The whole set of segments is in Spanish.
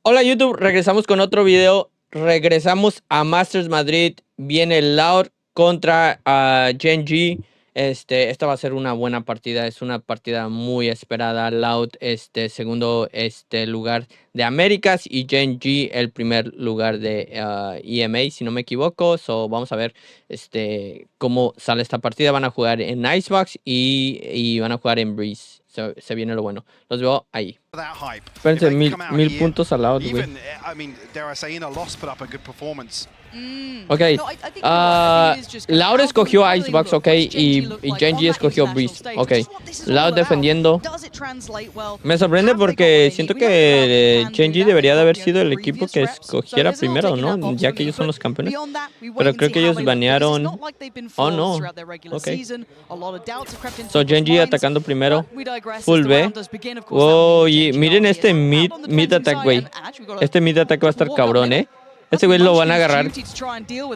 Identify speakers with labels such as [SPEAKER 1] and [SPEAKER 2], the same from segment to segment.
[SPEAKER 1] Hola YouTube, regresamos con otro video. Regresamos a Master Madrid. Viene Loud contra Gen G. Esta va a ser una buena partida. Es una partida muy esperada. Loud, segundo lugar de Américas, y Gen G el primer lugar de EMA, si no me equivoco. Vamos a ver cómo sale esta partida. Van a jugar en Icebox y van a jugar en Breeze. Se viene lo bueno. Los veo ahí. Espérense, mil puntos al lado, güey. Ok, Laura escogió Icebox, ok, y Genji escogió Breeze, ok. Laura defendiendo. Me sorprende porque siento que Genji debería de haber sido el equipo que escogiera primero, ¿no? Ya que ellos son los campeones. Pero creo que ellos banearon. Oh, no. Ok. So, Genji atacando primero. Full B. Oh, y miren este mid attack, güey. Este mid attack va a estar cabrón, ¿eh? Este güey lo van a agarrar.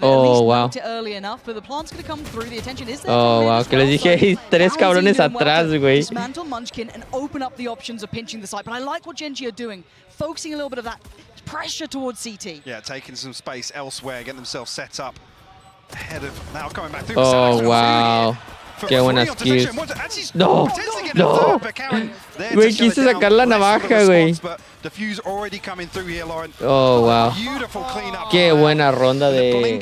[SPEAKER 1] Oh, wow. Oh, wow. Que les dije, hay tres cabrones atrás, güey.
[SPEAKER 2] Pressure towards CT. Yeah, taking some space elsewhere, getting themselves set up ahead of now coming back through.
[SPEAKER 1] Oh, wow. Qué buenas kills. No, no. Güey, quise sacar la navaja, güey. Oh, wow. Qué buena ronda de...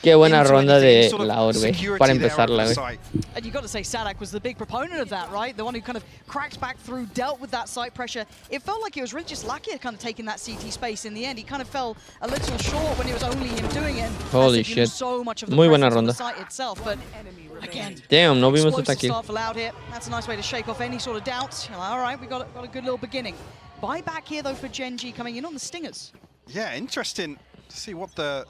[SPEAKER 1] Qué buena ronda de Laur, güey. Para empezarla, güey.
[SPEAKER 2] And you got to say Sadak was the big proponent of that, right? The one who kind of cracked back through, dealt with that site pressure. It felt like it was really just lucky at kind of taking that CT space in the end. He kind of fell a little short when it was only him doing it.
[SPEAKER 1] Holy shit. Muy buena ronda.
[SPEAKER 2] Again,
[SPEAKER 1] damn, no vimos esta kill.
[SPEAKER 2] That's a nice way to shake off any sort of doubts. All right, we got a good little beginning. Buyback here though for Gen G coming in on the Stingers. Yeah, interesting to see what the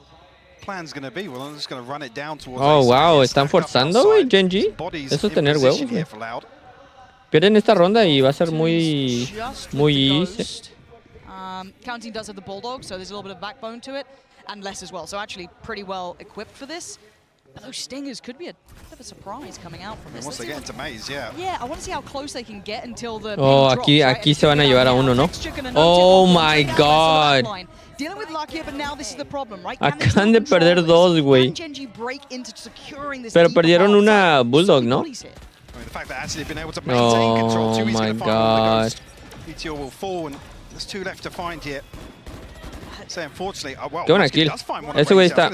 [SPEAKER 2] plan's going to be. Well, I'm just going to run it down towards.
[SPEAKER 1] Oh, wow, están forzando, güey, Gen G. Eso es tener huevos, güey. Pierden esta ronda y va a ser muy easy.
[SPEAKER 2] Counting does have the Bulldog, so there's a little bit of backbone to it, and less as well. So actually pretty well equipped for this. But those Stingers could be a bit of a surprise coming out from this.
[SPEAKER 3] Once they get into maze, yeah.
[SPEAKER 2] Yeah, I want to see how close they can get until the.
[SPEAKER 1] Oh, aquí se van a llevar a uno, ¿no? Oh my God. Acaban de perder dos, güey. Pero perdieron una Bulldog, ¿no? Oh my God. Qué buena kill. Ese güey está...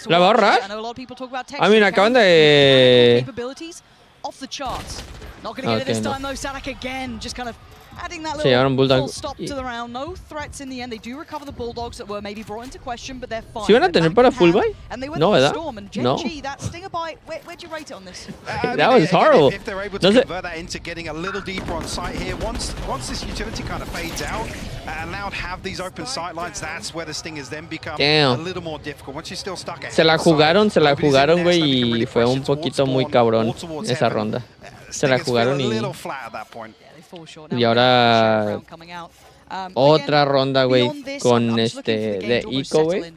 [SPEAKER 1] ¿La va a ahorrar? I mean, acaban de...
[SPEAKER 2] Off the charts. Not going to get it this time though. Sadak again, just kind of adding that little full stop to the round. No threats in the end. They do recover the Bulldogs that were maybe brought into question, but they're fine.
[SPEAKER 1] ¿Sí van a tener para full buy? No, ¿verdad?
[SPEAKER 2] No. That Stinger buy, where'd you rate it on this?
[SPEAKER 1] That was horrible.
[SPEAKER 3] If they're able to convert that into getting a little deeper on site here, once this utility kind of fades out and now have these open sight lines, that's where the Stingers then become a little more difficult. Once you're still stuck ahead.
[SPEAKER 1] Se la jugaron, güey, y fue un poquito muy cabrón esa ronda. Se la jugaron y ahora otra ronda, güey, con de Eco, güey.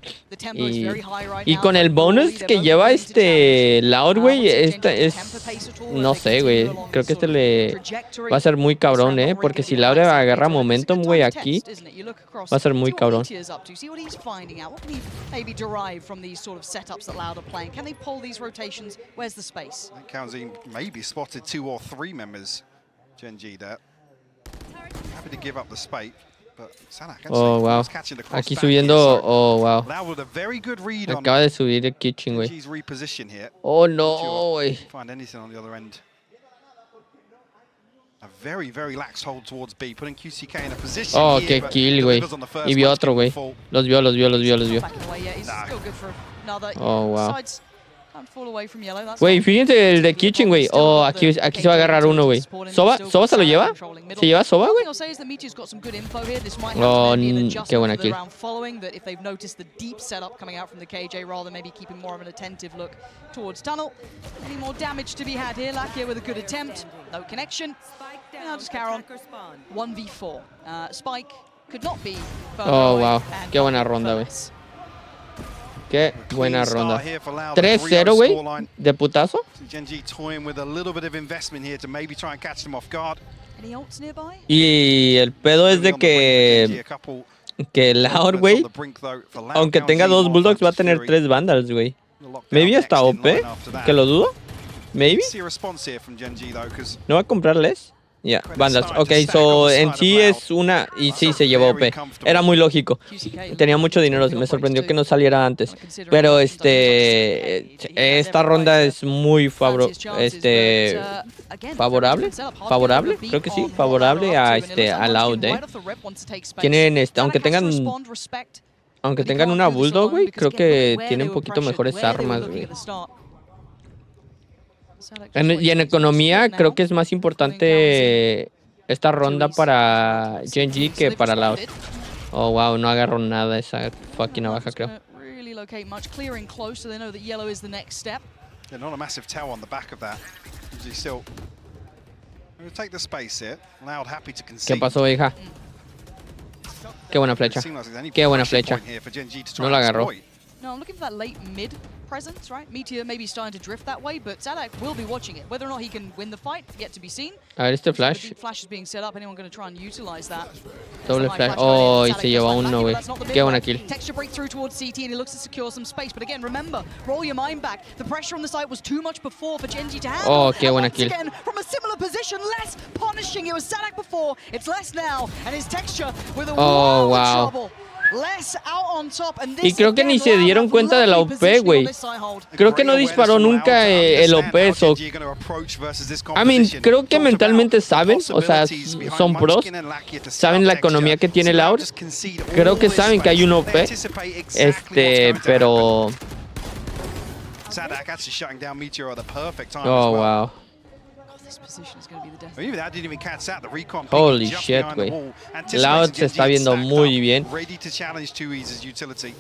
[SPEAKER 1] Y con el bonus que lleva Loud, güey, no sé, güey. Creo que le va a ser muy cabrón, porque si Loud agarra momentum, güey, aquí va a ser muy cabrón. Oh, wow. Aquí subiendo. Oh, wow. Acaba de subir el kitchen, güey. Oh, no, güey. Oh, qué kill, güey. Y vio otro, güey. Los vio. Oh, wow. Güey, fíjense el de kitchen, güey. Oh, aquí se va a agarrar uno, güey. ¿Soba se lo lleva? ¿Se lleva Soba, güey? Oh, qué buena kill. Oh, wow. Qué buena ronda, güey. Qué buena ronda. 3-0, güey. De putazo. Y el pedo es de que Laur, güey, aunque tenga 2 Bulldogs, va a tener 3 Vandals, güey. Maybe hasta OP, que lo dudo. Maybe. ¿No va a comprarles? Ya, Vandals. Ok, so en sí es una... Y sí, se llevó OP. Era muy lógico. Tenía mucho dinero. Me sorprendió que no saliera antes. Pero esta ronda es muy favorable. ¿Favorable? Creo que sí. Favorable a Loud, Tienen aunque tengan una Bulldog, güey, creo que tienen un poquito mejores armas, güey. Y en economía creo que es más importante esta ronda para Gen.G que para Loud. Oh, wow, no agarró nada esa fucking navaja, creo. ¿Qué pasó, hija? Qué buena flecha. Qué buena flecha. No la agarró.
[SPEAKER 2] No, I'm looking for that late mid presence, right? Meteor maybe starting to drift that way, but Sadak will be watching it. Whether or not he can win the fight, yet to be seen.
[SPEAKER 1] A ver este flash.
[SPEAKER 2] Flash is being set up. Anyone going to try and utilize that?
[SPEAKER 1] Doble flash. Oh, y se lleva uno, güey. Qué buena kill.
[SPEAKER 2] Texture breakthrough towards CT, and he looks to secure some space. But again, remember, roll your mind back. The pressure on the site was too much before for Gen.G to handle.
[SPEAKER 1] Oh, qué buena kill.
[SPEAKER 2] Again, from a similar position, less punishing. It was Sadak before. It's less now, and his texture with a world of trouble.
[SPEAKER 1] Y creo que ni se dieron cuenta de la OP, güey. Creo que no disparó nunca el OP. Creo que mentalmente saben, o sea, son pros. Saben la economía que tiene Laur. Creo que saben que hay un OP. Pero... Oh, wow. Holy shit, güey. Loud se está viendo muy bien.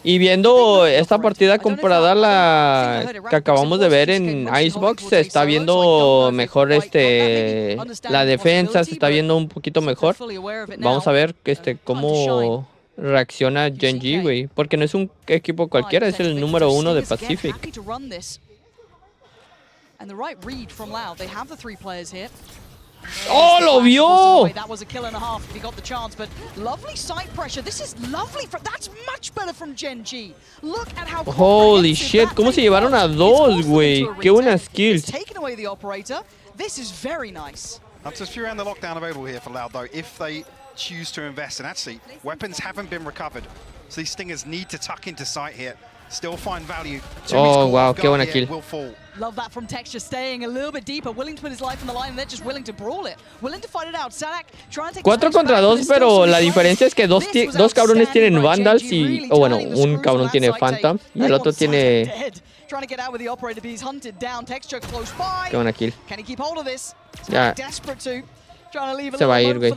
[SPEAKER 1] Y viendo esta partida comparada a la que acabamos de ver en Icebox, se está viendo mejor la defensa, se está viendo un poquito mejor. Vamos a ver cómo reacciona Gen.G, güey. Porque no es un equipo cualquiera, es el número 1 de Pacific.
[SPEAKER 2] And the right read from Loud. They have the 3 players here.
[SPEAKER 1] Oh, lo vio!
[SPEAKER 2] That was a kill and a half if he got the chance, but lovely side pressure. This is lovely. That's much better from Gen.G. Look at how
[SPEAKER 1] holy shit, cómo se llevaron a 2, güey. Qué buenas kills.
[SPEAKER 2] Taking away the operator. This is very nice.
[SPEAKER 3] That's just around the lockdown available here for Loud though. If they choose to invest, and actually weapons haven't been recovered, so these stingers need to tuck into sight here. Still find value.
[SPEAKER 1] Oh, wow, qué buena kill.
[SPEAKER 2] Love that from Texture, staying a little bit deeper, willing to put his life on the line, and they're just willing to brawl it, willing to fight it out. Sadak trying to take
[SPEAKER 1] 4 contra 2, pero la diferencia es que dos cabrones tienen Vandals y... bueno, un cabrón tiene Phantom y el otro tiene... Qué buena kill. Ya. Se va a ir, güey.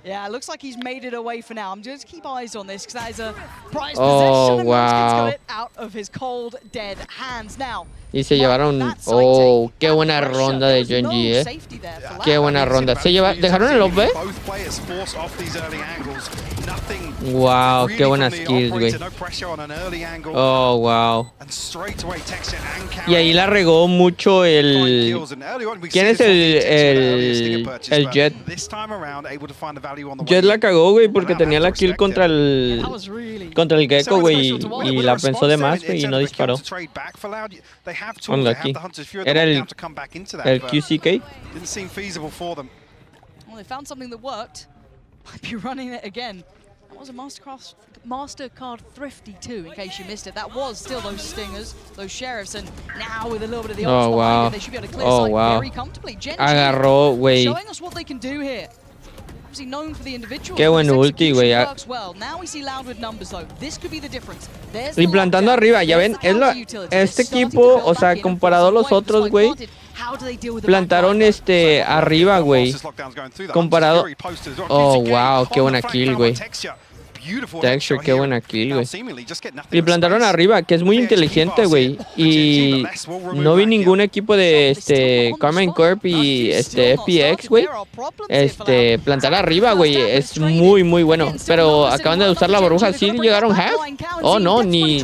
[SPEAKER 2] Yeah, it looks like he's made it away for now. I'm just keep eyes on this because that is a prize possession.
[SPEAKER 1] Wow.
[SPEAKER 2] It out of his cold, dead hands now.
[SPEAKER 1] Y se llevaron... Oh, qué buena ronda de Gen.G, Qué buena ronda. ¿Dejaron el OP? Wow, qué buenas kills, güey. Oh, wow. Y ahí la regó mucho el... ¿Quién es el Jet? Jet la cagó, güey, porque tenía la kill contra el Gecko, güey, y la pensó de más, güey, y no disparó. Onda aquí. Era el QCK.
[SPEAKER 2] Well, they found something that worked. Might be running it again. That was a MasterCard Thrifty too, in case you missed it. That was still those stingers, those sheriffs, and now with a little bit of the odds behind it, they should be able to clear sight very comfortably.
[SPEAKER 1] Agarró, güey.
[SPEAKER 2] Showing us what they can do here. Known for the individual.
[SPEAKER 1] Qué buen ulti, güey. Y plantando arriba, ya ven, este equipo, o sea, comparado a los otros, güey, plantaron arriba, güey. Comparado. Oh, wow, qué buena kill, güey. Texture, qué buena kill, güey. Y plantaron arriba, que es muy inteligente, güey. Y no vi ningún equipo de Carmen Corp y FPX, güey. Plantar arriba, güey, es muy, muy bueno. Pero acaban de usar la burbuja, ¿sí llegaron half? Oh, no, ni...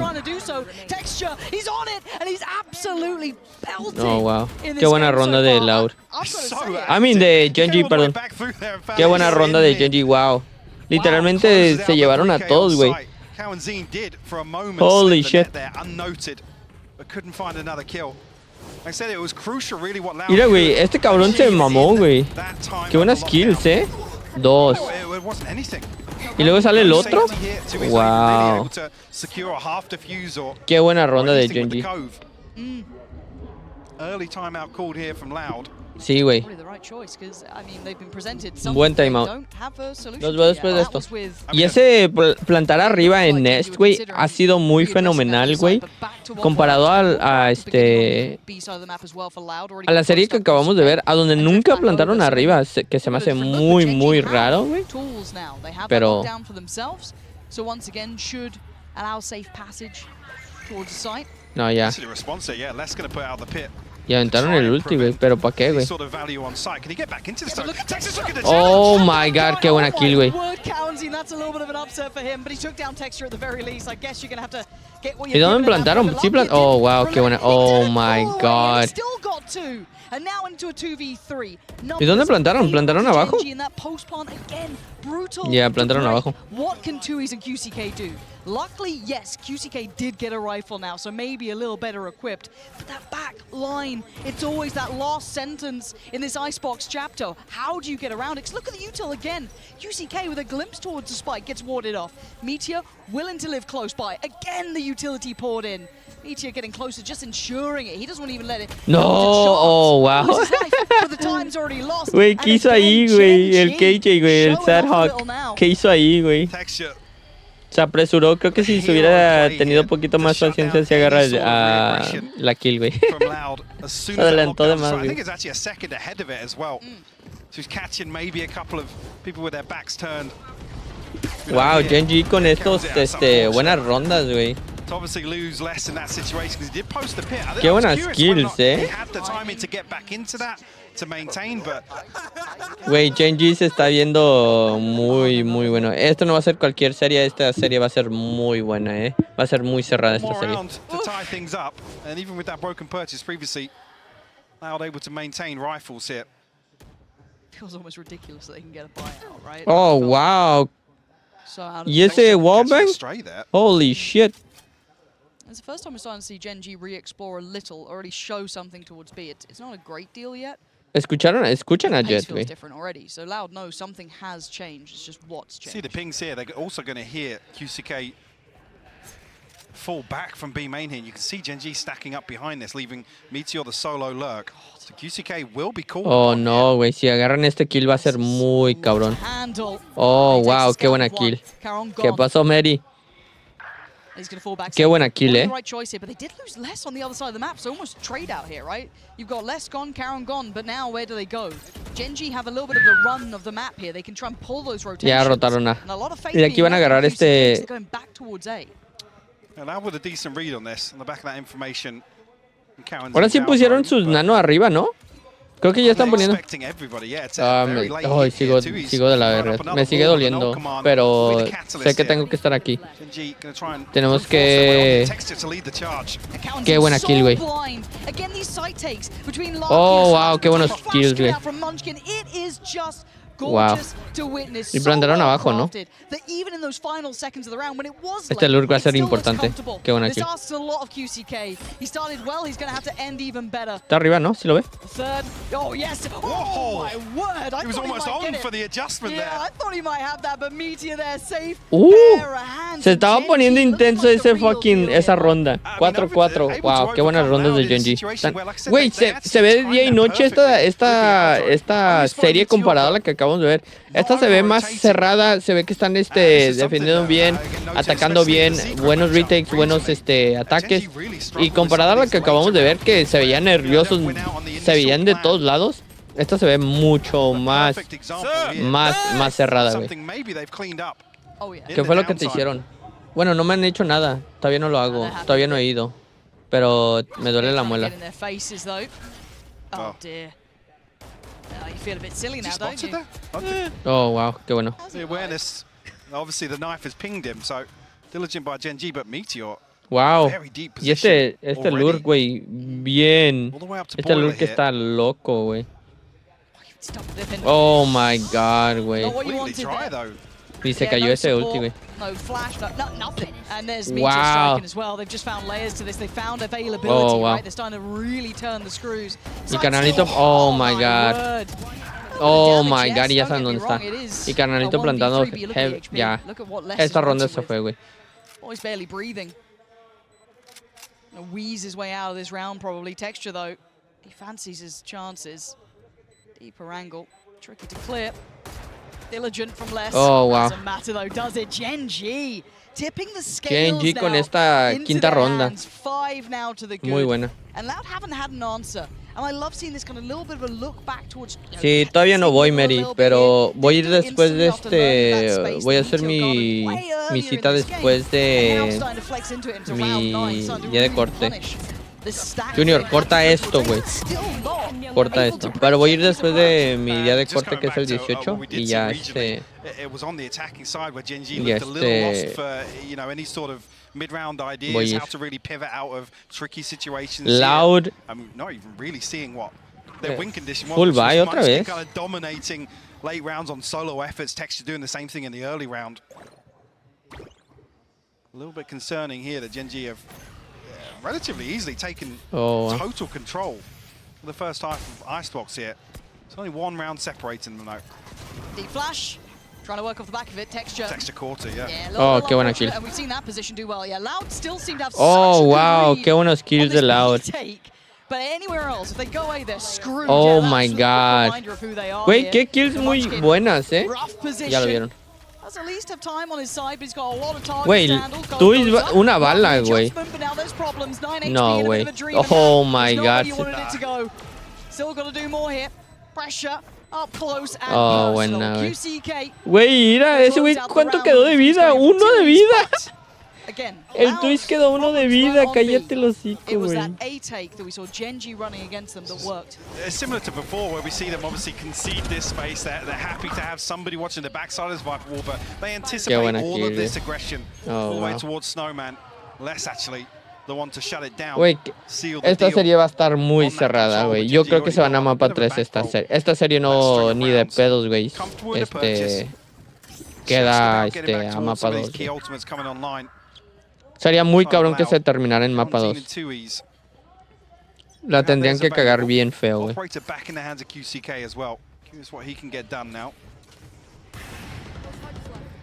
[SPEAKER 1] Oh, wow. Qué buena ronda de Loud. De Genji, perdón. Qué buena ronda de Genji, wow. Literalmente se llevaron a todos, güey. Holy shit. Mira, güey, este cabrón se mamó, güey. Qué buenas kills, 2. Y luego sale el otro. Wow. Qué buena ronda de Genji. Sí, güey. Buen timeout. Nos vemos después de esto. Y ese plantar arriba en Nest, güey, ha sido muy fenomenal, güey. Comparado a la serie que acabamos de ver, a donde nunca plantaron arriba, que se me hace muy, muy raro, güey. Pero... No, ya. Y aventaron el ulti, güey, pero ¿para qué, güey? Oh my god, qué buena kill, güey. ¿Y dónde plantaron? Sí oh, wow, qué buena. Oh my god. ¿Y dónde plantaron? ¿Plantaron abajo? Ya, plantaron abajo.
[SPEAKER 2] Luckily, yes, QCK did get a rifle now, so maybe a little better equipped. But that back line, it's always that last sentence in this Icebox chapter. How do you get around it? 'Cause look at the util again. QCK with a glimpse towards the spike gets warded off. Meteor willing to live close by. Again, the utility poured in. Meteor getting closer, just ensuring it. He doesn't want to even let it.
[SPEAKER 1] No, oh, wow. Güey, ¿qué hizo ahí, güey? El KJ, güey, el Sadhawk. ¿Qué hizo ahí, güey? Se apresuró, creo que si se hubiera tenido un poquito más paciencia se agarra a la kill, güey. Se adelantó de más, güey. Wow, Genji con estos, buenas rondas, güey. Qué buenas kills, Güey, Genji se está viendo muy, muy bueno. Esto no va a ser cualquier serie, esta serie va a ser muy buena, Va a ser muy cerrada esta serie. Oh, wow. ¿Y ese wallbang? Holy shit.
[SPEAKER 2] It's the first time we're starting to see Genji re-explore a little, already show something towards B. It's not a great deal yet.
[SPEAKER 1] Escuchan a Jet, güey.
[SPEAKER 2] Different already, so Loud knows something has changed. It's just what's changed.
[SPEAKER 3] See the pings here. They're also going to hear QCK fall back from B main here. You can see Genji stacking up behind this, leaving Meteor the solo lurk. So QCK will be called.
[SPEAKER 1] Oh no, güey. Si agarran este kill va a ser muy cabrón. Oh wow, qué buena kill. ¿Qué pasó, Mary? Qué buena kill,
[SPEAKER 2] Right choice here, but they did lose less on the other side of the map, so almost trade out here, right? You've got less gone, Karon gone, but now where do they go? Genji have a little bit of the run of the map here. They can try and pull those rotations.
[SPEAKER 1] Ya rotaron a. Y de aquí van a agarrar
[SPEAKER 3] with a decent read on this, on the back of that information.
[SPEAKER 1] Ahora sí pusieron sus nano arriba, ¿no? Creo que ya están poniendo. Sigo de la verga. Me sigue doliendo, pero sé que tengo que estar aquí. Tenemos que... Qué buena kill, güey. Oh, wow, qué buenos kills, güey. Wow. Y plantaron abajo, ¿no? Este lurk va a ser importante. Qué buena kill. Está arriba, ¿no? ¿Sí lo ve? Se estaba poniendo intenso esa ronda. 4-4. Wow, qué buenas rondas de Genji. Güey, se ve de día y noche esta serie comparada a la que acabamos de ver. Esta se ve más cerrada, se ve que están defendiendo bien, atacando bien, buenos retakes, buenos ataques. Y comparada a la que acabamos de ver, que se veían nerviosos, se veían de todos lados, esta se ve mucho más cerrada, güey. ¿Qué fue lo que te hicieron? Bueno, no me han hecho nada. Todavía no lo hago. Todavía no he ido. Pero me duele la muela. Oh, wow. Qué bueno.
[SPEAKER 3] Obviously the knife has pinged him, so diligent by Genji, but Meteor.
[SPEAKER 1] Wow. Y este lure, güey, bien. Este lure que está loco, güey. Oh my god, güey. Y se cayó ese ulti, güey. Wow. Oh, wow. Y Carnalito, oh my god. Oh my god, ya saben dónde está. Y Carnalito plantando. Ya. Esta ronda se fue, güey.
[SPEAKER 2] Wheeze his way out of this round, probably. Texture, though, he fancies his chances. Deeper angle, tricky to clear. Diligent from less.
[SPEAKER 1] Oh, wow.
[SPEAKER 2] Doesn't matter, though, does it? Genji tipping the scales
[SPEAKER 1] Genji con esta quinta ronda. Muy buena.
[SPEAKER 2] And Loud haven't had an answer. And I love seeing this kind of little bit of a look back towards.
[SPEAKER 1] Sí, todavía no voy, Mary, pero voy a ir después de este. Voy a hacer mi cita después de mi día de corte. Junior, corta esto, güey. Corta esto. Pero voy a ir después de mi día de corte, que es el 18, y ya
[SPEAKER 3] mid-round
[SPEAKER 1] voy
[SPEAKER 3] ideas,
[SPEAKER 1] a ir.
[SPEAKER 3] how to really pivot out of tricky situations.
[SPEAKER 1] Loud.
[SPEAKER 3] I'm not even really seeing what their win condition was.
[SPEAKER 1] Full buy otra vez.
[SPEAKER 3] Kind of dominating late rounds on solo efforts. Texture doing the same thing in the early round. A little bit concerning here that Genji have relatively easily taken total control for the first half of Icebox here. It's only one round separating them though.
[SPEAKER 2] Deep flash. Trying to work off the back of it, Texture
[SPEAKER 3] quarter, yeah.
[SPEAKER 1] Oh, qué buena kill.
[SPEAKER 2] And we've seen that position do well. Yeah, Loud still seem to have
[SPEAKER 1] oh, wow, qué buenos kills de Loud.
[SPEAKER 2] But anywhere else, if they go away, they're screwed.
[SPEAKER 1] Oh my god. Güey, qué kills muy buenas, Ya lo vieron. Güey, tú una bala, güey. No, güey. Oh my god.
[SPEAKER 2] Still got to do more here. Pressure.
[SPEAKER 1] Oh, buena, güey. Güey, mira, ese güey, ¿cuánto quedó de vida? ¡1 de vida! El Twitch quedó 1 de vida, cállate los hocico, güey.
[SPEAKER 3] Similar to before, where we see them obviously concede this space. They're happy to have somebody watching the backside of this Viper Wall, but they anticipate all of this aggression all the way towards Snowman. Less actually.
[SPEAKER 1] Güey, esta serie va a estar muy cerrada, güey. Yo creo que se van a mapa 3 esta serie. Esta serie no, ni de pedos, güey. Queda a mapa 2. Sería muy cabrón que se terminara en mapa 2. La tendrían que cagar bien feo, güey.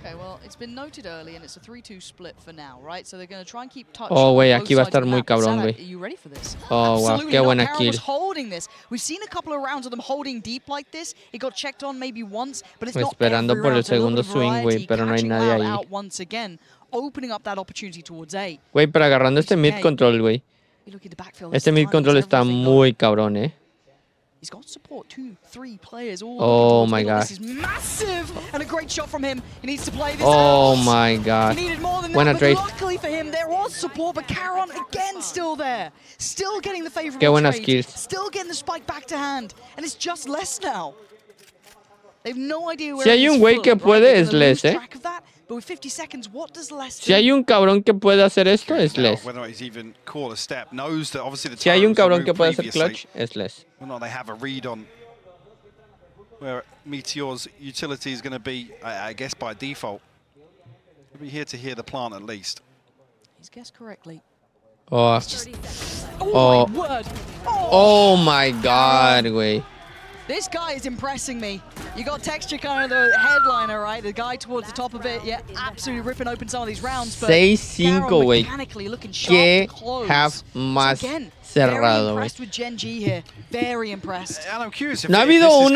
[SPEAKER 2] Okay, well, it's been noted early and it's a 3-2 split for now, right? So they're going to try and keep touch.
[SPEAKER 1] Oh, güey, aquí va a estar muy cabrón, güey.
[SPEAKER 2] Are you ready for this?
[SPEAKER 1] Oh, wow, qué buena kill.
[SPEAKER 2] Holding this. We've seen a couple of rounds of them holding deep like this. It got checked on maybe once, but it's not
[SPEAKER 1] esperando por el segundo swing, güey, pero no hay nadie ahí.
[SPEAKER 2] Once again, opening up that opportunity towards A.
[SPEAKER 1] Güey, pero agarrando este mid control, güey. Este mid control está muy cabrón,
[SPEAKER 2] He's got support 2-3 players all.
[SPEAKER 1] Oh my god.
[SPEAKER 2] This is massive and a great shot from him. He needs to play this
[SPEAKER 1] Oh
[SPEAKER 2] out.
[SPEAKER 1] my god.
[SPEAKER 2] He needed more than
[SPEAKER 1] Buena
[SPEAKER 2] that,
[SPEAKER 1] trade.
[SPEAKER 2] but luckily for him there was support, but Caron again still there. Still getting the favorable
[SPEAKER 1] Qué buenas
[SPEAKER 2] trade.
[SPEAKER 1] kills.
[SPEAKER 2] Still getting the spike back to hand. And it's just less now. They have no idea where
[SPEAKER 1] Si hay un güey que puede es Les,
[SPEAKER 2] But with 50 seconds, what does Les do?
[SPEAKER 1] Si hay un cabrón que puede hacer esto, es Les. Si hay un cabrón que puede hacer clutch, es Les.
[SPEAKER 3] They have a read on where Meteor's utility is going to be, I guess, by default. We'll be here to hear the plant at least.
[SPEAKER 2] He's guessed correctly.
[SPEAKER 1] Oh.
[SPEAKER 2] Oh my word.
[SPEAKER 1] Oh my god, güey.
[SPEAKER 2] This guy is impressing me. You got Texture kind of the headliner, right? The guy towards the top of it, yeah, absolutely ripping open some of these rounds.
[SPEAKER 1] 6-5, güey. Qué half más cerrado, güey. No ha habido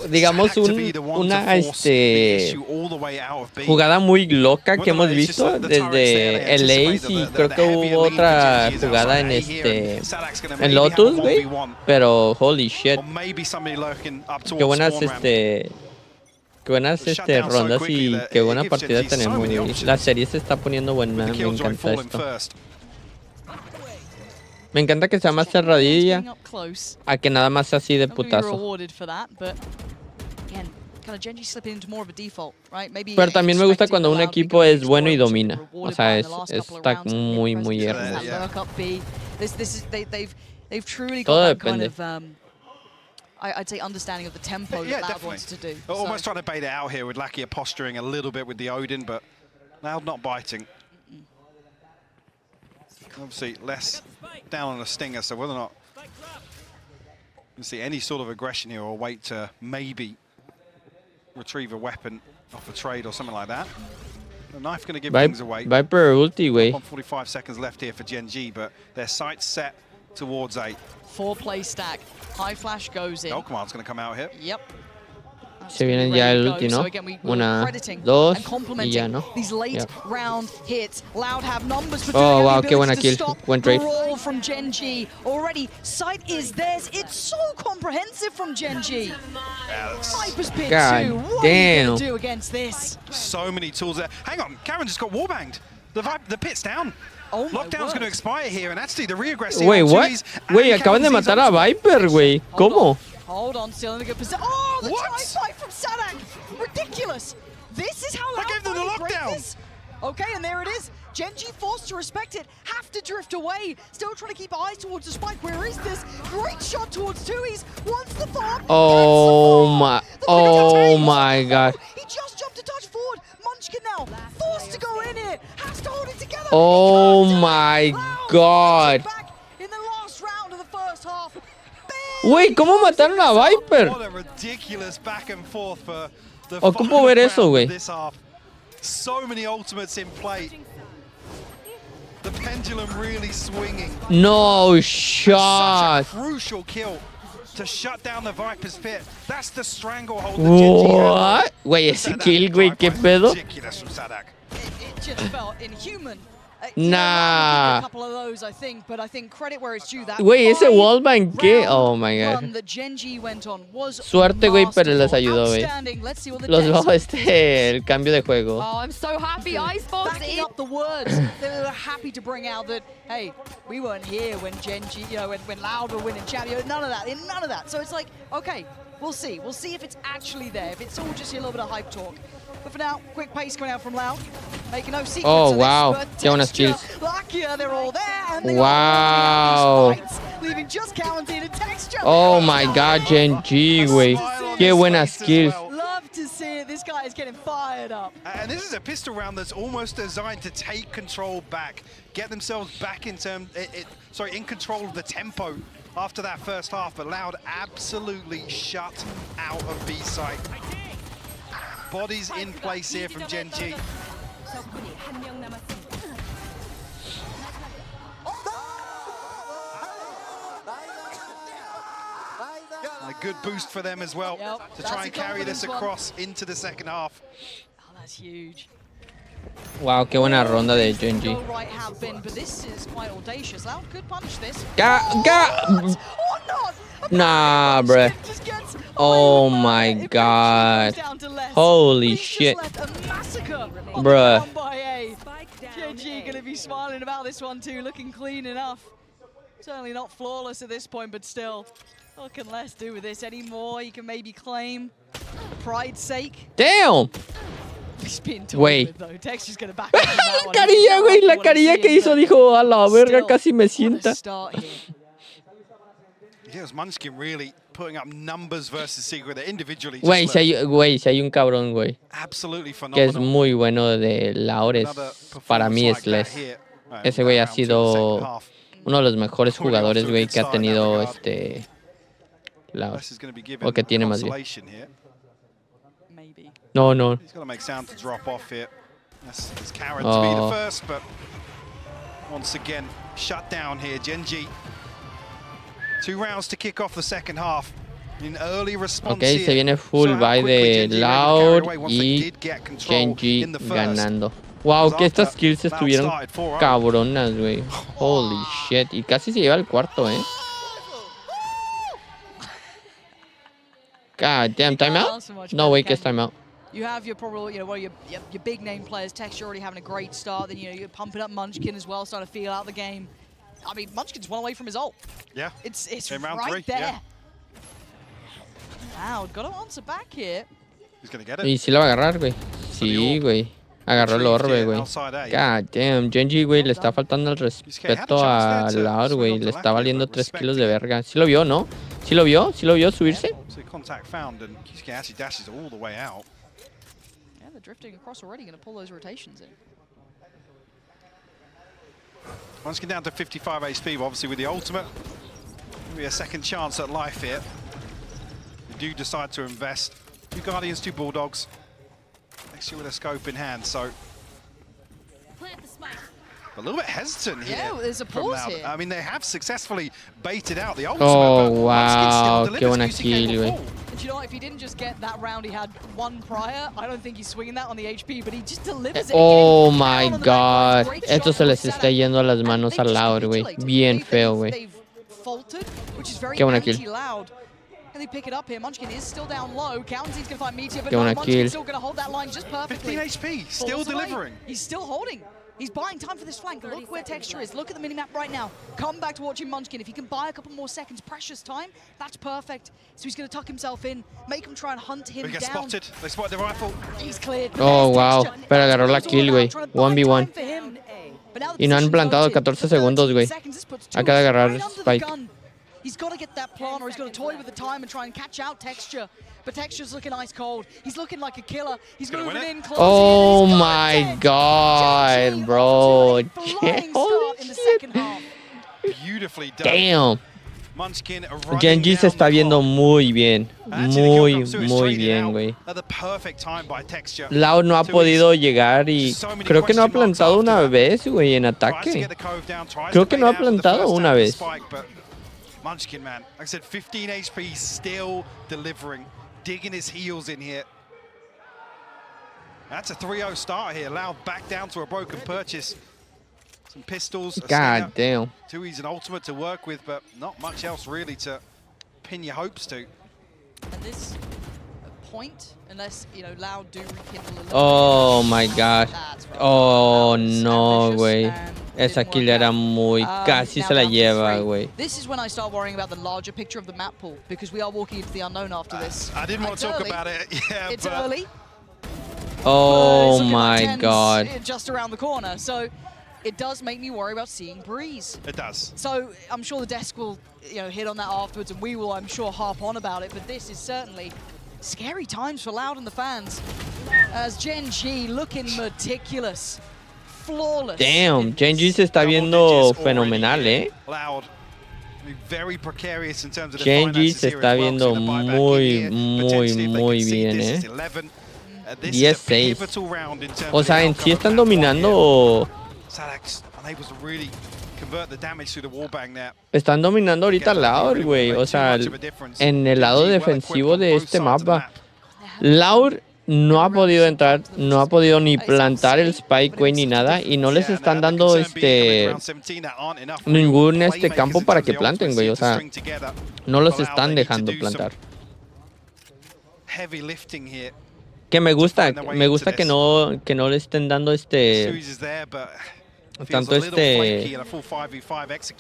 [SPEAKER 1] digamos, jugada muy loca que hemos visto desde el Ace, y creo que hubo otra jugada en Lotus, güey. Pero holy shit. Qué buenas Qué buenas rondas y qué buena partida tenemos, güey. La serie se está poniendo buena, me encanta esto. Me encanta que sea más cerradilla a que nada más sea así de putazo. Pero también me gusta cuando un equipo es bueno y domina. O sea, está muy, muy hermoso. Todo depende.
[SPEAKER 2] I'd say understanding of the tempo that Loud wants to do.
[SPEAKER 3] Almost trying to bait it out here with Lakia posturing a little bit with the Odin, but Loud not biting. Obviously less down on the Stinger, so whether or not you see any sort of aggression here or wait to maybe retrieve a weapon off a trade or something like that. The knife going to give things away.
[SPEAKER 1] Viper ulti, way.
[SPEAKER 3] 145 seconds left here for Gen G, but their sights set towards 8.
[SPEAKER 2] 4-play stack. High flash goes in.
[SPEAKER 3] Command's going to come out here.
[SPEAKER 2] Yep.
[SPEAKER 1] Se viene ya el ulti, ¿no? Una, dos y ya, ¿no?
[SPEAKER 2] Yeah.
[SPEAKER 1] Oh, wow, qué buena kill. Buen trade.
[SPEAKER 2] From Gen G. Already, sight is theirs. It's so comprehensive from Gen G. Viper's pit too. What are you going to do against this?
[SPEAKER 3] So many tools there. Hang on, Karen just got warbanged. The pit's down.
[SPEAKER 2] Oh,
[SPEAKER 3] Lockdown's going to expire here, and actually the reaggressive.
[SPEAKER 1] Wait, what? Wait, acaban de matar a Viper, güey. ¿Cómo?
[SPEAKER 2] Hold on, still in a good position. Oh, the drive fight from Sadak! Ridiculous! This is how Loud
[SPEAKER 3] gave them the lockdown!
[SPEAKER 2] Okay, and there it is. Gen G forced to respect it, have to drift away. Still trying to keep eyes towards the spike. Where is this? Great shot towards Tui's. Wants the farm.
[SPEAKER 1] Oh my god.
[SPEAKER 2] He just jumped a touch forward. Munchkin now forced to go in it. Has to hold it together.
[SPEAKER 1] Oh my god.
[SPEAKER 2] Back in the last round of the first half.
[SPEAKER 1] Güey, ¿cómo mataron a Viper?
[SPEAKER 3] What a ridiculous back and forth for the
[SPEAKER 1] Ocupo ver eso, güey.
[SPEAKER 3] this half. So many ultimates in play. The pendulum really swinging.
[SPEAKER 1] No shot.
[SPEAKER 3] Such a crucial kill to shut down the Viper's pit. That's the stranglehold that Gen G had.
[SPEAKER 1] What? Güey, ese kill, güey, ¿qué pedo?
[SPEAKER 3] Ridiculous from Sadak.
[SPEAKER 2] It just felt inhuman.
[SPEAKER 1] Nah.
[SPEAKER 2] A couple of those, I think, but I think credit where it's due. That
[SPEAKER 1] Güey, ese wallbang, ¿qué? Oh my god. Suerte, güey, pero les ayudó, güey. Los bajo el cambio de juego.
[SPEAKER 4] Oh, I'm so happy. Esports
[SPEAKER 2] backing up the words. They were happy to bring out that, hey, we weren't here when Gen G, you know, when Loud were winning champion. None of that. So it's like, okay, we'll see. We'll see if it's actually there. If it's all just a little bit of hype talk. But for now, quick pace coming out from Loud. Making no secret
[SPEAKER 1] Oh,
[SPEAKER 2] to
[SPEAKER 1] wow.
[SPEAKER 2] This,
[SPEAKER 1] Qué buenas kills.
[SPEAKER 2] Lakia, they're all there. And they
[SPEAKER 1] Wow.
[SPEAKER 2] leaving just Counting and Texture.
[SPEAKER 1] Oh my god, Gen G, güey. Qué buenas kills.
[SPEAKER 2] Love to see it. This guy is getting fired up.
[SPEAKER 3] And this is a pistol round that's almost designed to take control back, get themselves back in control of the tempo after that first half. But Loud absolutely shut out of B site. Bodies in place here from Gen G. A good boost for them as well to try and carry this across into the second half.
[SPEAKER 2] Oh, that's huge.
[SPEAKER 1] Wow, qué buena ronda de Gen G. Nah, bruh. Oh my god. Holy shit. Bruh.
[SPEAKER 2] Gen G gonna be smiling about this one too, looking clean enough. Certainly not flawless at this point, but still. What can Les do with this anymore? You can maybe claim for pride's sake.
[SPEAKER 1] Damn.
[SPEAKER 2] Güey.
[SPEAKER 1] La carilla, güey, la carilla que hizo, dijo, a la verga, casi me sienta.
[SPEAKER 3] Yes, Munchkin really putting up numbers versus Secret individually.
[SPEAKER 1] Güey, si hay un cabrón, güey, que es muy bueno de Laures, para mí es Les. Ese güey ha sido uno de los mejores jugadores, güey, que ha tenido Laures. O que tiene más bien. No.
[SPEAKER 3] He's got to make sound to drop off here. That's Karen to be the first, but once again, shut down here. Gen G. 2 rounds to kick off the second half. In early response
[SPEAKER 1] okay, se viene full buy de Loud y Gen G ganando. Wow, que estas kills estuvieron cabronas, güey. Holy shit. Y casi se lleva el cuarto, God damn, timeout? No way que es timeout.
[SPEAKER 2] You have your probably, one of your big name players, Texture already having a great start. Then you're pumping up Munchkin as well, starting to feel out the game. I mean, Munchkin's one away from his ult.
[SPEAKER 3] Yeah.
[SPEAKER 2] It's
[SPEAKER 3] in round
[SPEAKER 2] right
[SPEAKER 3] 3,
[SPEAKER 2] there.
[SPEAKER 3] Yeah.
[SPEAKER 2] Wow, got to answer back here.
[SPEAKER 3] He's gonna get it.
[SPEAKER 1] Y sí lo va a agarrar, güey. Sí, güey. Agarró el orbe, güey. God damn, Genji, güey, le está faltando el respeto a Loud, güey. Le está valiendo 3 kilos de verga. ¿Sí lo vio, no? ¿Sí lo vio? ¿Sí lo vio subirse?
[SPEAKER 3] Contact found and Kisuke actually dashes all the way out.
[SPEAKER 2] Yeah, they're drifting across already, going to pull those rotations in.
[SPEAKER 3] Once get down to 55 HP, but obviously with the ultimate, maybe a second chance at life here. They do decide to invest. 2 Guardians, 2 Bulldogs. Next year with a scope in hand, so a little bit hesitant here.
[SPEAKER 2] Yeah, there's a pause here.
[SPEAKER 3] I mean, they have successfully baited out the ultimate.
[SPEAKER 1] Oh, wow. Qué buena kill, güey.
[SPEAKER 2] And you know what? If he didn't just get that round, he had one prior. I don't think he's swinging that on the HP, but he just delivers it.
[SPEAKER 1] Oh, my God. Esto se les está yendo a las manos al Loud, güey. Bien feo, güey. Qué buena kill.
[SPEAKER 2] Can they pick it up here? Munchkin is still down low. County's going to find Meteor, but
[SPEAKER 1] Qué buena
[SPEAKER 2] Munchkin's
[SPEAKER 1] kill.
[SPEAKER 2] still going to hold that line just perfectly.
[SPEAKER 3] 15 HP, still delivering.
[SPEAKER 2] He's still holding. He's buying time for this flank. Look where Texture is. Look at the minimap right now. Come back to watching Munchkin. If he can buy a couple more seconds, precious time, that's perfect. So he's going to tuck himself in, make him try and hunt him
[SPEAKER 3] He gets
[SPEAKER 2] down.
[SPEAKER 3] spotted. They spotted the rifle.
[SPEAKER 2] He's cleared.
[SPEAKER 1] Oh, wow. Pero agarró la kill, güey. 1v1. Y no han plantado 14 segundos, güey. Acaba de agarrar Spike.
[SPEAKER 2] He's got to get that plan, or he's got to toy with the time and try and catch out Texture. But Texture's looking ice cold. He's looking like a killer. He's moving in close.
[SPEAKER 1] Oh my God, bro.
[SPEAKER 2] Holy shit.
[SPEAKER 3] Beautifully done.
[SPEAKER 1] Damn.
[SPEAKER 3] Munchkin
[SPEAKER 1] Genji se está viendo muy bien. Muy bien, güey. Loud no ha podido llegar y creo que no ha plantado una vez, güey, en ataque. Creo que no ha plantado una vez.
[SPEAKER 3] Munchkin, man. Like I said, 15 HP, still delivering, digging his heels in here. That's a 3-0 start here. Loud back down to a broken purchase. Some pistols.
[SPEAKER 1] God damn.
[SPEAKER 3] 2E's an ultimate to work with, but not much else really to pin your hopes to.
[SPEAKER 2] And this point, unless, Loud do rekindle a little.
[SPEAKER 1] Oh my God. Oh no, güey. Esa kill era muy... Casi se la lleva, güey.
[SPEAKER 2] This is when I start worrying about the larger picture of the map pool, because we are walking into the unknown after this.
[SPEAKER 3] I didn't want to talk about it. Yeah,
[SPEAKER 2] it's early.
[SPEAKER 1] Oh my God.
[SPEAKER 2] Just around the corner. So it does make me worry about seeing Breeze.
[SPEAKER 3] It does.
[SPEAKER 2] So I'm sure the desk will, hit on that afterwards, and we will, I'm sure, harp on about it. But this is certainly scary times for Loud and the fans, as Genji looking meticulous. Flawless.
[SPEAKER 1] Damn, Genji se está viendo fenomenal, Genji se está viendo muy bien, 10-6. O sea, en sí están dominando. Están dominando ahorita Loud, güey. O sea, en el lado defensivo de este mapa. Loud no ha podido entrar, no ha podido ni plantar el spike, güey, ni nada, y no les están dando ningún campo para que planten, güey, o sea, no los están dejando plantar. Que me gusta que no le estén dando tanto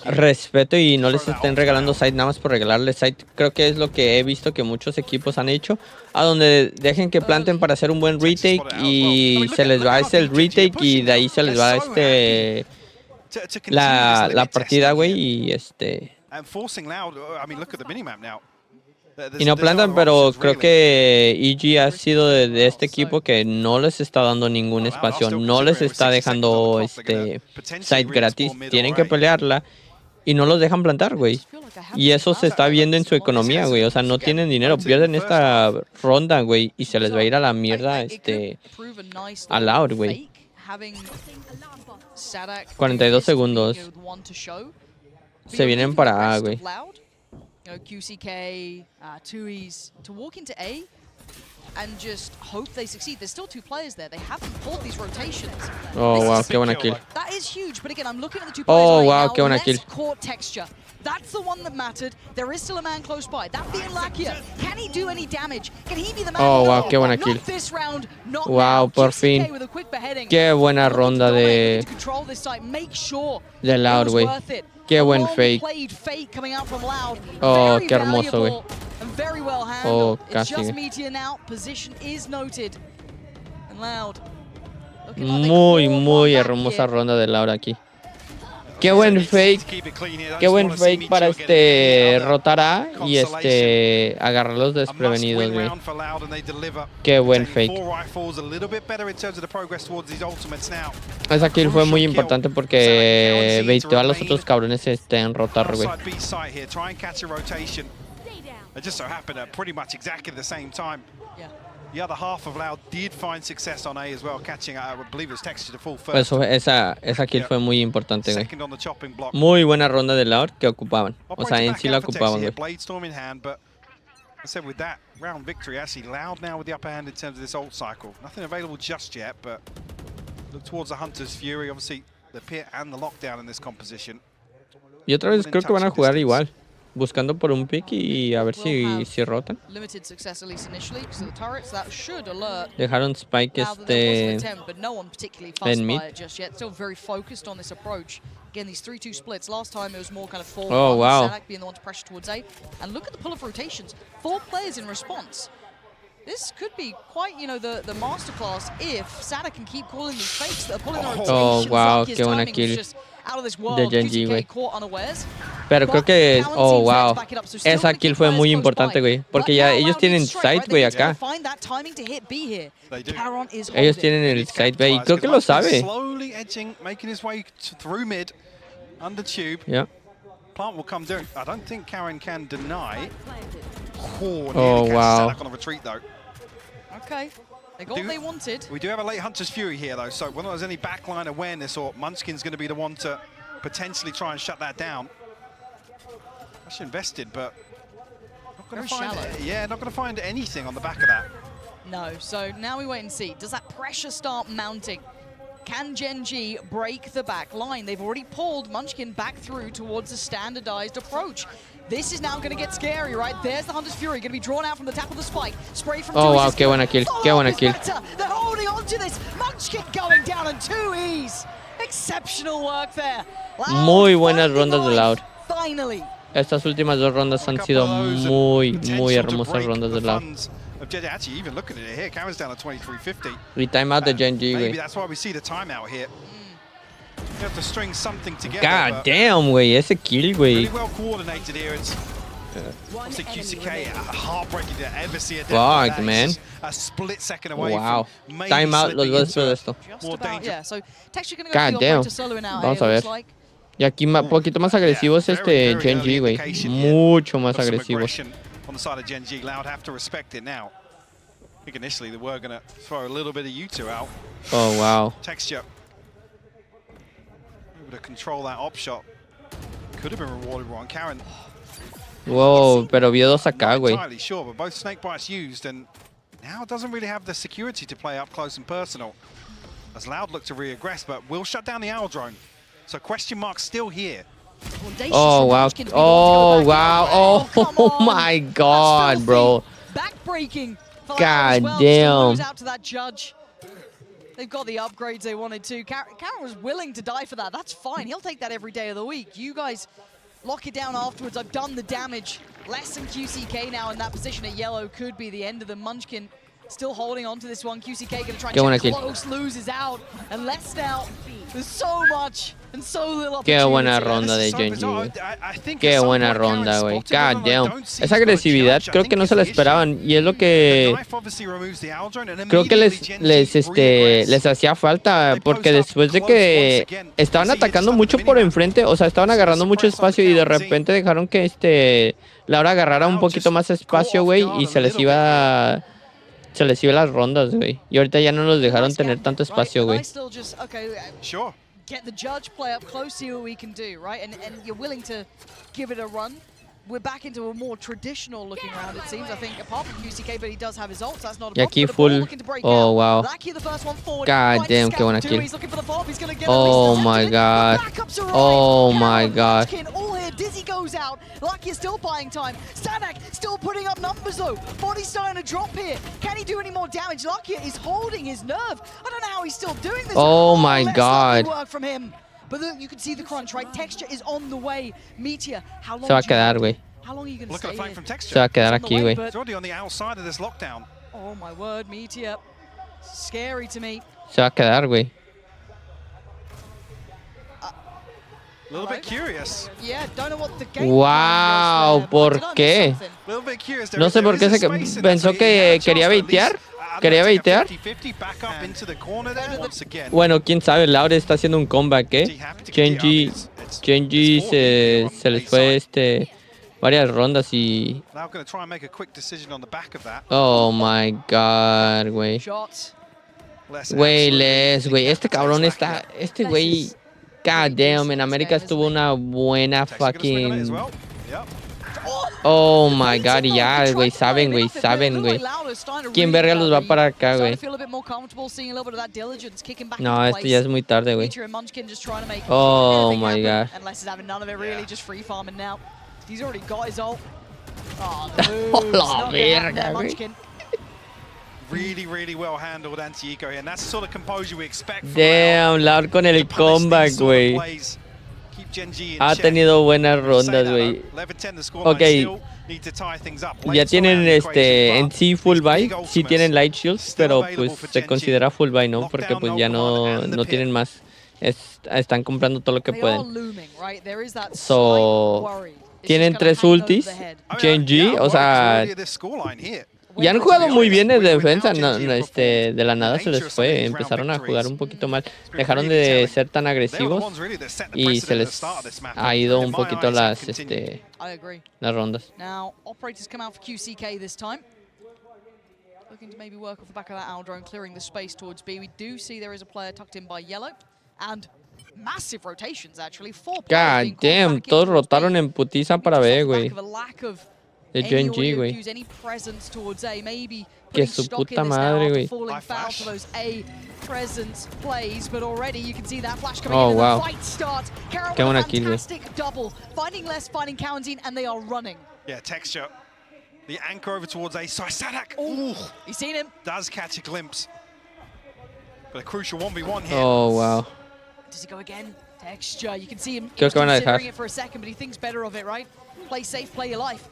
[SPEAKER 1] respeto y no les estén regalando site nada más por regalarles site. Creo que es lo que he visto que muchos equipos han hecho, a donde dejen que planten para hacer un buen retake y se les va el retake y de ahí se les va la partida, güey, y y no plantan, pero creo que EG ha sido de este equipo que no les está dando ningún espacio, no les está dejando site gratis, tienen que pelearla y no los dejan plantar, güey. Y eso se está viendo en su economía, güey, o sea, no tienen dinero, pierden esta ronda, güey, y se les va a ir a la mierda a Loud, güey. 42 segundos. Se vienen para A, güey.
[SPEAKER 2] QCK, 2E's to walk into A and just hope they succeed. There's still 2 players there. They haven't pulled these rotations.
[SPEAKER 1] Oh, wow, qué buena kill.
[SPEAKER 2] That is huge, but again, I'm looking at the 2 players right now.
[SPEAKER 1] Qué buena kill.
[SPEAKER 2] Court Texture. That's the one that mattered. There is still a man close by. That being Lakia. Can he do any damage? Can he be the man?
[SPEAKER 1] Oh, wow, qué buena kill. Wow, por fin. Qué buena ronda de Loud, güey. Qué buen fake. Oh, qué hermoso, güey. Oh, casi. Muy, muy hermosa ronda de Loud aquí. Qué buen fake para rotar A y agarrarlos desprevenidos, güey. Qué buen fake. Esa kill fue muy importante porque baiteó a los otros cabrones en rotar, güey.
[SPEAKER 3] The other half of Loud did find success on A as well, catching, I believe it was texture to full first.
[SPEAKER 1] Esa kill fue muy importante, güey. Muy buena ronda de Loud que ocupaban. O sea, en sí la ocupaban, güey.
[SPEAKER 3] Bladestorm in hand, but I said with that round victory, actually Loud now with the upper hand in terms of this ult cycle. Nothing available just yet, but look towards the Hunter's Fury, obviously the pit and the lockdown in this composition.
[SPEAKER 1] Y otra vez creo que van a jugar igual. Buscando por un pick y a ver si rotan. Dejaron Spike en mid. Oh, wow.
[SPEAKER 2] This could be quite, the masterclass if Sada can keep calling these fakes that are pulling the rotations.
[SPEAKER 1] Oh, wow, qué buena kill de Genji, güey. Pero creo que, oh, wow, esa kill fue muy importante, güey. Porque ya ellos tienen sight, güey, acá. Ellos tienen el sight, güey, y creo que lo sabe. Yeah.
[SPEAKER 3] Plant will come down. I don't think Karen can deny.
[SPEAKER 1] Oh, wow.
[SPEAKER 3] On a retreat, though.
[SPEAKER 2] Okay. They got what they wanted.
[SPEAKER 3] We do have a late Hunter's Fury here, though, so whether there's any backline awareness or Munchkin's going to be the one to potentially try and shut that down. Actually invested, but not going to find it. Yeah, not going to find anything on the back of that.
[SPEAKER 2] No, so now we wait and see. Does that pressure start mounting? Can Genji break the back line? They've already pulled Munchkin back through towards a standardized approach. This is now going to get scary, right? There's the Hunter's Fury, going to be drawn out from the tap of the spike. Spray from
[SPEAKER 1] oh, wow, qué buena kill, qué buena kill.
[SPEAKER 2] They're holding on to this. Munchkin going down on 2 E's. Exceptional work there.
[SPEAKER 1] Muy buenas rondas de Loud.
[SPEAKER 2] Finally.
[SPEAKER 1] Estas últimas 2 rondas han sido muy, muy hermosas rondas de Loud.
[SPEAKER 3] Actually, even looking at it here, Karen's down at 2350.
[SPEAKER 1] We time out the Genji,
[SPEAKER 3] maybe that's why we see the timeout here. You have to string something together.
[SPEAKER 1] God damn, güey, ese kill, güey.
[SPEAKER 3] Really well coordinated here. It's obviously QCK, heartbreaking to ever see a
[SPEAKER 1] fuck, man.
[SPEAKER 3] A split second away.
[SPEAKER 1] Wow. Time out los dos de esto.
[SPEAKER 2] Yeah, so
[SPEAKER 1] God damn. Vamos a ver. Y aquí poquito más agresivos Genji, güey. Mucho más agresivos.
[SPEAKER 3] On the side of Genji, Loud have to respect it now. I think initially they were going to throw a little bit of U2 out.
[SPEAKER 1] Oh, wow.
[SPEAKER 3] Texture. Able to control that op shot. Could have been rewarded wrong. Karen.
[SPEAKER 1] Whoa, pero vio dos acá, güey.
[SPEAKER 3] Not entirely sure, but both snake bites used, and now doesn't really have the security to play up close and personal. As Loud look to re-aggress, but will shut down the owl drone. So question mark still here.
[SPEAKER 1] Oh, wow. Oh, wow. Oh, my God, bro.
[SPEAKER 2] Backbreaking.
[SPEAKER 1] God damn.
[SPEAKER 2] Out to that judge. They've got the upgrades they wanted to. Karen was willing to die for that. That's fine. He'll take that every day of the week. You guys lock it down afterwards. I've done the damage. Less than QCK now in that position at yellow could be the end of the Munchkin. Still holding on to this one. QCK going to try and check close, loses out. And less now. There's so much and so little opportunity.
[SPEAKER 1] Qué buena ronda de Genji, güey. Qué buena ronda, güey. God damn. Esa agresividad creo que no se la esperaban. Y es lo que creo que les hacía falta. Porque después de que estaban atacando mucho por enfrente, o sea, estaban agarrando mucho espacio y de repente dejaron que Laura agarrara un poquito más espacio, güey, y se les iba las rondas, güey. Y ahorita ya no los dejaron tener tanto espacio, güey.
[SPEAKER 2] Get the judge, play up close, see what we can do, right? And you're willing to give it a run. We're back into a more traditional looking round, it seems. I think apart from QCK, but he does have his ult, so that's not a problem.
[SPEAKER 1] Y aquí full. Oh, wow. God damn, qué buena kill. Oh my God. Oh my God.
[SPEAKER 2] Dizzy goes out. Lucky is still buying time. Stanak still putting up numbers though. Body's starting to drop here. Can he do any more damage? Lucky is holding his nerve. I don't know how he's still doing this.
[SPEAKER 1] Oh my God.
[SPEAKER 2] Work from him. But look, you can see the crunch, right? Texture is on the way. Meteor, how long?
[SPEAKER 1] Se va a quedar, güey.
[SPEAKER 2] How long are you going to stay here?
[SPEAKER 1] Se va a quedar aquí, güey.
[SPEAKER 3] It's already on the outside of this lockdown.
[SPEAKER 2] Oh my word, Meteor. Scary to me.
[SPEAKER 1] Se va a quedar, güey.
[SPEAKER 3] A little bit curious.
[SPEAKER 2] Yeah, don't know what the game
[SPEAKER 1] Wow, ¿por qué? No sé por qué se pensó que quería baitear. ¿Quería baitear? Bueno, quién sabe, Laure está haciendo un comeback, ¿eh? Genji se les fue varias rondas y... Oh my God, güey. Güey, güey, este cabrón está... Este güey... God damn, en América estuvo una buena fucking... Oh my God, y ya, güey, saben, güey. ¿Quién verga los va para acá, güey? No, esto ya es muy tarde, güey. Oh my God. Oh, la verga, güey.
[SPEAKER 3] Really well handled anti-eco here, and that's the sort of composure we expect from
[SPEAKER 1] Damn, Laur con el comeback, güey. Ha tenido buenas rondas, güey. Ok. Ya tienen en sí full buy, sí tienen light shields, pero pues se considera full buy, ¿no? Porque pues ya no tienen más. Están comprando todo lo que pueden. So, tienen 3 ultis. Genji, o sea... Y han jugado muy bien de defensa, de la nada se les fue, empezaron a jugar un poquito mal, dejaron de ser tan agresivos y se les ha ido un poquito las rondas.
[SPEAKER 2] Now, operators come out for QCK this time. Looking to maybe work off the back of that owl drone, clearing the space towards B. We do see there is a player tucked in by yellow, and massive rotations actually. 4 players.
[SPEAKER 1] God damn, todos rotaron en putiza para B, güey. De Genji, güey. Que su puta madre, güey. Oh, wow. Qué buena kill, güey.
[SPEAKER 3] Yeah, texture. The anchor over towards A. Sorry, Sadak.
[SPEAKER 2] Ooh, he's seen him.
[SPEAKER 3] Does catch a glimpse. But a crucial 1v1 here.
[SPEAKER 1] Oh, wow.
[SPEAKER 2] Does he go again? Texture. You can see him
[SPEAKER 1] Creo que van a dejar.
[SPEAKER 2] considering it for a second, but he thinks better of it, right? Play safe, play your life.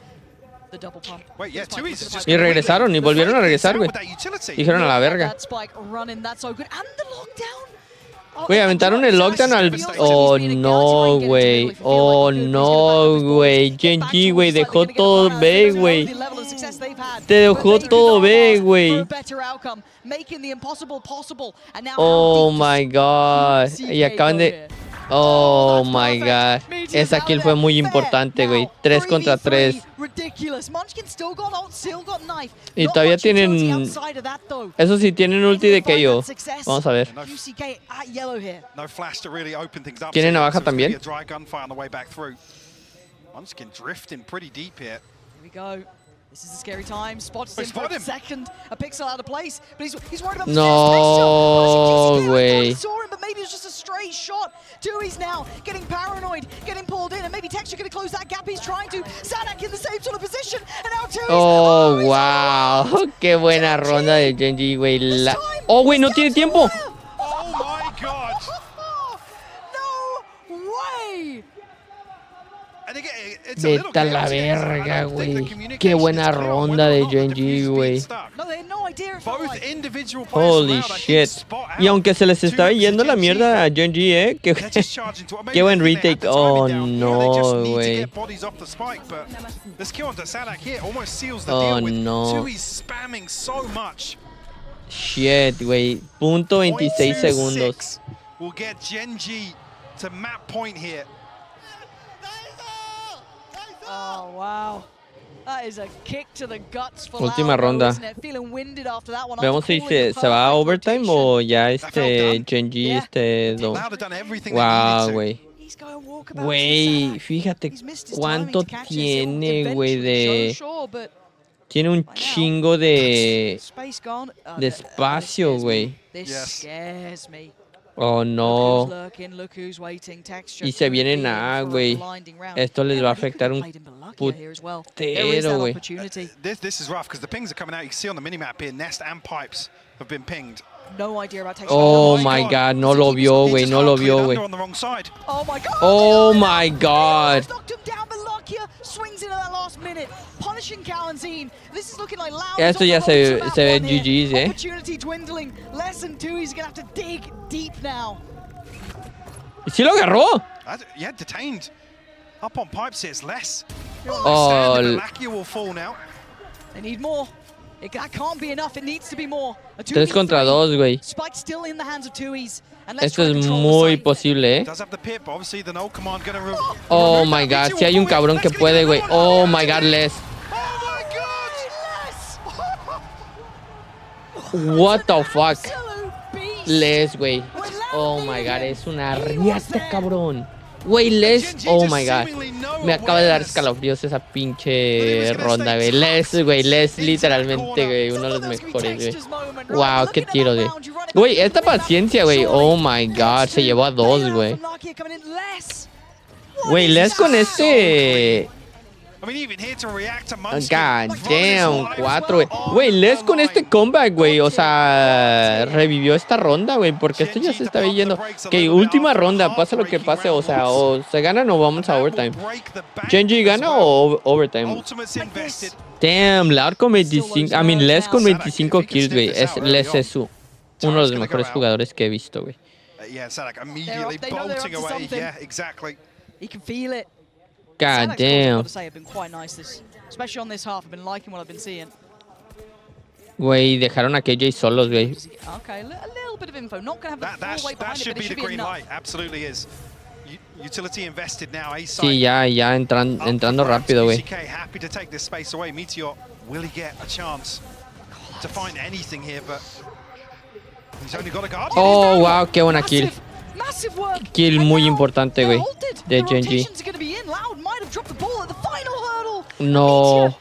[SPEAKER 2] The double pump.
[SPEAKER 3] Wait, yeah, two is just
[SPEAKER 1] y regresaron, y volvieron a regresar, güey. Dijeron a la verga. Güey, aventaron el lockdown al... Oh, no, güey. Oh, no, güey. Genji, güey, dejó todo B, güey. Te dejó todo B, güey. Oh, my God. Y acaban de... Oh my God. Esa kill fue muy importante, güey. 3 contra 3. Y todavía tienen... Eso sí, tienen ulti de KO. Vamos a ver. ¿Tienen navaja también?
[SPEAKER 2] This is a scary time. Spots him for a second. A pixel out of place. But he's worried about the
[SPEAKER 1] No, güey.
[SPEAKER 2] Saw him, but maybe it was just a straight shot. Tui's now getting paranoid, getting pulled in, and maybe Texture going to close that gap he's trying to. Sadak in the same sort of position, and now Tui's...
[SPEAKER 1] Oh, wow. Qué buena ronda de Genji, güey. Oh, güey, no tiene tiempo.
[SPEAKER 3] Oh, my God.
[SPEAKER 2] No way.
[SPEAKER 1] Vete a la verga, güey. Qué buena ronda de Genji, güey. Holy shit. Y aunque se les estaba yendo la mierda a Genji, qué buen retake. Oh, no, güey. Oh, no. Shit, güey. Punto 26 segundos.
[SPEAKER 3] Will get Genji to map point here.
[SPEAKER 2] Oh, wow. That is a kick to the guts for
[SPEAKER 1] Última ronda. Veamos si se va a overtime o ya Genji Wow, güey. Güey, fíjate cuánto tiene, güey, de... Tiene un chingo de espacio, güey. Oh, no. Y se vienen a, güey. Esto les va a afectar un putero, güey.
[SPEAKER 3] This is rough because the pings are coming out. You can see on the minimap here, Nest and Pipes have been pinged.
[SPEAKER 1] Oh my god, no lo vio, güey, no lo vio, güey. Oh my god. Esto ya se ve GG's, eh. ¿Sí lo agarró?
[SPEAKER 3] Yeah, detained. Up on Pipes here, it's less.
[SPEAKER 1] Oh,
[SPEAKER 3] will fall now.
[SPEAKER 2] They need more. That can't be enough. It needs to be more.
[SPEAKER 1] 3 contra 2, güey. Esto es muy posible, ¿eh? Oh my god, si hay un cabrón que puede, güey. Oh my god, Les. What the fuck? Les, güey. Oh my god, es una riata, cabrón. Güey, Les, oh my god. Me acaba de dar escalofríos esa pinche ronda, güey. Les, literalmente, güey, uno de los mejores, güey. Wow, qué tiro, güey. Güey, esta paciencia, güey. Oh my god, se llevó a 2, güey. Güey, Les con este... God damn, 4, güey. Güey, Les con este comeback, güey. O sea, revivió esta ronda, güey. Porque esto ya se está yendo. Ok, última ronda, pase lo que pase. O sea, o se ganan o vamos a overtime. Genji gana o overtime. Damn, Loud con 25. I mean, Les con 25 kills, güey. Les es uno de los mejores jugadores que he visto, güey. God damn. Güey, dejaron a KJ solos, güey. Sí, ya entrando rápido, güey. Oh, wow, qué buena kill. Kill muy importante, güey, de Genji. No.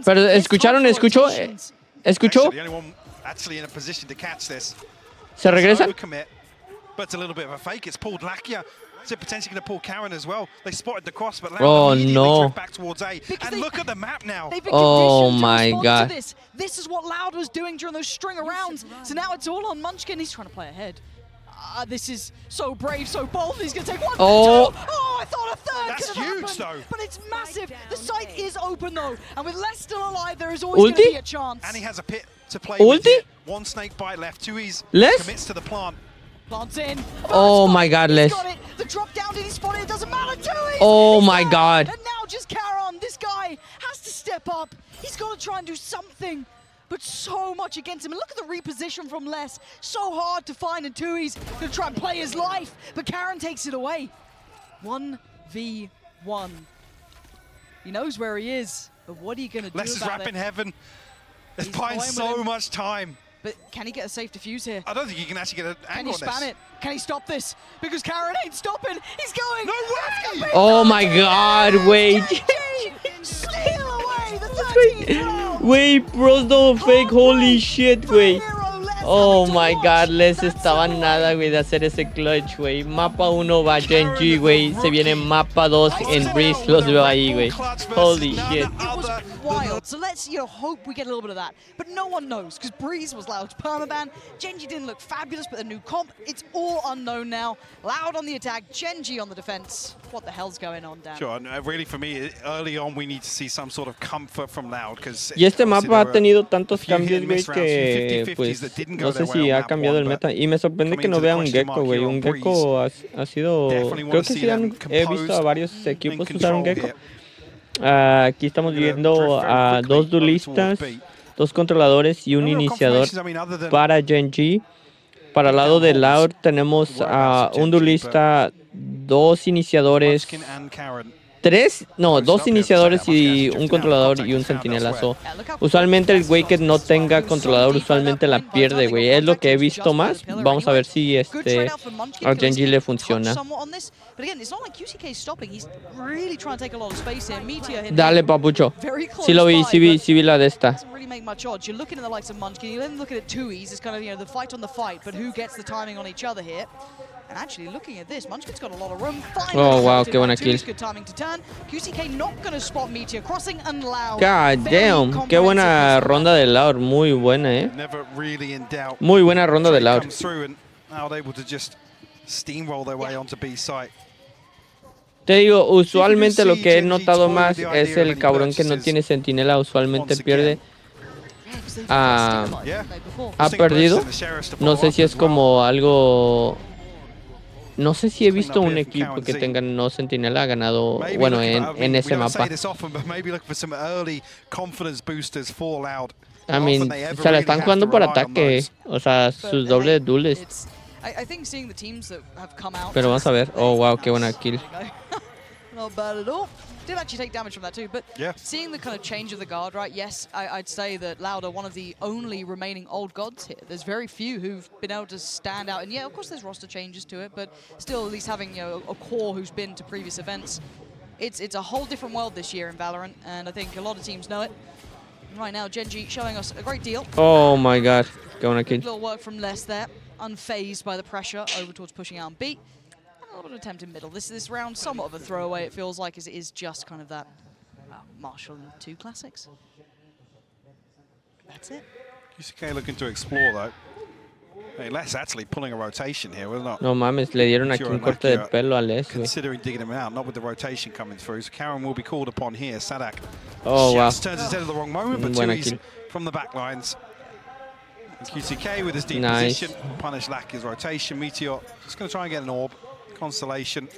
[SPEAKER 1] Pero escucharon, ¿escuchó? ¿Se regresa? Oh no. Oh my god.
[SPEAKER 2] This is what Loud was doing during those string of rounds. So now it's all on Munchkin. He's trying to play ahead. This is so brave, so bold. He's going to take 1, 2. Oh, I thought a third.
[SPEAKER 3] That's huge, though.
[SPEAKER 2] But it's massive. The site is open, though. And with Les still alive, there is always going to be a chance.
[SPEAKER 3] And he has a pit to play with here. 1 snake bite left. 2 commits to the plant.
[SPEAKER 2] Plants in.
[SPEAKER 1] Oh my god, Les.
[SPEAKER 2] The drop down, did he spot it? It doesn't matter. 2
[SPEAKER 1] Oh my god.
[SPEAKER 2] And now just Caron. This guy has to step up. He's got to try and do something. But so much against him. And look at the reposition from Les. So hard to find, and Tui's going to try and play his life. But Caron takes it away. 1v1. He knows where he is. But what are you going to do about it?
[SPEAKER 3] Les is wrapping heaven. He's buying so much time.
[SPEAKER 2] But can he get a safe defuse here?
[SPEAKER 3] I don't think he can actually get an angle on this.
[SPEAKER 2] Can he span it? Can he stop this? Because Caron ain't stopping. He's going.
[SPEAKER 3] No way!
[SPEAKER 1] Oh my god, wait.
[SPEAKER 2] Steal away the 13th round.
[SPEAKER 1] Wait, bros don't fake. Holy shit, güey. Oh my god, Les estaba nada, güey, de hacer ese clutch, güey. Mapa 1 va Genji, güey. Se viene mapa 2 en Breeze. Los veo ahí, güey. Holy shit.
[SPEAKER 2] Wild. So let's, hope we get a little bit of that. But no one knows, because Breeze was Loud's permaban. Genji didn't look fabulous, but the new comp, it's all unknown now. Loud on the attack, Genji on the defense. What the hell's going on, Dan?
[SPEAKER 3] Sure, really for me, early on we need to see some sort of comfort from Loud.
[SPEAKER 1] Y este mapa ha tenido tantos cambios, güey, que pues no sé si ha cambiado el meta. Y me sorprende que no vea un Gecko, güey. Un Gecko ha sido... Creo que sí he visto a varios equipos usar un Gecko. Aquí estamos viendo a 2 duelistas, 2 controladores y un iniciador para Genji. Para el lado de Loud tenemos a un duelista, 2 iniciadores dos iniciadores y un controlador y un centinela. So, usualmente el güey que no tenga controlador usualmente la pierde, güey. Es lo que he visto más. Vamos a ver si a Genji le funciona. Dale, papucho. Sí lo vi, sí vi la de esta. Oh, wow, qué buena kill. God damn, qué buena ronda de Loud, muy buena, Muy buena ronda de Loud. Te digo, usualmente lo que he notado más es el cabrón que no tiene centinela, usualmente pierde. Ha perdido. No sé si es como algo... No sé si he visto un equipo que tenga no centinela ha ganado, bueno, en ese mapa. I mean, se la están jugando por ataque, o sea, sus dobles duels. Pero vamos a ver. Oh, wow, qué buena kill.
[SPEAKER 2] Not bad at all. Did actually take damage from that too, but seeing the kind of change of the guard, right? Yes, I'd say that Loud are one of the only remaining old gods here. There's very few who've been able to stand out, and yeah, of course there's roster changes to it, but still at least having, you know, a core who's been to previous events. It's a whole different world this year in Valorant, and I think a lot of teams know it. And right now, Genji showing us a great deal.
[SPEAKER 1] Oh my god, going to kill.
[SPEAKER 2] Little work from Les there, unfazed by the pressure over towards pushing out on B. A little attempt in middle. This round somewhat of a throwaway, it feels like, as it is just kind of that Marshall 2 classics. That's it.
[SPEAKER 3] QCK looking to explore though. Hey, Les actually pulling a rotation here, will not?
[SPEAKER 1] No mames, le dieron aquí un corte de pelo a Les.
[SPEAKER 3] Considering digging him out, not with the rotation coming through. So Karen will be called upon here. Sadak
[SPEAKER 1] just
[SPEAKER 3] turns his head at the wrong moment, but Tui's from the back lines. QCK with his deep position, punish Lack his rotation. Meteor just going to try and get an orb. Constellation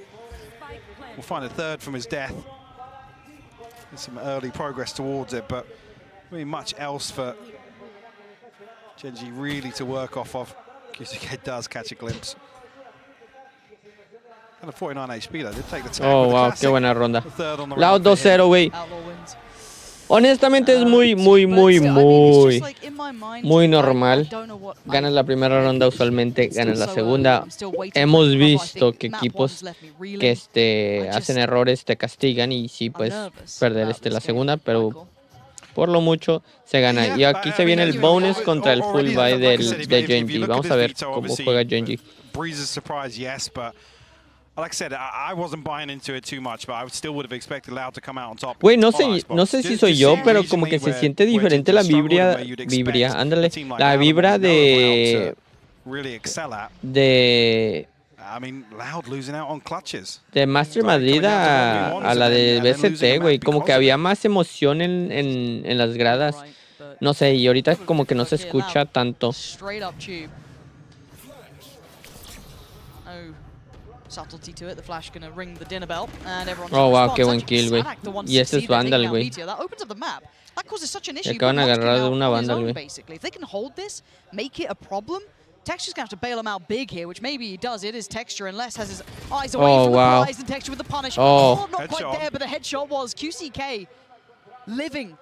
[SPEAKER 3] will find a third from his death. There's some early progress towards it, but really much else for Genji really to work off of. QCK does catch a glimpse. And a 49 HP though, did take the tag.
[SPEAKER 1] Oh wow, qué buena ronda. Loud 2-0, güey. Honestamente es muy normal. Ganas la primera ronda, usualmente ganas la segunda. Hemos visto que equipos que hacen errores te castigan y sí puedes perder la segunda, pero por lo mucho se gana. Y aquí se viene el bonus contra el full buy de Genji. Vamos a ver cómo juega Genji.
[SPEAKER 3] Like I said, I wasn't buying into it too much, but I still would have expected Loud to come out on top.
[SPEAKER 1] Güey, no sé si soy yo, pero como que se siente diferente la vibra, ándale, la vibra de Master Madrid a la de BCT, güey, como que había más emoción en las gradas. No sé, y ahorita como que no se escucha tanto.
[SPEAKER 2] Subtlety to it, the flash gonna ring the dinner bell, and everyone's
[SPEAKER 1] oh wow, qué buen kill, güey. Y este es Vandal, güey. Acaban de agarrar de una Vandal, güey.
[SPEAKER 2] If they can hold this, make it a problem, Texture's gonna have to bail him out big here, which maybe he does. It is Texture, and Les has his eyes away from the prize, and Texture with the punish. Oh, not quite there, but the headshot was QCK living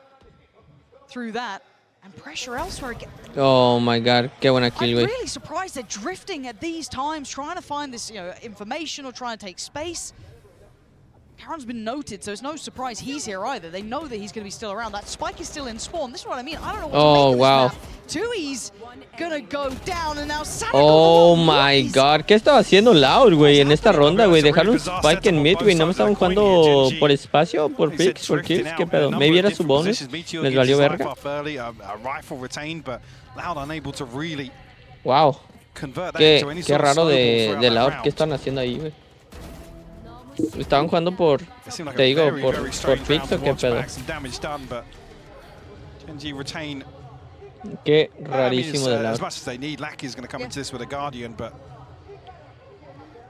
[SPEAKER 2] through that. And pressure elsewhere again.
[SPEAKER 1] Oh my god, qué buena kill, güey.
[SPEAKER 2] I'm really surprised they're drifting at these times, trying to find this, information or trying to take space. Karen's been noted, so it's no surprise he's here either. They know that he's going to be still around. That spike is still in spawn. This is what I mean. I don't know what to make of this map. Tui's gonna go down, and now Sadak.
[SPEAKER 1] Oh my god, ¿qué estaba haciendo Loud, güey, en esta ronda, güey? Dejaron spike en mid, güey. No me estaban jugando por espacio, por picks, por kills. ¿Qué pedo? Maybe era su bonus. Les valió verga. Wow. Qué raro de Loud. ¿Qué están haciendo ahí, güey? Estaban jugando por, te digo, por picks o qué pedo. Qué rarísimo de Loud.
[SPEAKER 3] As much as they need, Lack is going to come into this with a Guardian, but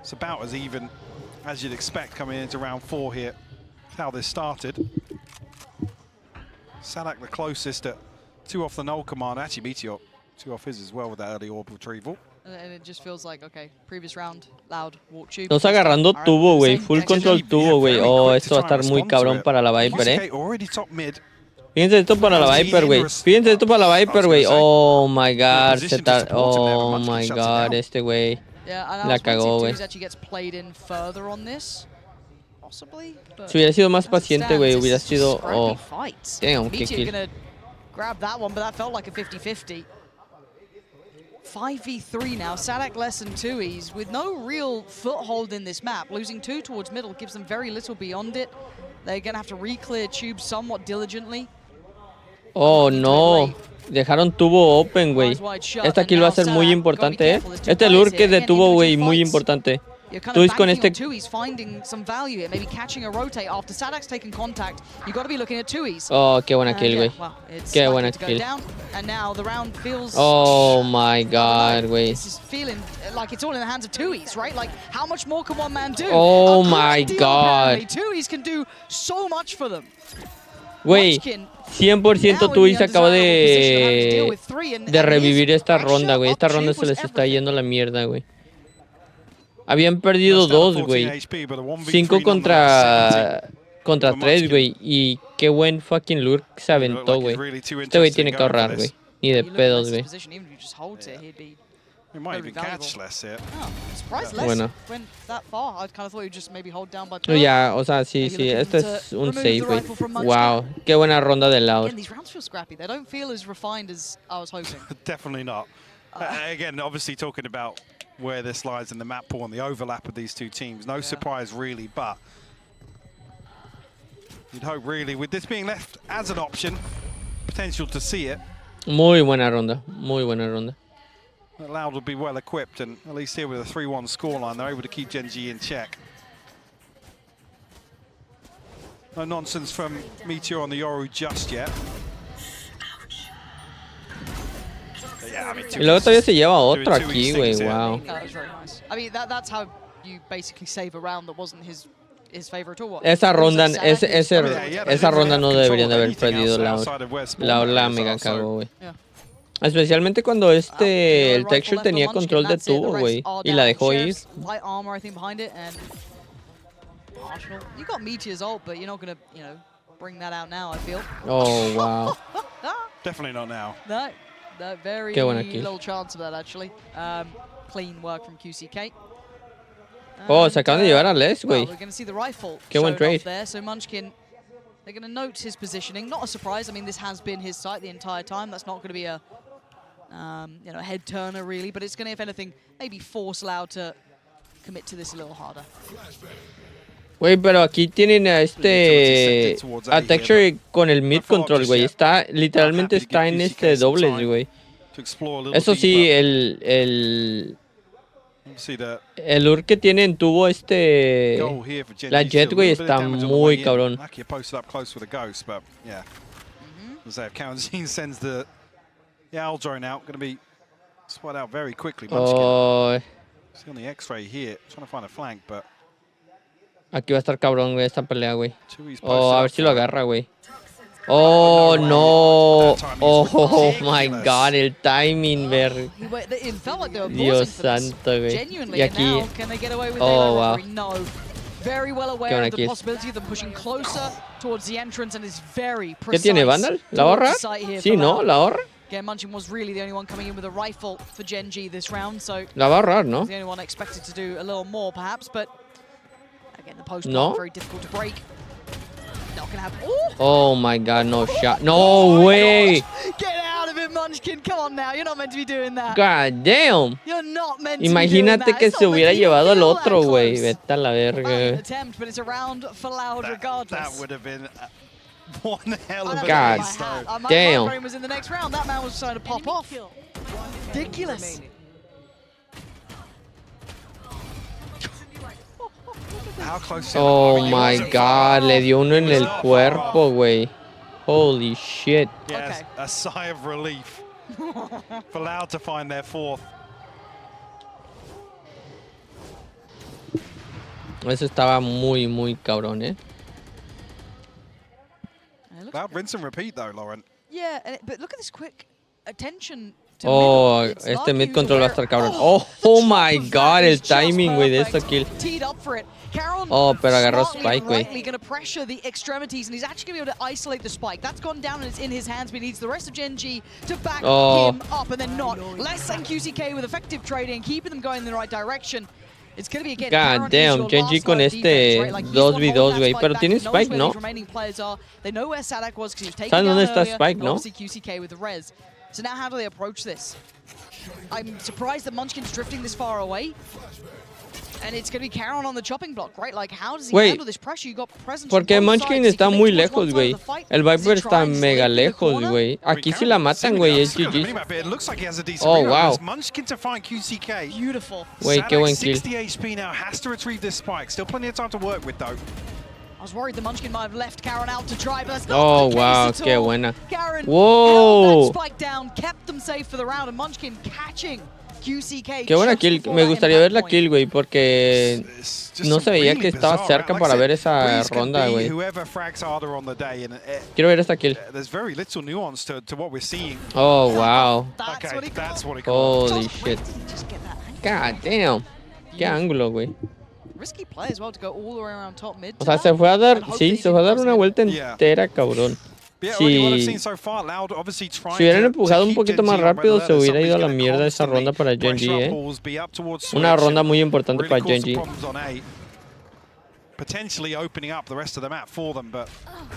[SPEAKER 3] it's about as even as you'd expect coming into round 4 here. That's how this started. Sadak the closest at 2 off the null command. Actually, Meteor 2 off his as well with that early orb retrieval.
[SPEAKER 1] Estamos agarrando tubo, güey. Full control tubo, güey. Oh, esto va a estar muy cabrón para la Viper, Fíjense esto para la Viper, güey. Fíjense esto para la Viper, güey. Oh my god. Oh my god. Este güey la cagó, güey. Si hubiera sido más paciente, güey, hubiera sido... Oh, damn, qué kill.
[SPEAKER 2] Grab that one, but that felt like a 50-50. 5v3 now, Sadak less than 2Es with no real foothold in this map. Losing 2 towards middle gives them very little beyond it. They're going to have to re-clear tubes somewhat diligently.
[SPEAKER 1] Oh, no. Dejaron tubo open, güey. Esta kill va a ser muy importante, Este lure que es de tubo, güey, muy importante. Tú con este... Oh, qué buena kill, güey. Qué buena kill. Oh my god, güey. Oh my god. Güey, 100% Tuis acaba de revivir esta ronda, güey. Esta ronda se les está yendo a la mierda, güey. Habían perdido 2, güey. 5 contra 3, güey. Y qué buen fucking lure se aventó, güey. Este güey tiene que ahorrar, güey. Ni de pedos, güey. Bueno. Ya, o sea, sí. Este es un save, güey. Wow. Qué buena ronda de Loud.
[SPEAKER 3] Definitely not. Again, obviously talking about where this lies in the map pool and the overlap of these two teams. No surprise, really, but you'd hope, really, with this being left as an option, potential to see it.
[SPEAKER 1] Muy buena ronda. Muy buena ronda.
[SPEAKER 3] Loud will be well equipped, and at least here with a 3-1 scoreline, they're able to keep Gen G in check. No nonsense from Meteor on the Yoru just yet.
[SPEAKER 1] Y luego todavía se lleva otro aquí, güey. Wow. Esa ronda no deberían de haber perdido la mega cagó, güey. Especialmente cuando el Texture tenía control de tubo, güey. Y la dejó ir. Oh, wow.
[SPEAKER 3] Definitely not now.
[SPEAKER 1] Qué buena kill. Oh, se acaban de llevar a Les, güey. Qué buen trade.
[SPEAKER 2] They're going to note his positioning. Not a surprise. I mean, this has been his site the entire time. That's not going to be a head turner really, but it's going to, if anything, maybe force Loud to commit to this a little harder.
[SPEAKER 1] Güey, pero aquí tienen a a Texture con el mid control, güey. Literalmente está en dobles, güey. Eso sí, el lure que tiene en tubo la Jet, güey, está muy cabrón. Oh. Aquí va a estar cabrón, güey, esta pelea, güey. Oh, a ver si lo agarra, güey. Oh, no. Oh, my God, el timing, ver. Dios santo, güey. Y aquí. Oh, wow. Qué ¿Qué tiene, Vandal? ¿La ahorra? Sí, ¿no? ¿La ahorra? La va a ahorrar, ¿no? No. Oh my god, no shot. No way.
[SPEAKER 2] Get out of it, Munchkin. Come on now. You're not meant to be doing that.
[SPEAKER 1] God damn.
[SPEAKER 2] You're not meant to
[SPEAKER 1] Imagínate
[SPEAKER 2] be doing
[SPEAKER 1] que
[SPEAKER 2] that.
[SPEAKER 1] se hubiera llevado al otro, güey. Vete a la verga.
[SPEAKER 2] Attempt, but it's a round for Loud regardless.
[SPEAKER 3] That would have been one hell of a
[SPEAKER 1] God damn.
[SPEAKER 2] My brain was in the next round. That man was trying to pop off. Ridiculous.
[SPEAKER 1] Oh my god, le dio uno en el cuerpo, güey. Holy shit.
[SPEAKER 3] Yes, a sigh of relief for Loud to find their fourth.
[SPEAKER 1] Eso estaba muy, muy cabrón,
[SPEAKER 3] Loud rinse and repeat though, Lauren.
[SPEAKER 2] Yeah, but look at this quick attention
[SPEAKER 1] Oh, este mid control va a estar cabrón. Oh my god, el timing, güey, de esta kill. Oh, pero agarró Spike, güey.
[SPEAKER 2] Going to pressure the extremities, and he's actually going to be able to isolate the Spike. That's gone down and it's in his hands, but he needs the rest of Gen G to back him up, and then not. Less than QCK with effective trading, keeping them going in the right direction. It's going to be again.
[SPEAKER 1] God damn, Gen G con este 2v2, güey. Pero tiene Spike, ¿no? ¿Saben dónde está Spike, no?
[SPEAKER 2] So now how do they approach this? I'm surprised that Munchkin's drifting this far away. And it's going to be Caron on the chopping block, right? Like, how does he handle this pressure? You got presence.
[SPEAKER 1] Porque Munchkin está muy lejos, güey. El Viper está mega lejos, güey. Aquí sí la matan, güey. Es GG. Oh, wow.
[SPEAKER 2] Beautiful.
[SPEAKER 1] Güey, qué buen kill.
[SPEAKER 3] 60 HP now, has to retrieve this Spike. Still plenty of time to work with, though.
[SPEAKER 2] I was worried the Munchkin might have left Caron out to try, but that's not
[SPEAKER 1] Oh,
[SPEAKER 2] the case
[SPEAKER 1] wow,
[SPEAKER 2] at
[SPEAKER 1] qué
[SPEAKER 2] all.
[SPEAKER 1] buena.
[SPEAKER 2] Caron
[SPEAKER 1] Whoa.
[SPEAKER 2] held that Spike down, kept them safe for the round, and Munchkin catching QCK.
[SPEAKER 1] Qué buena kill. Me gustaría ver la kill, güey, porque no se veía que estaba cerca para ver esa ronda, güey. Quiero ver esta kill. Oh, wow. Holy shit. God damn. Qué ángulo, güey. O sea, se fue a dar, sí, se fue a dar una vuelta entera, cabrón. Si hubieran empujado un poquito más rápido, se hubiera ido a la mierda esa ronda para Gen G, Una ronda muy importante para Gen G.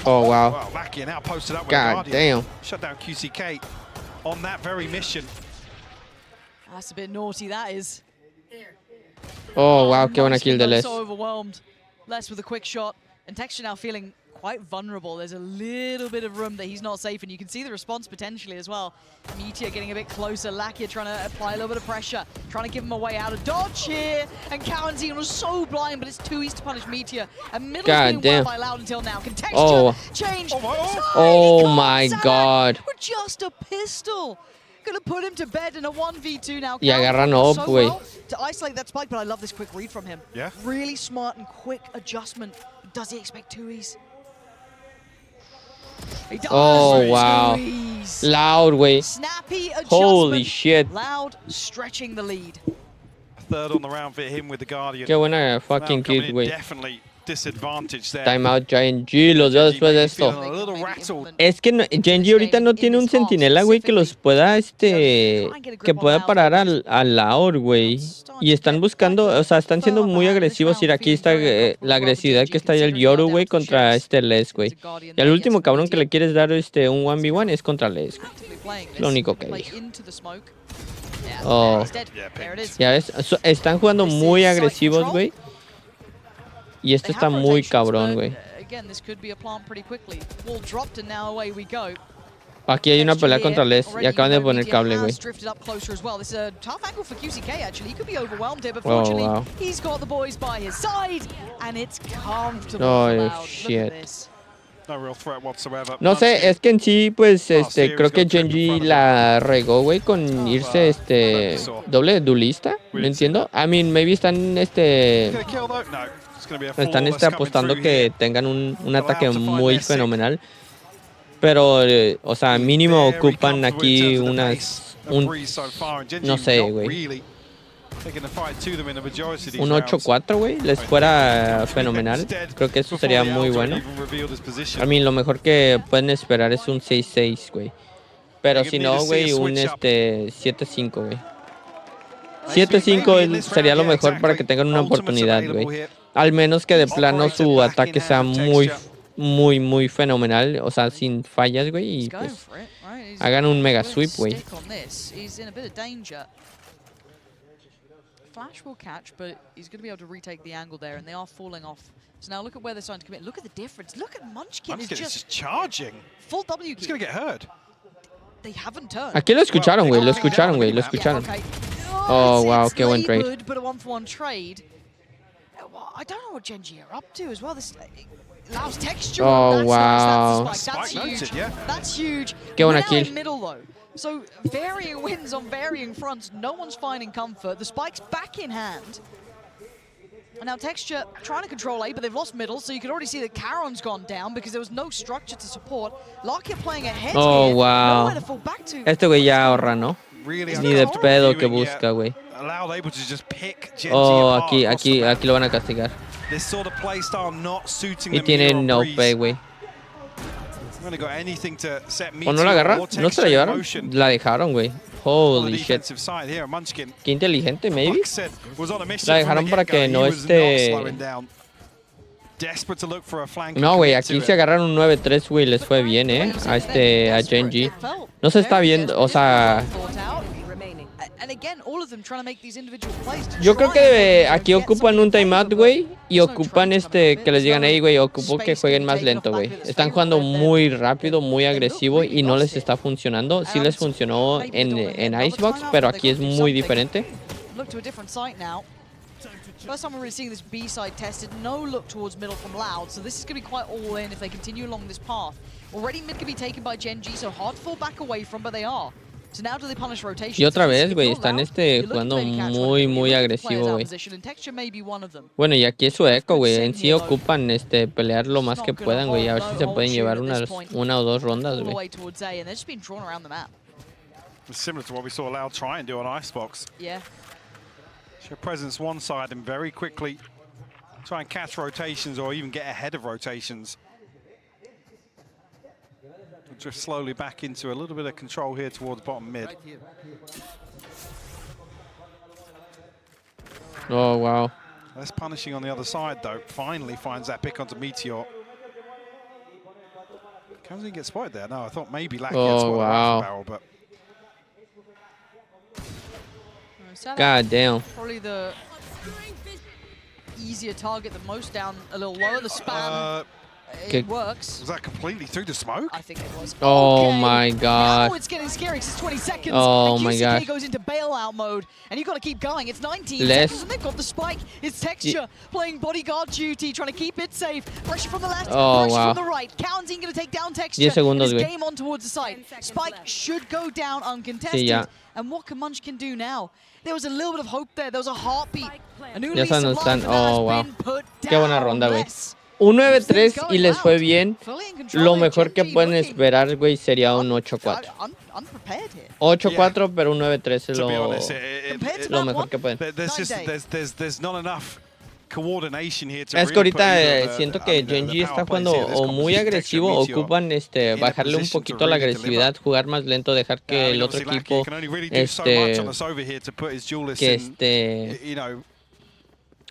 [SPEAKER 1] Oh, wow. God damn.
[SPEAKER 2] That's a bit naughty, that is.
[SPEAKER 1] Oh, wow, qué buena kill de Les.
[SPEAKER 2] So overwhelmed. Les with a quick shot. And Texture now feeling quite vulnerable. There's a little bit of room that he's not safe, and you can see the response potentially as well. Meteor getting a bit closer. Lakia trying to apply a little bit of pressure, trying to give him a way out of dodge here. And Karanzine was so blind, but it's too easy to punish Meteor. And middle's being won by Loud until now. Can Texture change?
[SPEAKER 1] Oh my god.
[SPEAKER 2] With just a pistol. Gonna put him to bed in a 1v2 now.
[SPEAKER 1] Y agarran up, güey.
[SPEAKER 2] To isolate that Spike, but I love this quick read from him.
[SPEAKER 3] Yeah.
[SPEAKER 2] Really smart and quick adjustment. Does he expect 2Es? He does.
[SPEAKER 1] Oh, wow.
[SPEAKER 2] 2Es.
[SPEAKER 1] Loud, güey.
[SPEAKER 2] Snappy adjustment.
[SPEAKER 1] Holy shit.
[SPEAKER 2] Loud stretching the lead.
[SPEAKER 3] Third on the round for him with the Guardian.
[SPEAKER 1] Qué buena fucking kill, güey.
[SPEAKER 3] Definitely disadvantage there.
[SPEAKER 1] Timeout Gen G, los veo después de esto. Es que Gen G ahorita no tiene un sentinela, güey, que los pueda, que pueda parar al Laur, güey. Y están buscando, o sea, están siendo muy agresivos. Y aquí está la agresividad que está ahí el Yoru, güey, contra Les, güey. Y al último cabrón que le quieres dar un 1v1 es contra Les, güey. Lo único que dijo. Oh, ya ves, están jugando muy agresivos, güey. Y esto está muy cabrón, güey. Aquí hay una pelea contra Les y acaban de poner cable, güey. Oh, wow. Oh, shit. No sé, es que en sí, pues, creo que Gen G la regó, güey, con irse, doble duelista. No entiendo. I mean, maybe están, apostando que tengan un ataque muy fenomenal. Pero, o sea, mínimo ocupan aquí no sé, güey. Un 8-4, güey, les fuera fenomenal. Creo que eso sería muy bueno. A mí lo mejor que pueden esperar es un 6-6, güey. Pero si no, güey, un 7-5, güey. 7-5 sería lo mejor para que tengan una oportunidad, güey. Al menos que de plano su ataque sea muy fenomenal, o sea, sin fallas, güey, y pues hagan un mega sweep, güey.
[SPEAKER 2] Flash will catch, but he's going to be able to retake the angle there, and they are falling off. So now look at where they're starting to commit. Look at the difference. Look at Munchkin is just
[SPEAKER 3] charging.
[SPEAKER 2] Full W.
[SPEAKER 3] He's going to get hurt.
[SPEAKER 2] They haven't turned.
[SPEAKER 1] Aquí lo escucharon, güey, lo escucharon, güey, lo escucharon. Oh, wow, qué buen trade.
[SPEAKER 2] But a 1-for-1 trade. I don't know what Gen G are up to as well. This allows texture.
[SPEAKER 1] Oh, wow.
[SPEAKER 2] That's huge. That's huge.
[SPEAKER 1] Qué buena kill.
[SPEAKER 2] Middle though. So varying wins on varying fronts. No one's finding comfort. The Spike's back in hand. And now Texture trying to control A, but they've lost middle, so you can already see that Caron's gone down because there was no structure to support. Lakia playing ahead.
[SPEAKER 1] Oh, wow.
[SPEAKER 2] Nowhere to fall back to.
[SPEAKER 1] Este güey ya ahorra, ¿no? Ni de pedo que busca, güey. Oh, aquí lo van a castigar. Y tienen no pay, güey. ¿O no la agarra? ¿No se la llevaron? La dejaron, güey. Holy shit. Qué inteligente, maybe. La dejaron para que no esté... No, güey, aquí se agarraron un 9-3, güey, les fue bien, a Genji. No se está viendo, o sea... Yo creo que aquí ocupan un timeout, güey, y ocupan que les digan, hey, güey, ocupo que jueguen más lento, güey. Están jugando muy rápido, muy agresivo y no les está funcionando. Sí les funcionó en Icebox, pero aquí es muy diferente.
[SPEAKER 2] First time we're really seeing this B side tested. No look towards middle from Loud, so this is going to be quite all in if they continue along this path. Already mid can be taken by Genji, so hard to fall back away from, but they are. So now do they punish rotation?
[SPEAKER 1] Y otra vez, güey, están jugando muy agresivo, güey. Bueno, y aquí es su eco, güey. En sí ocupan pelear lo más que puedan, güey. A ver si se pueden llevar una o dos rondas, güey.
[SPEAKER 3] Similar to what we saw Loud try and do on Icebox.
[SPEAKER 2] Yeah.
[SPEAKER 3] Show presence one side and very quickly try and catch rotations or even get ahead of rotations. We'll drift slowly back into a little bit of control here towards bottom mid.
[SPEAKER 1] Oh, wow.
[SPEAKER 3] Less punishing on the other side, though. Finally finds that pick onto Meteor. Comes in and gets spotted there. No, I thought maybe Lackey had spotted the barrel, but...
[SPEAKER 1] God damn.
[SPEAKER 2] Probably the easier target, the most down a little lower. The spam, it works.
[SPEAKER 3] Was that completely through the smoke?
[SPEAKER 2] I think it was.
[SPEAKER 1] Oh my god.
[SPEAKER 2] Now it's getting scary because it's 20 seconds.
[SPEAKER 1] Oh my god.
[SPEAKER 2] goes into bailout mode, and you've got to keep going. It's 19 seconds, and they've got the spike. It's Texture playing bodyguard duty, trying to keep it safe. Pressure from the left, pressure from the right. Counting going to take down Texture.
[SPEAKER 1] 10 segundos,
[SPEAKER 2] güey. Game on towards the side. Spike should go down uncontested.
[SPEAKER 1] Sí, ya.
[SPEAKER 2] And what can Munchkin do now? There was a little bit of hope there. There was a heartbeat.
[SPEAKER 1] Ya se están. Oh, wow. Qué buena ronda, güey. Un 9-3 y les fue bien. Lo mejor que pueden esperar, güey, sería un 8-4. 8-4, pero un 9-3 es lo mejor que pueden. Es que ahorita siento que Genji está jugando o muy agresivo, ocupan bajarle un poquito la agresividad, jugar más lento, dejar que el otro equipo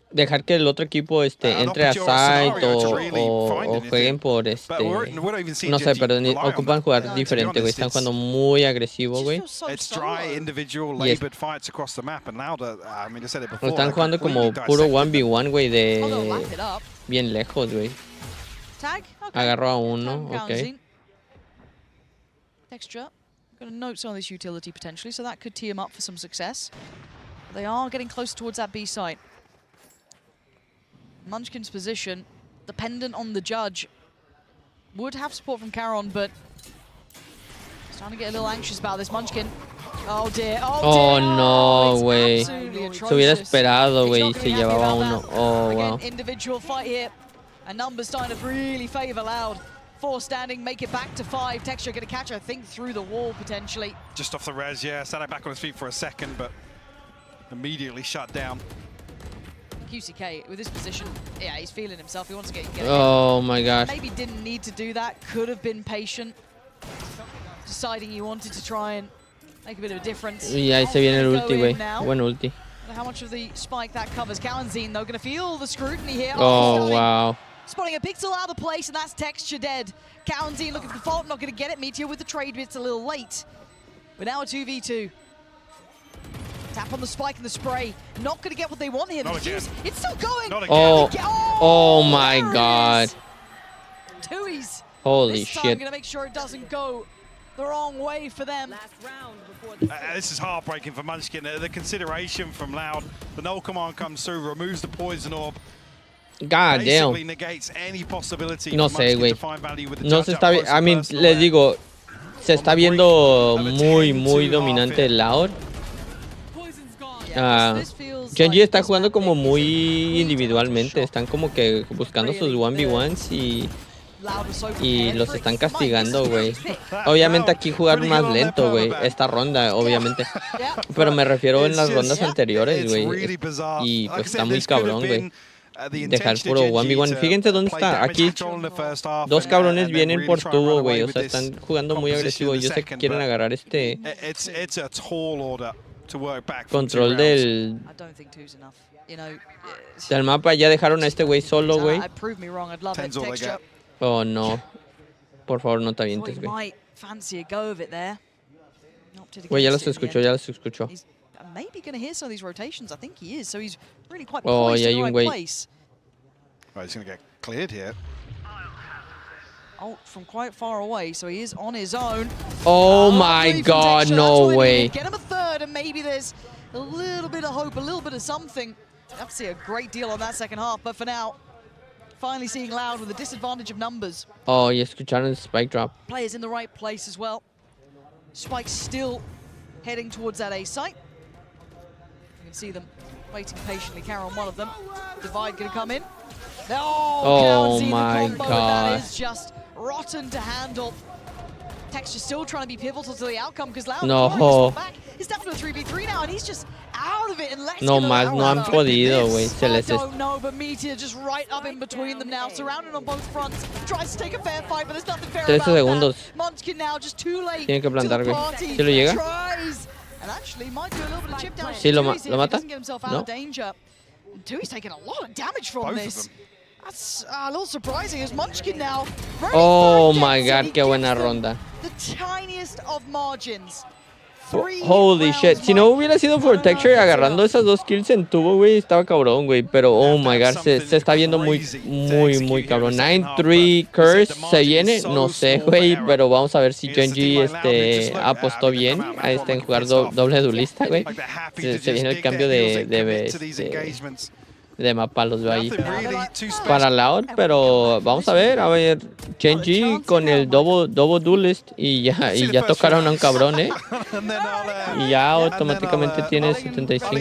[SPEAKER 1] dejar que el otro equipo entre a site o jueguen por no sé, pero ocupan jugar diferente, güey. Están jugando muy agresivo, güey. Y están jugando como puro 1v1, güey, de bien lejos, güey. Agarró a uno, ok.
[SPEAKER 2] Texture, got a note on this utility potentially, so that could tee him up for some success. They are getting close towards that B site. Munchkin's position, dependent on the judge, would have support from Caron, but starting to get a little anxious about this. Munchkin. Oh dear.
[SPEAKER 1] Oh no, güey. Se hubiera esperado, güey, y se llevaba uno. Oh, wow.
[SPEAKER 2] Individual fight here. And numbers starting to really favor Loud. 4 standing, make it back to 5. Texture going to catch, I think, through the wall potentially.
[SPEAKER 3] Just off the res, yeah. Standing back on his feet for a second, but immediately shut down.
[SPEAKER 2] QCK with this position, yeah, he's feeling himself. He wants to get
[SPEAKER 1] Oh my gosh.
[SPEAKER 2] Maybe didn't need to do that. Could have been patient. Deciding he wanted to try and make a bit of a difference.
[SPEAKER 1] Y ahí se viene el ulti, güey. Buen ulti.
[SPEAKER 2] How much of the spike that covers? Kalanzine, though, going to feel the scrutiny here.
[SPEAKER 1] Oh, wow.
[SPEAKER 2] Spotting a pixel out of place, and that's Texture dead. Kalanzine looking for the fault, not going to get it. Meteor with the trade, but it's a little late. But now a 2v2. Tap on the spike and the spray. Not going to get what they want here. It's still going.
[SPEAKER 1] Oh my god.
[SPEAKER 2] Tui's.
[SPEAKER 1] Holy
[SPEAKER 2] this time
[SPEAKER 1] shit.
[SPEAKER 2] Going to make sure it doesn't go the wrong way for them.
[SPEAKER 3] This is heartbreaking for Munchkin. The consideration from Loud. The null command comes through, removes the poison orb.
[SPEAKER 1] God damn. No sé, güey. No se está viendo. I mean, les digo, se está viendo muy dominante el Loud. Genji está jugando como muy individualmente, están como que buscando sus 1v1s y Y los están castigando, güey. Obviamente aquí jugar más lento, güey. Esta ronda, obviamente. Pero me refiero en las rondas anteriores, güey. Y pues está muy cabrón, güey. Dejar puro 1v1. Fíjense dónde está. Aquí dos cabrones vienen por tubo, güey. O sea, están jugando muy agresivo. Yo sé que quieren agarrar este control del mapa. Ya dejaron a este güey solo, güey. Oh, no. Por favor, no te avientes, güey. Güey, ya los escuchó, ya los escuchó.
[SPEAKER 2] Maybe going to hear some of these rotations. I think he is. So he's really quite
[SPEAKER 1] oh,
[SPEAKER 2] poised
[SPEAKER 1] yeah,
[SPEAKER 2] in the
[SPEAKER 1] you
[SPEAKER 2] right
[SPEAKER 1] wait.
[SPEAKER 2] place.
[SPEAKER 3] Right, he's going to get cleared here.
[SPEAKER 2] Oh, from quite far away, so he is on his own.
[SPEAKER 1] Oh my God, no way.
[SPEAKER 2] Get him a third, and maybe there's a little bit of hope, a little bit of something. I have to see a great deal on that second half, but for now, finally seeing Loud with a disadvantage of numbers.
[SPEAKER 1] Oh, y escucharon el spike drop.
[SPEAKER 2] Players in the right place as well. Spike still heading towards that A site. You can see them waiting patiently. Carol, one of them. Divide going to come in.
[SPEAKER 1] Oh my God.
[SPEAKER 2] That is just rotten to handle. Texture still trying to be pivotal to the outcome because Loud is down to a 3v3 now, and he's just out of it.
[SPEAKER 1] No más, no han podido, güey. Se les
[SPEAKER 2] I don't know, but Meteor just right up in between them now, surrounded on both fronts. Tries to take a fair fight, but there's nothing fair about
[SPEAKER 1] segundos.
[SPEAKER 2] that. Munchkin now just too late.
[SPEAKER 1] Tienen que plantar, güey. ¿Sí lo llega? Sí, lo mata. No.
[SPEAKER 2] Tui's taking a lot of damage from this. That's a little surprising as Munchkin now.
[SPEAKER 1] Oh my God, qué buena ronda.
[SPEAKER 2] The tiniest of margins.
[SPEAKER 1] Holy shit. Si no hubiera sido for Texture agarrando esas dos kills en tubo, güey, estaba cabrón, güey. Pero oh my God, se está viendo muy cabrón. 9-3 Curse se viene, no sé, güey, pero vamos a ver si Genji apostó bien en jugar doble duelista, güey. Se viene el cambio de mapa, los veo ahí para Loud, pero vamos a ver Genji con el double duelist y ya tocaron a un cabrón, y ya automáticamente tiene 75.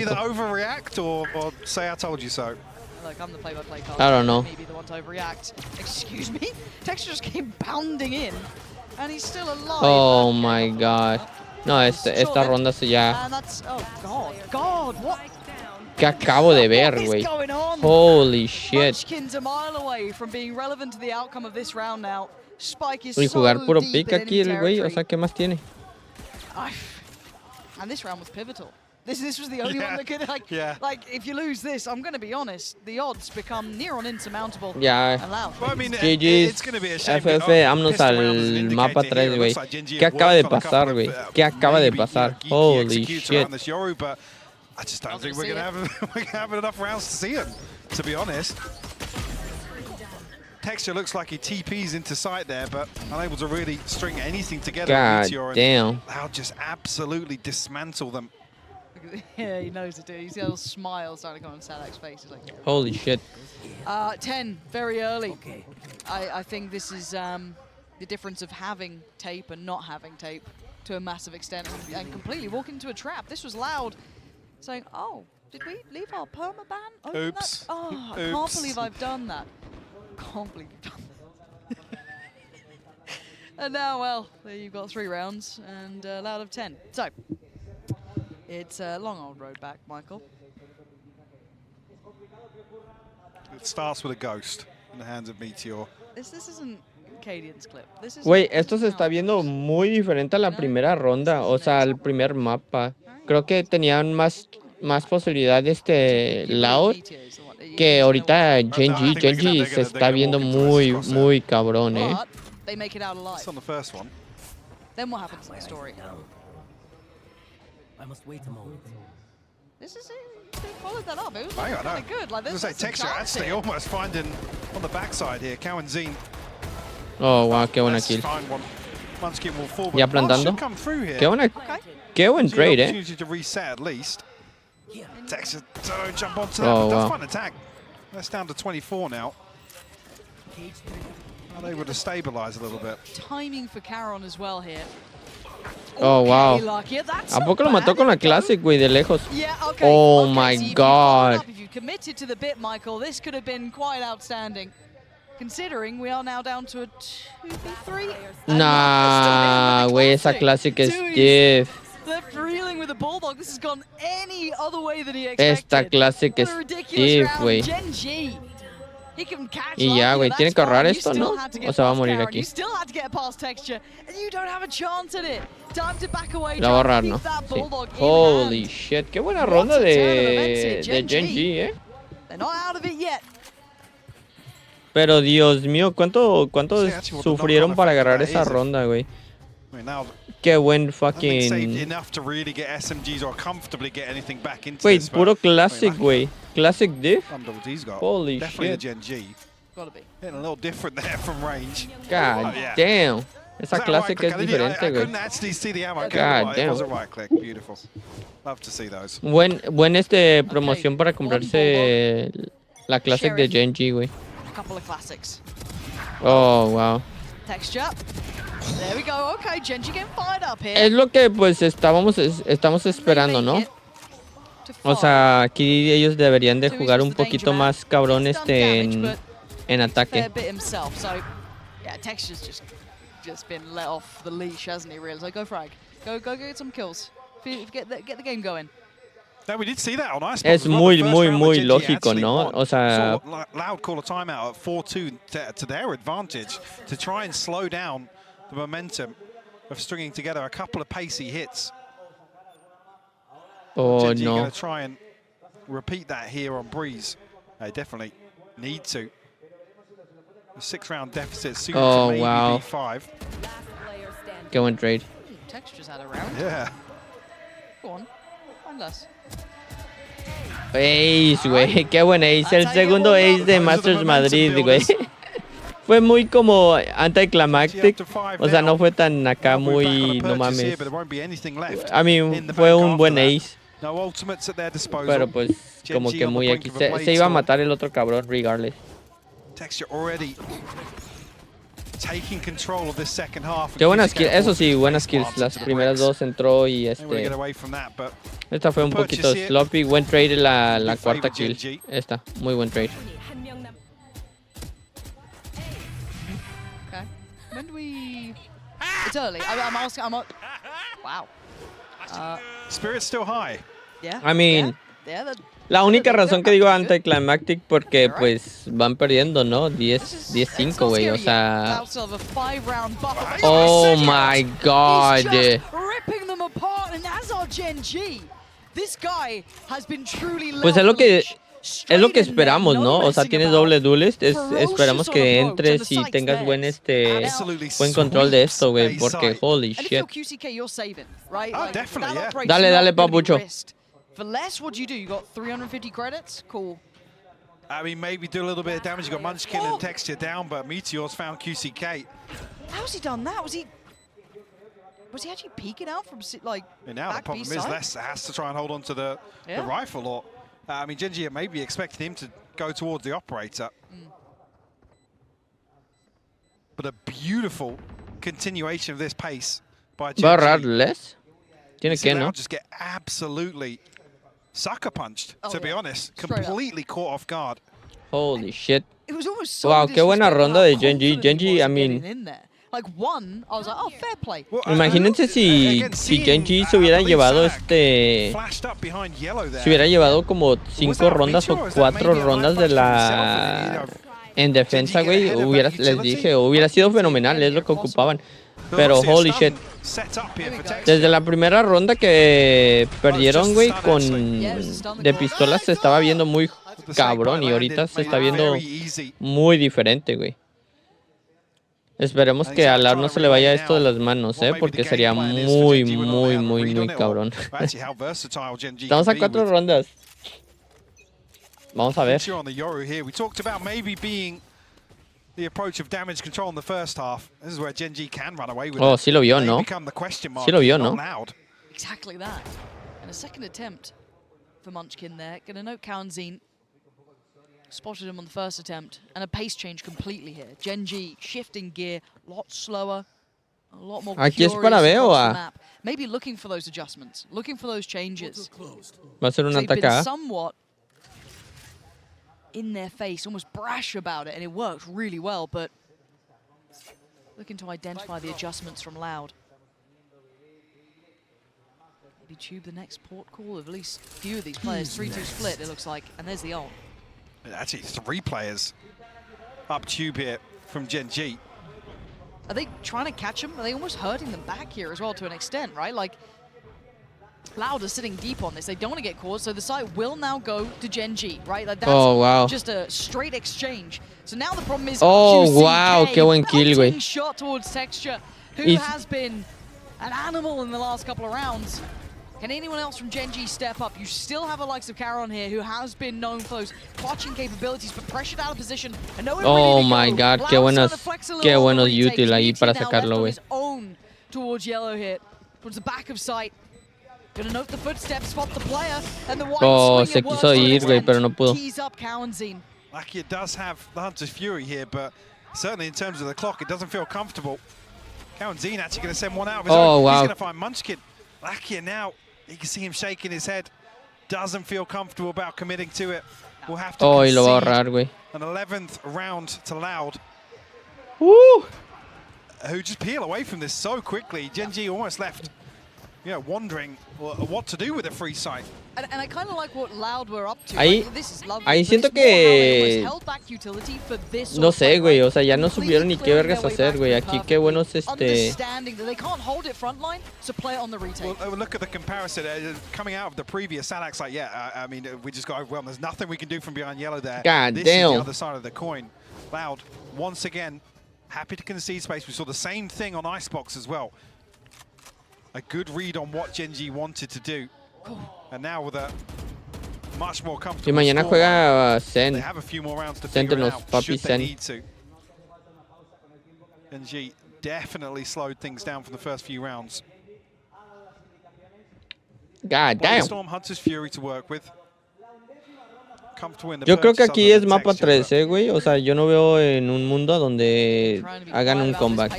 [SPEAKER 1] I don't know. Oh my God. No, esta ronda se ya. ¿Qué acabo de ver, güey? Holy shit. Y jugar puro pick aquí el güey, o sea, ¿qué más tiene?
[SPEAKER 2] And this round was pivotal. This was the only one that could, like, if you lose this, I'm going to be honest, the odds become near on insurmountable.
[SPEAKER 1] Ya. GG's, FF, vámonos al mapa 3, güey. ¿Qué acaba de pasar, güey? ¿Qué acaba de pasar? Holy shit.
[SPEAKER 3] I just don't think we're gonna have enough rounds to see him, to be honest. Texture looks like he TPs into sight there, but unable to really string anything together.
[SPEAKER 1] God damn.
[SPEAKER 3] Loud just absolutely dismantle them.
[SPEAKER 2] Yeah, he knows it, dude. He's got a little smile starting to come on Sadak's face. He's like,
[SPEAKER 1] holy shit.
[SPEAKER 2] 10, very early. Okay. I think this is the difference of having tape and not having tape to a massive extent, and completely walking into a trap. This was Loud saying, oh, did we leave our permaban?
[SPEAKER 3] Oops.
[SPEAKER 2] Oh, I can't believe I've done that. Can't believe you've done that. And now, well, there you've got 3 rounds and Loud of 10. So, it's a long old road back, Michael.
[SPEAKER 3] It starts with a ghost in the hands of Meteor.
[SPEAKER 2] This isn't Cadian's clip.
[SPEAKER 1] Güey, esto se está viendo muy diferente a la primera ronda, o sea, al primer mapa. Creo que tenían más posibilidad Loud que ahorita Genji se está viendo muy cabrón,
[SPEAKER 2] They make it out alive.
[SPEAKER 3] That's on the first one.
[SPEAKER 2] Then what happens in the story?
[SPEAKER 5] I must wait a moment.
[SPEAKER 2] This is it. They followed that up. It was
[SPEAKER 3] really
[SPEAKER 2] good. Like,
[SPEAKER 3] this is Texture actually almost finding on the backside here. Cow and Zine.
[SPEAKER 1] Oh, wow, qué buena kill. Ya plantando. Qué buen trade,
[SPEAKER 3] Opportunity to reset at least. Texture don't jump onto that. Oh, wow. Fun attack. That's down to 24 now. Not able to stabilize a little bit.
[SPEAKER 2] Timing for Caron as well here.
[SPEAKER 1] Oh, wow. ¿A poco lo mató con la Classic, güey, de lejos? Oh, my God.
[SPEAKER 2] If you committed to the bit, Michael, this could have been quite outstanding. Considering we are now down to a 2v3.
[SPEAKER 1] Nah, güey, esa Classic es diff.
[SPEAKER 2] Left reeling with the bulldog. This has gone any other way than he expected.
[SPEAKER 1] Esta Classic es diff, güey. Y ya, güey, tiene que ahorrar esto, ¿no? O se va a morir aquí. La va a ahorrar, ¿no? Sí. Holy shit, qué buena ronda de Genji, ¿eh? Pero Dios mío, ¿cuánto sufrieron para agarrar esa ronda, güey? Qué buen fucking... Wait, puro Classic, güey. Classic diff? Holy shit. God damn. Esa Classic es diferente, güey. God damn. Buen promoción para comprarse la Classic de Genji, güey. Oh, wow. Es lo que pues estamos esperando, ¿no? O sea, aquí ellos deberían de jugar un poquito más cabrón en ataque. Es muy lógico, ¿no? O sea,
[SPEAKER 3] Loud call a timeout at 4-2 to their advantage to try and slow down the momentum of stringing together a couple of pacey hits.
[SPEAKER 1] Oh
[SPEAKER 3] Genji
[SPEAKER 1] no.
[SPEAKER 3] going to try and repeat that here on Breeze. They definitely need to. A 6-round deficit soon to maybe
[SPEAKER 1] wow.
[SPEAKER 3] B5.
[SPEAKER 1] Qué buen trade.
[SPEAKER 2] Textures had a round.
[SPEAKER 3] Yeah.
[SPEAKER 2] Go on, find us.
[SPEAKER 1] Ace, güey, qué buen ace. El segundo ace de Master Madrid, güey. Fue muy como anticlimactic. O sea, no fue tan acá muy, no mames. A mí fue un buen ace. Pero pues como que muy aquí. Se iba a matar el otro cabrón, regardless. Qué buenas kills, eso sí, buenas kills. Las primeras dos entró y esta fue un poquito sloppy. Buen trade la cuarta kill. Esta, muy buen trade.
[SPEAKER 2] Okay. When do we? It's early. I'm asking. Wow.
[SPEAKER 3] Spirit's still high.
[SPEAKER 2] Yeah.
[SPEAKER 1] I mean. La única razón que digo anticlimactic porque pues van perdiendo, ¿no? 10-5, güey, o sea... Oh my god. Pues es lo que esperamos, ¿no? O sea, tienes doble duelist, esperamos que entres y tengas buen control de esto, güey, porque holy shit. Dale, papucho.
[SPEAKER 2] For less, what do? You got 350 credits? Cool.
[SPEAKER 3] I mean, maybe do a little bit of damage. You got Munchkin and Texture down, but Meteor's found QCK.
[SPEAKER 2] How's he done that? Was he actually peeking out from like?
[SPEAKER 3] And now the problem is Les has to try and hold on to the rifle. Or I mean, Genji maybe expected him to go towards the operator. But a beautiful continuation of this pace by Genji.
[SPEAKER 1] ¿Va a ahorrar Les? Tiene que, ¿no?
[SPEAKER 3] Just get absolutely sucker punched, to be honest. Completely caught off guard.
[SPEAKER 1] Holy shit. Wow, qué buena ronda de Genji. Genji, I mean... Imagínense si Genji se hubiera llevado se hubiera llevado como 5 rondas o 4 rondas de la... En defensa, güey, les dije, hubiera sido fenomenal, es lo que ocupaban. Pero holy shit. Desde la primera ronda que perdieron, güey, de pistolas se estaba viendo muy cabrón y ahorita se está viendo muy diferente, güey. Esperemos que a Lar no se le vaya esto de las manos, porque sería muy cabrón. Estamos a 4 rondas. Vamos a ver.
[SPEAKER 3] The approach of damage control in the first half. This is where Genji can run away with
[SPEAKER 1] it. Sí lo vio, ¿no? Sí lo vio, ¿no?
[SPEAKER 2] Exactly that. And a second attempt for Munchkin there. Gonna note Kaunzine spotted him on the first attempt. And a pace change completely here. Genji shifting gear, a lot slower, a lot more
[SPEAKER 1] Aquí es para veo a...
[SPEAKER 2] map. Maybe looking for those adjustments, looking for those changes.
[SPEAKER 1] Va a ser un ataque.
[SPEAKER 2] in their face, almost brash about it, and it worked really well, but looking to identify the adjustments from Loud. Maybe tube the next port call of at least a few of these players. 3-2 split, it looks like, and there's the ult.
[SPEAKER 3] Actually, 3 players up tube here from Gen G.
[SPEAKER 2] Are they trying to catch them? Are they almost hurting them back here as well to an extent, right? Like, Loud is sitting deep on this. They don't want to get caught, so the site will now go to Gen G, right? Like, that's just a straight exchange. So now the problem is
[SPEAKER 1] wow, qué buen kill, güey.
[SPEAKER 2] Shot towards Texture, who has been an animal in the last couple of rounds. Can anyone else from Gen G step up? You still have the likes of Caron here, who has been known for those clutching capabilities, but pressured out of position. And
[SPEAKER 1] oh my God, qué buenos util ahí para sacarlo, güey.
[SPEAKER 2] Towards yellow here, towards the back of sight. Gonna note the footsteps, spot the player, and the white
[SPEAKER 1] se quiso ir, güey, pero no pudo.
[SPEAKER 3] Lucky it does have the Hunter's Fury here, but certainly in terms of the clock, it doesn't feel comfortable. Kawanzin actually going to send one out of his own.
[SPEAKER 1] Wow.
[SPEAKER 3] He's going to find Munchkin. Lucky now, you can see him shaking his head. Doesn't feel comfortable about committing to it. We'll have to concede
[SPEAKER 1] lo va a ahorrar, güey.
[SPEAKER 3] An 11th round to Loud.
[SPEAKER 1] Woo!
[SPEAKER 3] Who just peel away from this so quickly. Gen G almost left, wondering what to do with a free site.
[SPEAKER 2] And I kind of like what Loud were up to.
[SPEAKER 1] Ahí,
[SPEAKER 2] like, this is lovely,
[SPEAKER 1] ahí siento que
[SPEAKER 2] no
[SPEAKER 1] sé, güey, o sea, ya no supieron ni qué vergas hacer, güey. Aquí qué buenos
[SPEAKER 2] Understanding that they can't hold it front line, so play it on the retake.
[SPEAKER 3] Well, look at the comparison coming out of the previous Sadak's like, I mean, we just got overwhelmed. There's nothing we can do from behind yellow there.
[SPEAKER 1] God
[SPEAKER 3] this
[SPEAKER 1] damn.
[SPEAKER 3] is the other side of the coin. Loud, once again, happy to concede space. We saw the same thing on Icebox as well. A good read on what Gen G wanted to do. And now with a much more comfortable
[SPEAKER 1] y mañana juega Zen.
[SPEAKER 3] They have a few more rounds to figure it out, should they need to. Gen G definitely slowed things down from the first few rounds.
[SPEAKER 1] God damn.
[SPEAKER 3] Storm Hunter's Fury to work with.
[SPEAKER 1] Yo creo que aquí es mapa 13, güey. O sea, yo no veo en un mundo donde hagan un comeback.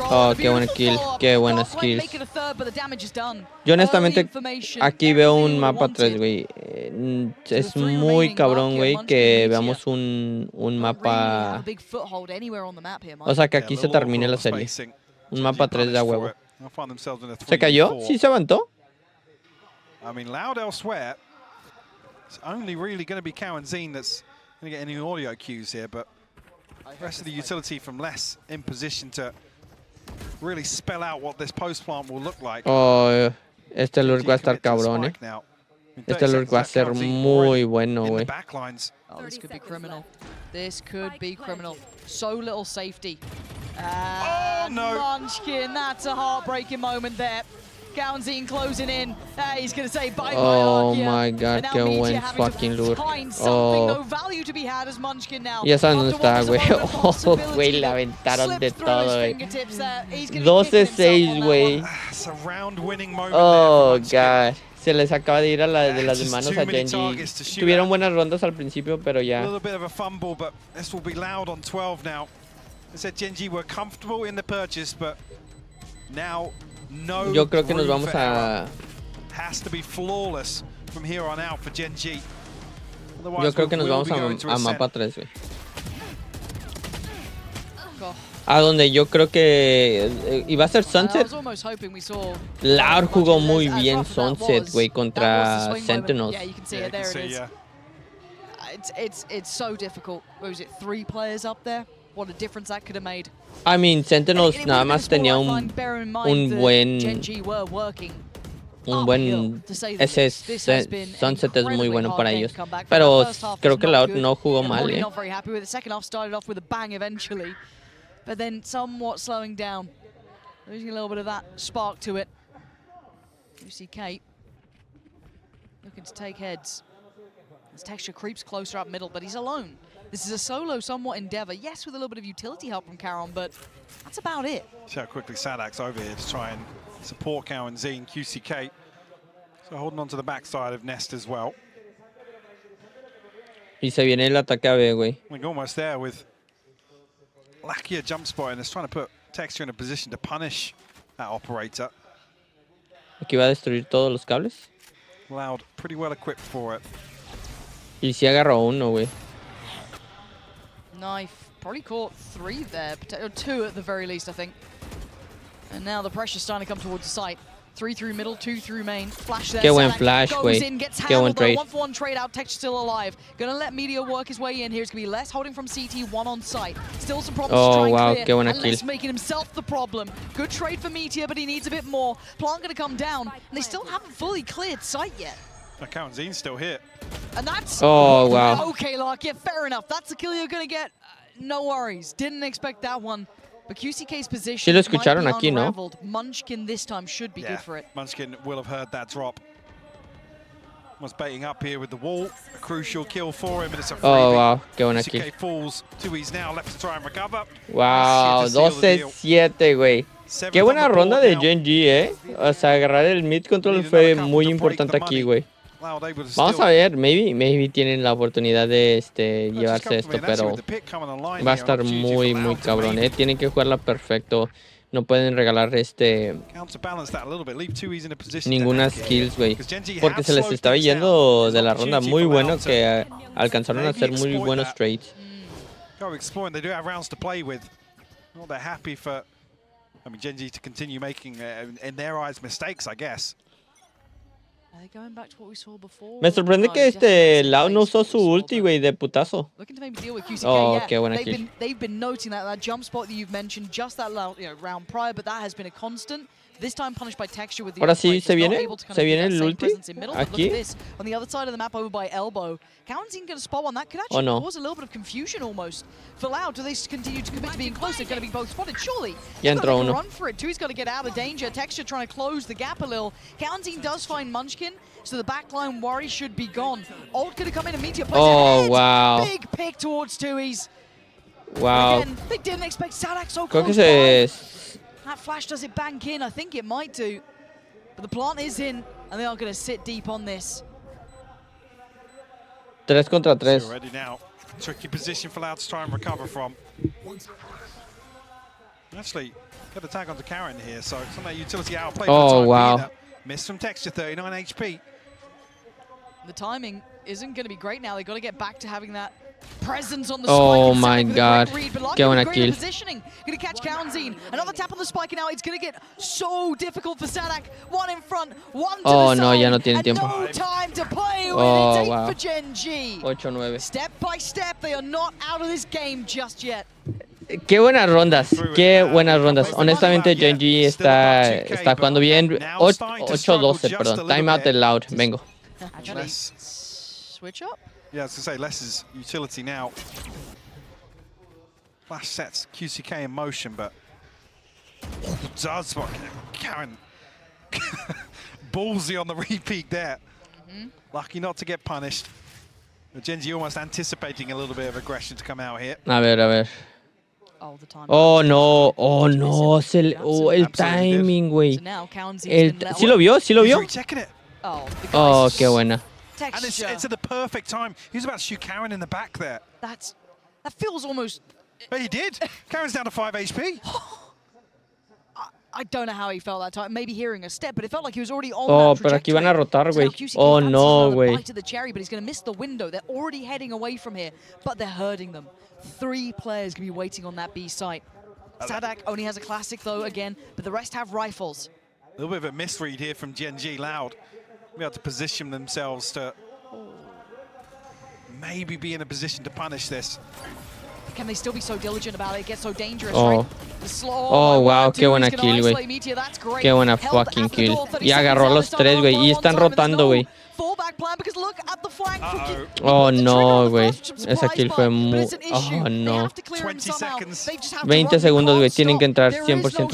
[SPEAKER 1] Oh, qué buena kill, qué buenas kills. Yo honestamente aquí veo un mapa 3, güey. Es muy cabrón, güey, que veamos un mapa... O sea, que aquí se termine la serie. Un mapa 3 de a huevo. ¿Se cayó? ¿Sí se aventó?
[SPEAKER 3] I mean, Loud elsewhere. It's only really going to be Kawanzin that's going to get any audio cues here, but the rest of the utility from Les in position to really spell out what this post plant will look like.
[SPEAKER 1] Oh, este lurk va a estar cabrón, eh. Este lurk va a ser muy bueno, güey.
[SPEAKER 2] Oh, this could be criminal. This could be criminal. So little safety.
[SPEAKER 3] Oh, no.
[SPEAKER 2] Munchkin, that's a heartbreaking moment there. Kawanzin closing in. He's going to say bye-bye.
[SPEAKER 1] Oh my God, qué buen fucking lure. Oh. Ya sabes dónde está, güey. Oh, güey, le aventaron de todo, güey. 12-6, güey. Oh, God. Se les acaba de ir a de las manos a Gen G. Tuvieron buenas rondas al principio, pero ya.
[SPEAKER 3] A little bit of a fumble, but this will be Loud on 12 now. I said Gen G were comfortable in the purchase, but now no.
[SPEAKER 1] Yo creo que nos vamos a...
[SPEAKER 3] Has to be flawless from here on out for Gen G.
[SPEAKER 1] Yo creo que nos vamos a mapa 3, güey. A donde yo creo que iba a ser Sunset. Loud jugó muy bien Sunset, güey, contra Sentinels.
[SPEAKER 2] It's so difficult. What was it, 3 players up there? What a difference that could have made.
[SPEAKER 1] I mean, Sentinels nada más tenía un buen... Ese Sunset es muy bueno para ellos. Pero creo que Loud no jugó mal, eh.
[SPEAKER 2] But then somewhat slowing down. Losing a little bit of that spark to it. You see Kate looking to take heads. As Texture creeps closer up middle, but he's alone. This is a solo somewhat endeavor. Yes, with a little bit of utility help from Caron, but that's about it.
[SPEAKER 3] See how quickly Sadak's over here to try and support Kawanzin, QCK. So holding on to the backside of Nest as well.
[SPEAKER 1] Y se viene el ataque a B, güey.
[SPEAKER 3] We're almost there with Lakia jump spot and is trying to put Texture in a position to punish that operator.
[SPEAKER 1] Aquí va a destruir todos los cables.
[SPEAKER 3] Loud, pretty well equipped for it.
[SPEAKER 1] Y sí agarró uno, güey.
[SPEAKER 2] Knife probably caught 3 there, or 2 at the very least, I think. And now the pressure's starting to come towards the site. 3 through middle, 2 through main. Flash there.
[SPEAKER 1] Qué buen flash, güey.
[SPEAKER 2] Qué buen trade. 1-for-1 trade out. Texture still alive. Gonna let Meteor work his way in. Here's gonna be less holding from CT, 1 on site. Still some problems to try and clear.
[SPEAKER 1] Qué buena
[SPEAKER 2] and
[SPEAKER 1] kill.
[SPEAKER 2] Less making himself the problem. Good trade for Meteor, but he needs a bit more. Plant gonna come down, and they still haven't fully cleared site yet.
[SPEAKER 3] Karenzin's still here.
[SPEAKER 2] And that's...
[SPEAKER 1] Oh, wow.
[SPEAKER 2] Okay, Lark. Yeah, fair enough. That's the kill you're gonna get. No worries. Didn't expect that one. But QCK's position
[SPEAKER 1] Sí lo escucharon
[SPEAKER 2] might be
[SPEAKER 1] aquí, ¿no?
[SPEAKER 2] unraveled. Munchkin this time should be good for it.
[SPEAKER 3] Munchkin will have heard that drop. Was baiting up here with the wall. A crucial kill for him, and it's a free.
[SPEAKER 1] Oh, wow. Qué buena kill.
[SPEAKER 3] QCK falls. 2E's now left to try and recover.
[SPEAKER 1] Wow, 12-7, güey. Qué buena ronda de Gen.G, O sea, agarrar el mid control fue muy importante aquí, güey. Vamos a ver, maybe tienen la oportunidad de llevarse esto, pero va a estar muy cabrón, Tienen que jugarla perfecto. No pueden regalar ninguna skills, güey. Porque se les estaba yendo de la ronda muy bueno que alcanzaron a hacer muy buenos trades.
[SPEAKER 3] I mean, Gen.G to continue making, in their eyes, mistakes, I guess.
[SPEAKER 1] Me sorprende que Lau no usó su ulti, güey, de putazo. Oh, qué buena kill.
[SPEAKER 2] They've been noting that jump spot that you've mentioned, just that round prior, but that has been a constant. This time punished by Texture with the
[SPEAKER 1] Ahora sí se viene el ulti aquí.
[SPEAKER 2] On the other side of the map over by Elbow. Karenzin's going to spot one. That could actually cause a little bit of confusion almost. For Loud, do they continue to commit to being close? They're going to be both spotted, surely.
[SPEAKER 1] Ya entró uno.
[SPEAKER 2] Run for it. Two's got to get out of danger. Texture trying to close the gap a little. Karensin does find Munchkin, so the backline worry should be gone. Ult going to come in and Meteor plays ahead.
[SPEAKER 1] Wow.
[SPEAKER 2] Big pick towards 2E's.
[SPEAKER 1] Wow.
[SPEAKER 2] Again, they didn't expect Sadak so
[SPEAKER 1] Creo
[SPEAKER 2] close
[SPEAKER 1] que
[SPEAKER 2] That flash, does it bank in? I think it might do. But the plant is in, and they are going to sit deep on this.
[SPEAKER 1] 3 contra 3.
[SPEAKER 3] Already now. Tricky position for Loud to try and recover from. Actually, got a tag onto Karen here, so some of that utility outplay.
[SPEAKER 1] Oh, wow.
[SPEAKER 3] Miss from Texture, 39 HP.
[SPEAKER 2] The timing isn't going to be great now. They've got to get back to having that presence on the
[SPEAKER 1] oh
[SPEAKER 2] spike.
[SPEAKER 1] My God. Qué buena kill.
[SPEAKER 2] Positioning. Going to catch Karensin. Another tap on the spike, and now it's going to get so difficult for Sadak. One in front, one to the side,
[SPEAKER 1] no, ya no tiene tiempo.
[SPEAKER 2] No time to play with. It's 8
[SPEAKER 1] wow.
[SPEAKER 2] for Gen.G.
[SPEAKER 1] 8-9.
[SPEAKER 2] Step by step, they are not out of this game just yet.
[SPEAKER 1] Qué buenas rondas, qué buenas rondas. Honestamente, Gen.G está jugando bien. 8-12, perdón. Timeout de Loud. Vengo.
[SPEAKER 2] Actually, switch up.
[SPEAKER 3] Yeah, I was going to say, Less's utility now. Flash sets QCK in motion, but does spot Karen. Ballsy on the repeat there. Lucky not to get punished. Gen.G almost anticipating a little bit of aggression to come out here.
[SPEAKER 1] A ver.
[SPEAKER 2] Oh
[SPEAKER 1] no, el timing, güey. ¿Sí lo vio? Oh, qué buena.
[SPEAKER 3] And it's at the perfect time. He was about to shoot Karen in the back there.
[SPEAKER 2] That feels almost...
[SPEAKER 3] But he did. Karen's down to 5 HP.
[SPEAKER 2] I don't know how he felt that time. Maybe hearing a step, but it felt like he was already on that
[SPEAKER 1] pero aquí van a rotar, güey.
[SPEAKER 2] So
[SPEAKER 1] oh, no, güey.
[SPEAKER 2] Bite to the cherry, but he's going to miss the window. They're already heading away from here, but they're hurting them. 3 players going to be waiting on that B site. Sadak only has a classic, though, again, but the rest have rifles.
[SPEAKER 3] A little bit of a misread here from Gen.G Loud. Be able to position themselves to maybe be in a position to punish this.
[SPEAKER 2] Can they still be so diligent about it? It gets so dangerous,
[SPEAKER 1] right? Wow, qué buena kill, güey. Qué buena fucking kill. Y agarró a los 3, güey. Y están rotando, güey. Oh, no, güey. Esa kill fue muy... Oh, no. 20 segundos, güey. Tienen que entrar 100%.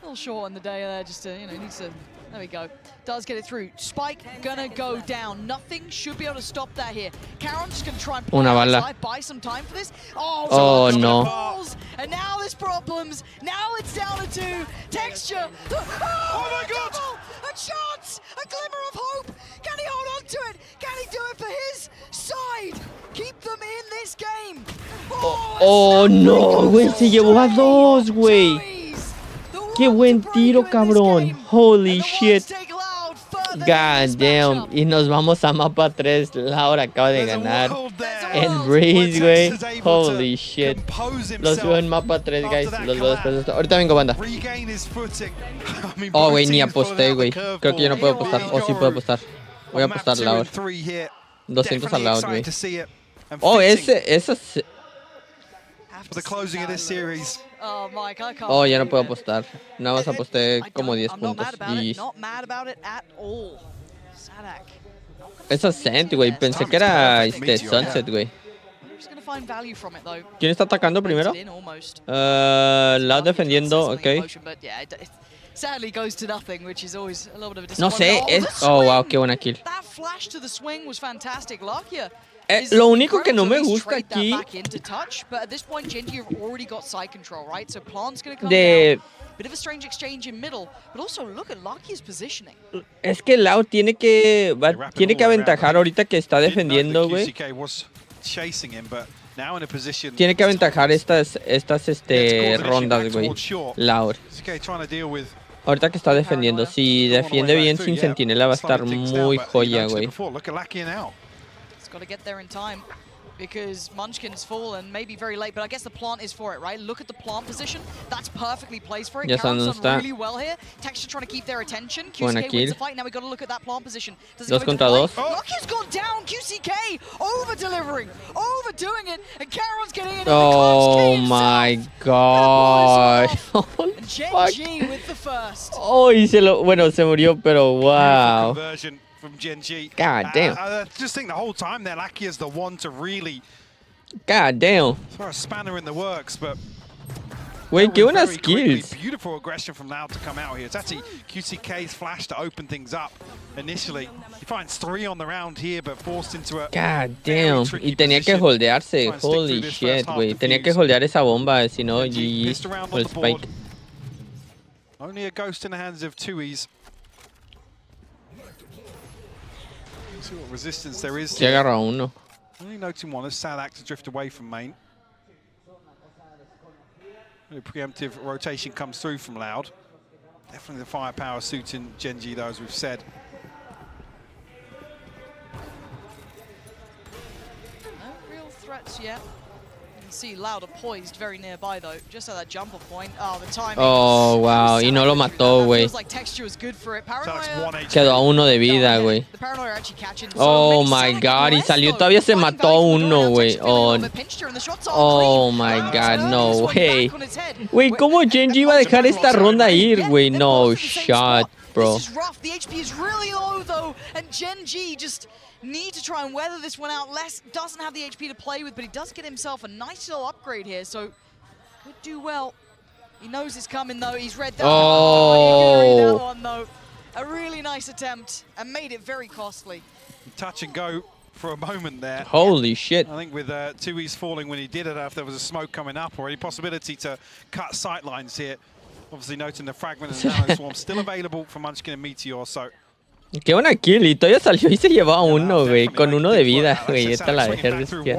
[SPEAKER 2] A little short on the day there, just to, needs to... There we go. Does get it through. Spike gonna go down. Nothing should be able to stop that here. Karen's just gonna try and play outside, buy some time for this.
[SPEAKER 1] Oh no.
[SPEAKER 2] Balls. And now there's problems. Now it's down to 2. Texture. Oh
[SPEAKER 3] my God!
[SPEAKER 2] A chance! A glimmer of hope! Can he hold on to it? Can he do it for his side? Keep them in this game.
[SPEAKER 1] Oh no, güey. Se llevó a 2, güey. ¡Qué buen tiro, cabrón! ¡Holy shit! God damn. Y nos vamos a mapa 3. Laura acaba de ganar. En Breeze, güey. Holy shit. Los veo en mapa 3, guys. Los veo después de esto. Ahorita vengo, banda. Oh, güey, ni aposté, güey. Creo que yo no puedo apostar. O sí puedo apostar. Voy a apostar Laura. 200 al lado, güey. Oh, esa... Oh, ya no puedo apostar. Nada más aposté como 10 puntos. Y... Es Ascent, güey. Pensé que era Sunset, güey. ¿Quién está atacando primero? Loud defendiendo, ok. No sé, Oh, wow, qué buena kill. Lo único que no me gusta aquí es que Loud tiene que aventajar ahorita que está defendiendo, güey. Tiene que aventajar estas rondas, güey. Loud. Ahorita que está defendiendo. Si defiende bien sin sentinela va a estar muy joya, güey.
[SPEAKER 2] Got to get there in time because Munchkin's fallen, maybe very late, but I guess the plant is for it, right? Look at the plant position. That's perfectly placed for it. Karen's done really well here. Texture trying to keep their attention. QCK wins the fight. Now we got to look at that plant position.
[SPEAKER 1] Dos contra dos.
[SPEAKER 2] Lucky's gone down. QCK over-delivering, overdoing it, and Karen's getting it.
[SPEAKER 1] Oh my god.
[SPEAKER 2] And Gen.G with the first.
[SPEAKER 1] Oh, y se murió, pero wow.
[SPEAKER 3] From Gen.G.
[SPEAKER 1] God damn.
[SPEAKER 3] I just think the whole time there, Lackey is the one to really...
[SPEAKER 1] God damn.
[SPEAKER 3] Throw a spanner in the works, but...
[SPEAKER 1] Wait, qué buenas skills.
[SPEAKER 3] Beautiful aggression from Loud to come out here. It's actually QCK's flash to open things up initially. He finds 3 on the round here, but forced into a...
[SPEAKER 1] God damn. Y tenía que holdearse. Holy shit, güey. Tenía que holdear esa bomba, si no, GG. O el spike.
[SPEAKER 3] Only a ghost in the hands of Tui's. See what resistance there is.
[SPEAKER 1] Se agarra uno.
[SPEAKER 3] Only noting one as Sadak to drift away from main. A preemptive rotation comes through from Loud. Definitely the firepower suiting Gen.G though, as we've said.
[SPEAKER 2] No real threats yet. See Loud poised very nearby though, just at that jumper point. Oh, the timing.
[SPEAKER 1] Oh, wow, y no lo mató, güey. Quedó a 1 de vida, güey. Oh my god, y salió, todavía se mató a 1, güey. Oh my god, no way. Güey, ¿cómo Gen.G iba a dejar esta ronda ir, güey? No shot, bro.
[SPEAKER 2] The HP is really low though, and Gen.G just need to try and weather this one out. Les doesn't have the HP to play with, but he does get himself a nice little upgrade here, so could do well. He knows it's coming though. He's read that.
[SPEAKER 1] Oh,
[SPEAKER 2] that one though. A really nice attempt and made it very costly.
[SPEAKER 3] Touch and go for a moment there.
[SPEAKER 1] Holy shit.
[SPEAKER 3] I think with Tui's falling when he did it, I don't know if there was a smoke coming up or any possibility to cut sight lines here. Obviously noting the fragment and Nano Swarm still available for Munchkin and Meteor, so...
[SPEAKER 1] Qué buena kill, y todavía salió y se llevó a 1, güey, con 1 de vida, güey, esta la dejé risquear.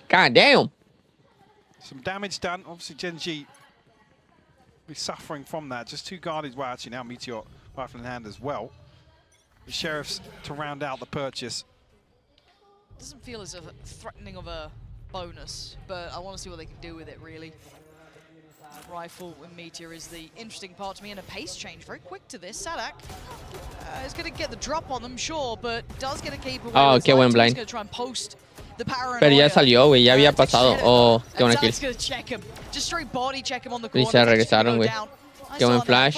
[SPEAKER 1] God damn.
[SPEAKER 3] Some damage done, obviously Gen.G be suffering from that, just 2 guarded, well actually now Meteor rifle in hand as well. The Sheriffs to round out the purchase.
[SPEAKER 2] Doesn't feel as a threatening of a bonus, but I want to see what they can do with it really. Rifle with Meteor is the interesting part to me, and a pace change very quick to this. Sadak is going to get the drop on them, sure, but does get a keep away.
[SPEAKER 1] Oh, qué buen blind. Pero ya salió, güey, ya había pasado. Oh, qué buena kill. Y se regresaron, güey. Qué buen flash.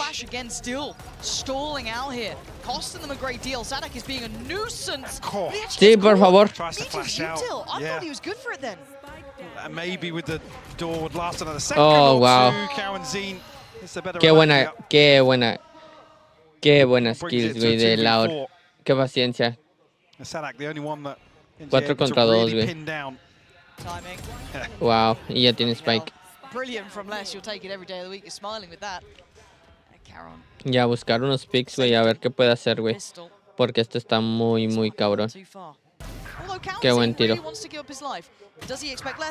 [SPEAKER 1] Sí, por favor.
[SPEAKER 3] Maybe with the door would last another second.
[SPEAKER 1] Oh, wow. Qué buena skills, güey, de Loud. Qué paciencia. 4 contra 2, güey. Wow, y ya tiene spike. Ya buscar unos picks, güey, a ver qué puede hacer, güey. Porque esto está muy, muy cabrón. Qué buen tiro.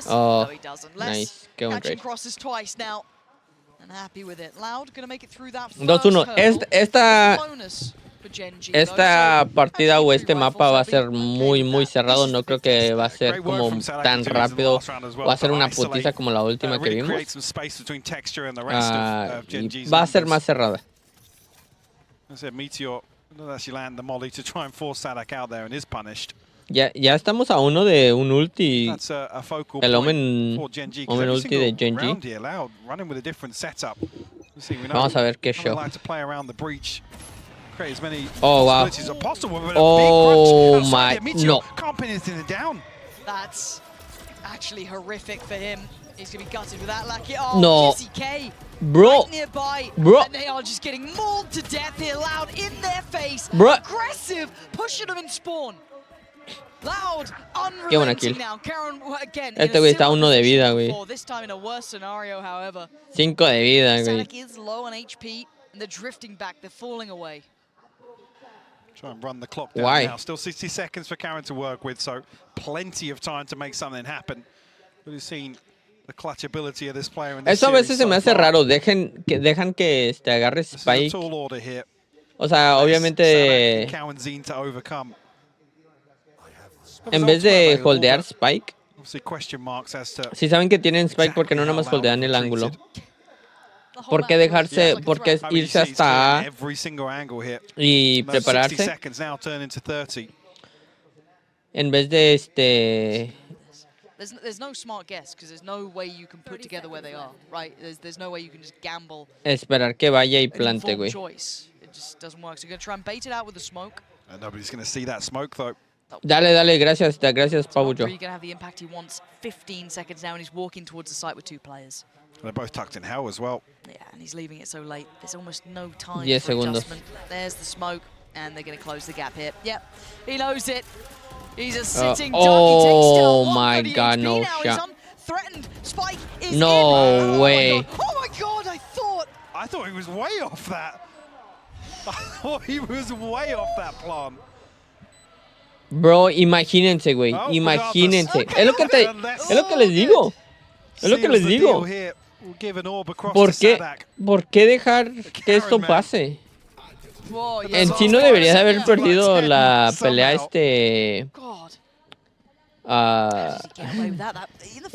[SPEAKER 1] Oh, nice. Qué buen trade. 2-1. Esta partida o este mapa va a ser muy cerrado. No creo que va a ser como tan rápido. Va a ser una putiza como la última que vimos. Y va a ser más cerrada. Ya estamos a uno de un ulti. El Omen ulti de Genji. Vamos a ver qué show. Oh, wow. Oh, my. No.
[SPEAKER 2] That's actually horrific for him. He's going to be gutted with that lucky.
[SPEAKER 1] No. Bro. Bro.
[SPEAKER 2] And they are just getting mauled to death here. Loud in their face.
[SPEAKER 1] Bro.
[SPEAKER 2] Aggressive. Pushing them in spawn. Loud.
[SPEAKER 1] Qué buena kill.
[SPEAKER 2] Now. Karen, again,
[SPEAKER 1] este güey está a 1 de vida, güey.
[SPEAKER 2] This time in a worse scenario, however.
[SPEAKER 1] 5 de vida, güey.
[SPEAKER 2] Sonic is low on HP. And they're drifting back. They're falling away.
[SPEAKER 3] Try and run the clock down now. Still 60 seconds for Karen to work with, so plenty of time to make something happen. We've seen the clutch ability of this player in this
[SPEAKER 1] Eso a veces se me hace raro. Dejan que agarre Spike. O sea, obviamente en vez de holdear Spike. Si saben que tienen Spike, porque no nada más holdean el ángulo. ¿Por qué dejarse, por qué irse hasta A y prepararse? En vez de
[SPEAKER 2] There's no smart guess because there's no way you can put together where they are, right? There's no way you can just gamble.
[SPEAKER 1] Esperar que vaya y plante, güey.
[SPEAKER 2] It just doesn't work. So you're going to try and bait it out with the smoke.
[SPEAKER 3] Nobody's going to see that smoke though.
[SPEAKER 1] Dale, gracias, Pabucho.
[SPEAKER 2] You're going to have the impact he wants. 15 seconds now and he's walking towards the site with 2 players.
[SPEAKER 3] They're both tucked in hell as well.
[SPEAKER 2] Yeah, and he's leaving it so late. There's almost no time
[SPEAKER 1] 10
[SPEAKER 2] for
[SPEAKER 1] segundos.
[SPEAKER 2] adjustment. There's the smoke, and they're going to close the gap here. Yep, he knows it. He's a sitting duck.
[SPEAKER 1] Oh my god, no shot.
[SPEAKER 2] Threatened. Spike is
[SPEAKER 1] no way.
[SPEAKER 2] Oh my god,
[SPEAKER 3] I thought he was way off that. I thought he was way off that plan.
[SPEAKER 1] Bro, imagínense, güey. Imagínense.
[SPEAKER 2] Okay,
[SPEAKER 1] es lo que les digo. Es lo que les digo. ¿Por qué dejar que esto pase? En sí no debería de haber perdido la pelea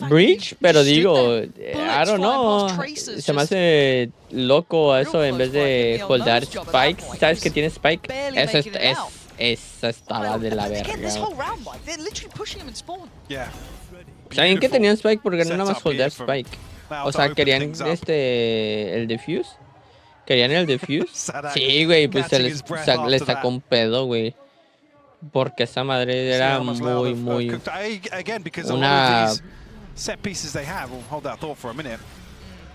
[SPEAKER 1] Breach, pero digo, I don't know, se me hace loco eso en vez de holdear Spike. ¿Sabes que tiene Spike? Esa estaba de la verga. ¿Saben que tenían Spike? Porque no nada más holdear Spike. O sea, querían el defuse. ¿Querían el defuse? Sí, güey, pues se les sacó un pedo, güey. Porque esa madre era muy una
[SPEAKER 3] set pieces they have. We'll hold that thought for a minute.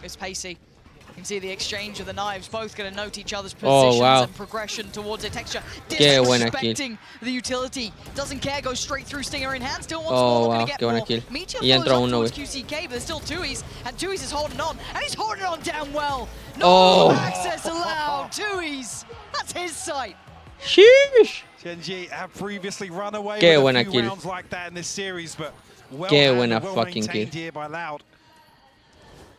[SPEAKER 2] It's pacey. You can see the exchange of the knives, both going to note each other's positions and progression towards a texture. Disrespecting the utility. Doesn't care, goes straight through Stinger in hand. Still wants more, looking to get more. Meteor follows up towards QCK, but there's still Tuis, and Tuis is holding on, and he's holding on damn well. No access allowed. Tuis, that's his sight.
[SPEAKER 1] Sheesh.
[SPEAKER 3] Genji have previously run away with a few rounds like that in this series, but well maintained here by Loud.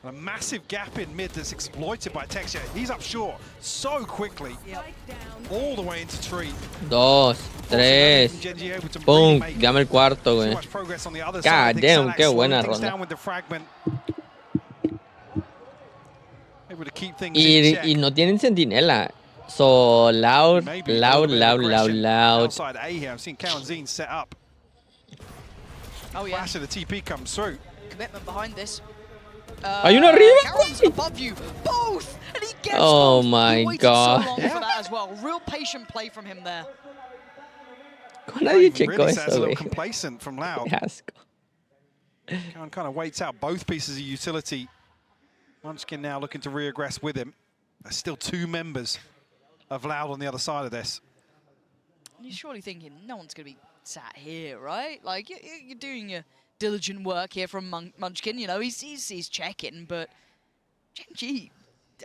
[SPEAKER 3] A massive gap in mid that's exploited by Texture. He's up short so quickly. All the way into tree.
[SPEAKER 1] 2, 3. Boom. Gama el cuarto, güey. God damn, qué buena ronda. Y no tienen sentinela. So loud.
[SPEAKER 3] Outside A here, I'm seeing Karen Zine set up.
[SPEAKER 2] Oh yeah.
[SPEAKER 3] Flash of the TP comes through.
[SPEAKER 2] Commitment behind this.
[SPEAKER 1] Hay uno arriba.
[SPEAKER 2] Above you, both, and he gets
[SPEAKER 1] oh
[SPEAKER 2] both.
[SPEAKER 1] my god.
[SPEAKER 2] So long for that as well. Real patient play from him there.
[SPEAKER 1] Nadie checó eso,
[SPEAKER 3] a little complacent from Loud.
[SPEAKER 1] Asco.
[SPEAKER 3] Kind of waits out both pieces of utility. Munchkin now looking to re-aggress with him. There's still 2 members of Loud on the other side of this.
[SPEAKER 2] You're surely thinking no one's going to be sat here, right? Like you're doing your diligent work here from Munchkin. You know, he's checking, but Genji,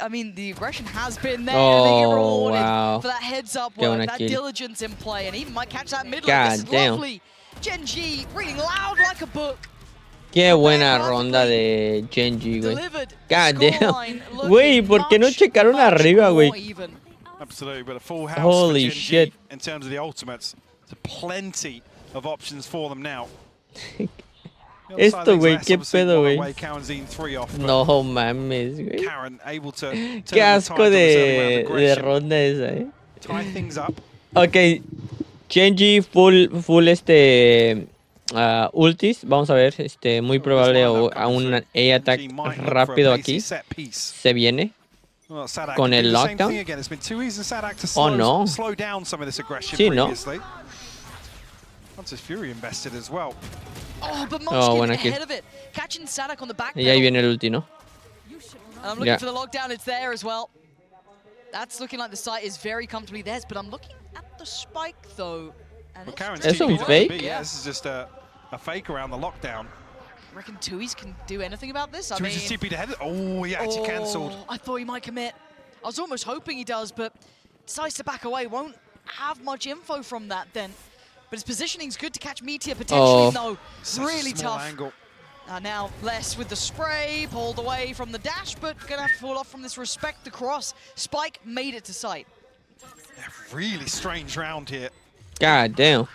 [SPEAKER 2] I mean, the aggression has been there. They get rewarded for that heads-up work, that diligence in play, and even might catch that mid lane. This is lovely. Genji reading Loud like a book.
[SPEAKER 1] Qué buena ronda de Genji, güey. God damn. Güey, ¿por qué no checaron arriba, güey?
[SPEAKER 3] Absolutely, but a full house
[SPEAKER 1] Holy
[SPEAKER 3] for Genji
[SPEAKER 1] shit.
[SPEAKER 3] in terms of the ultimates. So plenty of options for them now.
[SPEAKER 1] Esto, güey, qué pedo, güey.
[SPEAKER 3] No
[SPEAKER 1] mames, güey.
[SPEAKER 3] Qué
[SPEAKER 1] Qué asco de ronda esa, Ok, Genji full ultis. Vamos a ver, muy probable a un A-attack rápido aquí. Se viene. Con el lockdown. Oh, no. Sí, ¿no?
[SPEAKER 4] Oh,
[SPEAKER 1] buena kill. Y ahí viene el ulti, ¿no?
[SPEAKER 4] I'm looking for the lockdown, it's there as well. That's looking like the site is very comfortably theirs, but I'm looking at the spike though.
[SPEAKER 1] ¿Es un fake?
[SPEAKER 3] Yeah, this is just a fake around the lockdown.
[SPEAKER 4] Reckon Tui's can do anything about this?
[SPEAKER 3] Tui's just TP'd ahead. Oh, he actually cancelled.
[SPEAKER 4] I thought he might commit. I was almost hoping he does, but decides to back away. Won't have much info from that then. But his positioning's good to catch Meteor potentially, though. Really tough.
[SPEAKER 3] Angle.
[SPEAKER 4] Now less with the spray, pulled away from the dash, but gonna have to fall off from this respect the cross. Spike made it to sight.
[SPEAKER 3] Yeah, really strange round here.
[SPEAKER 1] God damn.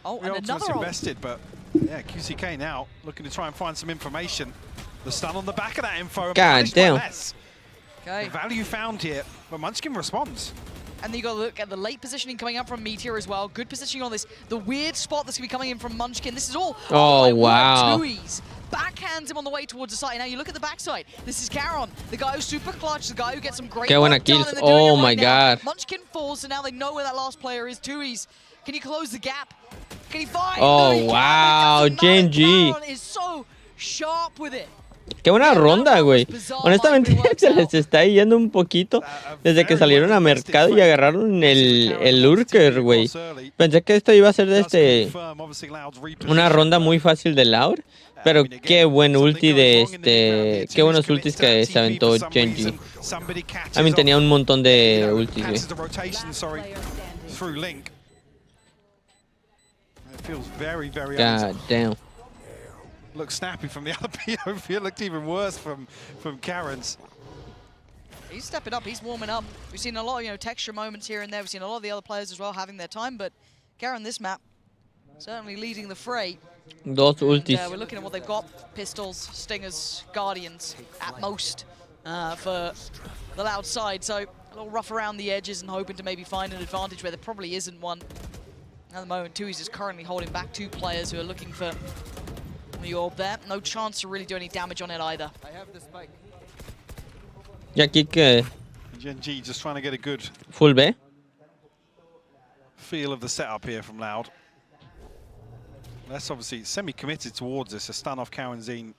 [SPEAKER 4] Oh, and another
[SPEAKER 3] invested, but yeah, QCK now looking to try and find some information. The stun on the back of that info.
[SPEAKER 1] God damn.
[SPEAKER 4] Okay.
[SPEAKER 3] The value found here, but Munchkin responds.
[SPEAKER 4] And then you got to look at the late positioning coming up from Meteor as well. Good positioning on this. The weird spot that's going to be coming in from Munchkin. This is all.
[SPEAKER 1] Oh wow.
[SPEAKER 4] Tui's backhands him on the way towards the side. Now you look at the backside. This is Caron, the guy who's super clutch, the guy who gets some great work done, and
[SPEAKER 1] oh my god.
[SPEAKER 4] Munchkin falls, so now they know where that last player is. Tui's. Can he close the gap? Can he find?
[SPEAKER 1] Oh wow, Genji.
[SPEAKER 4] Caron is so sharp with it.
[SPEAKER 1] Qué buena ronda, güey. Honestamente se les está yendo un poquito desde que salieron a mercado y agarraron el lurker, güey. Pensé que esto iba a ser una ronda muy fácil de Loud, pero qué buen ulti qué buenos ultis que se aventó Genji. A mí tenía un montón de ultis, güey. God damn.
[SPEAKER 3] Looked snappy from the other POV. It looked even worse from Karen's.
[SPEAKER 4] He's stepping up. He's warming up. We've seen a lot of texture moments here and there. We've seen a lot of the other players as well having their time, but Karen this map certainly leading the fray.
[SPEAKER 1] Dos ultis.
[SPEAKER 4] We're looking at what they've got: pistols, stingers, guardians at most for the Loud side. So a little rough around the edges and hoping to maybe find an advantage where there probably isn't one. At the moment, Tui's is currently holding back two players who are looking for the orb there. No chance to really do any damage on it either.
[SPEAKER 3] I have the spike.
[SPEAKER 1] Y aquí que
[SPEAKER 3] Genji just trying to get a good
[SPEAKER 1] full B
[SPEAKER 3] feel of the setup here from Loud. That's obviously semi-committed towards this. A stun off Karanzine,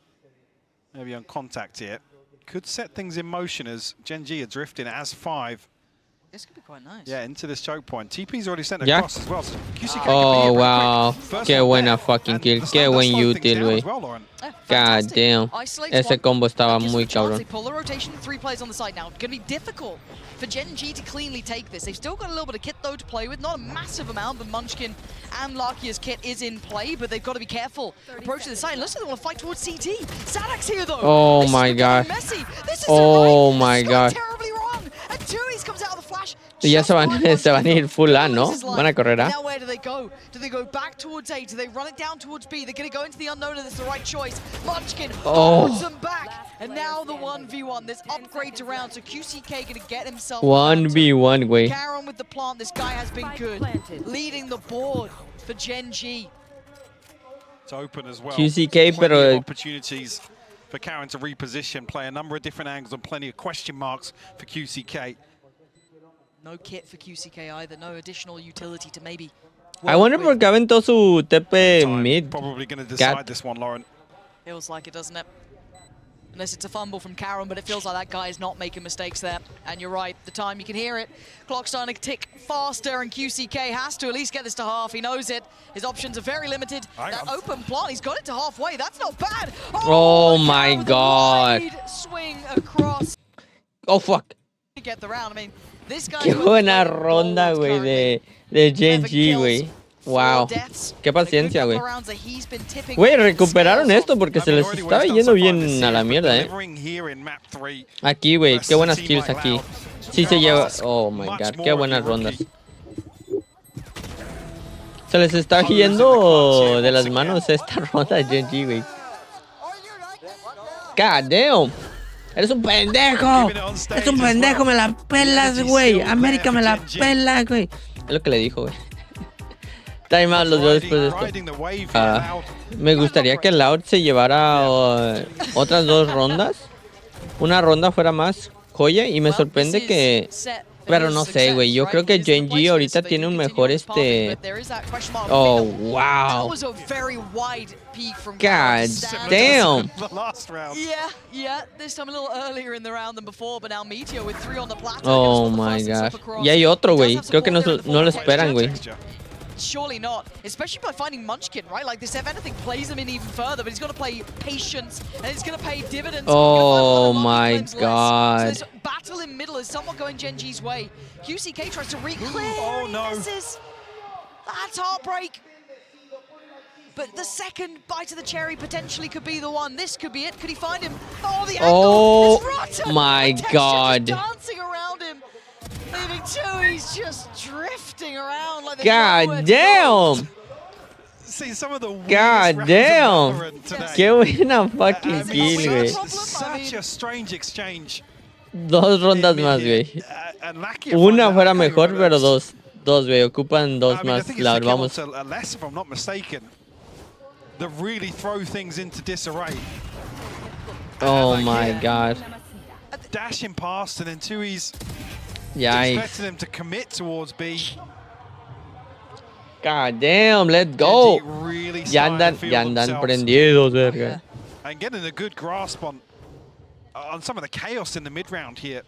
[SPEAKER 3] maybe on contact here. Could set things in motion as Genji are drifting as 5.
[SPEAKER 4] This could be quite nice.
[SPEAKER 3] Yeah, into this choke point. TP's already sent across as well. So
[SPEAKER 1] oh, wow. Qué buena fucking kill. Qué buen util, güey. God damn. Ese combo estaba muy cabrón.
[SPEAKER 4] They pull the rotation, 3 players on the side now. It's going to be difficult for Genji to cleanly take this. They've still got a little bit of kit, though, to play with. Not a massive amount, but Munchkin and Larkia's kit is in play, but they've got to be careful. Approaching the side. Looks like they want to fight towards CT. Sadak's here, though.
[SPEAKER 1] Oh, my God. Oh, my God.
[SPEAKER 4] Terribly wrong. And Tui's comes out of the flash.
[SPEAKER 1] Y ya se van a ir full A, ¿no? Van a correr A.
[SPEAKER 4] Now where do they go? Do they go back towards A? Do they run it down towards B? They're going to go into the unknown, and it's the right choice. Munchkin holds them back. And now the 1v1. There's upgrades around, so QCK going to get himself
[SPEAKER 1] 1v1, güey.
[SPEAKER 4] Karen with the plant. This guy has been good. Leading the board for Genji.
[SPEAKER 3] It's open as well.
[SPEAKER 1] QCK, pero
[SPEAKER 3] opportunities for Karen to reposition, play a number of different angles, and plenty of question marks for QCK.
[SPEAKER 4] No kit for QCK either, no additional utility to maybe.
[SPEAKER 1] I wonder por qué aventó su TP mid.
[SPEAKER 3] Probably going to decide this one, Lauren.
[SPEAKER 4] Feels like it, doesn't it? Unless it's a fumble from Karen, but it feels like that guy is not making mistakes there. And you're right, the time, you can hear it. Clock's starting to tick faster, and QCK has to at least get this to half. He knows it. His options are very limited. That open plant, he's got it to halfway. That's not bad.
[SPEAKER 1] Oh my God.
[SPEAKER 4] Swing across.
[SPEAKER 1] Oh, fuck.
[SPEAKER 4] Get the round. I mean,
[SPEAKER 1] Qué buena ronda, güey, de Genji, güey. Wow. Qué paciencia, güey. Güey, recuperaron esto porque se les estaba yendo bien a la mierda, Aquí, güey, qué buenas kills aquí. Sí se lleva... Oh, my God, qué buenas rondas. Se les está yendo de las manos esta ronda de Gen.G, güey. God damn. Eres un pendejo. Eres un pendejo, me la pelas, güey. América me la pela, güey. Es lo que le dijo, güey. Time out los dos después de esto. Me gustaría que Loud se llevara otras 2 rondas. Una ronda fuera más joya y me sorprende que... Pero no sé, güey. Yo creo que Gen.G ahorita tiene un mejor Oh, wow. God damn. Oh my God. Y hay otro, güey. Creo que no lo esperan, güey.
[SPEAKER 4] Surely not, especially by finding Munchkin, right? Like this, if anything, plays him in even further, but he's got to play patience, and it's going to pay dividends.
[SPEAKER 1] Oh my God.
[SPEAKER 4] So this battle in middle is somewhat going Gen.G's way. QCK tries to re-clear.
[SPEAKER 3] Oh no.
[SPEAKER 4] That's heartbreak. But the second bite of the cherry potentially could be the one. This could be it. Could he find him? Oh, the angle.
[SPEAKER 1] Oh my God.
[SPEAKER 4] Dancing around him. Leaving two, he's just drifting around like
[SPEAKER 1] God damn! God damn! Qué buena fucking kill, güey.
[SPEAKER 3] Such a strange exchange.
[SPEAKER 1] 2 rondas más, güey. Una fuera mejor, pero 2, güey. Ocupan 2 más. La vamos.
[SPEAKER 3] Unless, if I'm not mistaken, that really throw things into disarray.
[SPEAKER 1] Oh my God.
[SPEAKER 3] Dashing past and then Tui's expecting him to commit towards B.
[SPEAKER 1] God damn, let's go.
[SPEAKER 3] Really
[SPEAKER 1] ya andan prendidos, verga.
[SPEAKER 3] And getting a good grasp on some of the chaos in the mid round here.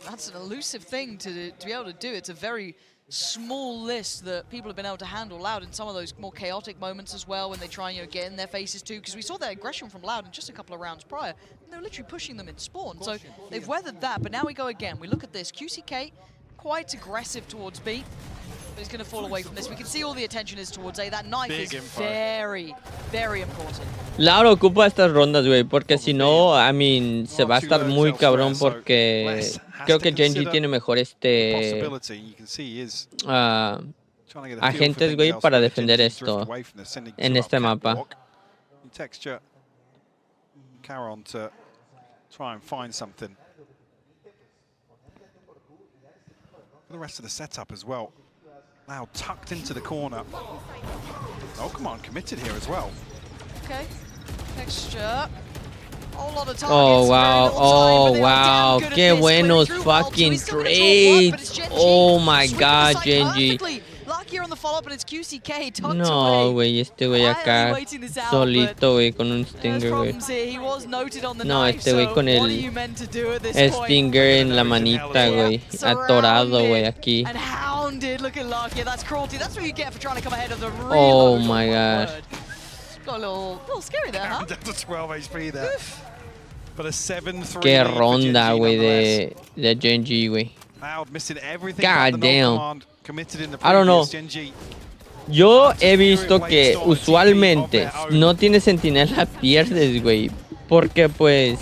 [SPEAKER 4] That's an elusive thing to be able to do. It's a very small list that people have been able to handle Loud in some of those more chaotic moments as well when they try and get in their faces too, because we saw that aggression from Loud in just a couple of rounds prior. And they were literally pushing them in spawn, so they've weathered that, but now we go again. We look at this. QCK, quite aggressive towards B, but he's going to fall away from this. We can see all the attention is towards A. That knife is very, very important.
[SPEAKER 1] Loud ocupa estas rondas, güey, porque si no, I mean, se va a estar muy cabrón porque creo que Gen.G tiene mejor agentes, güey, para defender esto en este mapa.
[SPEAKER 3] The rest of the setup as well. Now tucked into the corner. Oh, come on, committed here as well.
[SPEAKER 4] Okay, texture.
[SPEAKER 1] Oh wow, oh wow, qué buenos fucking trades. Oh my God, Gen.G. No, güey, este güey acá solito, güey, con un Stinger, güey. No, este güey con el Stinger en la manita, güey. Atorado, güey, aquí. Oh my God.
[SPEAKER 4] Got a little scary there, huh?
[SPEAKER 3] Down to 12 HP there. But a 7-3.
[SPEAKER 1] Qué ronda, güey, de Gen.G, güey. God damn. I don't know. Yo he visto que usualmente no tiene sentinela pierdes, güey. Porque pues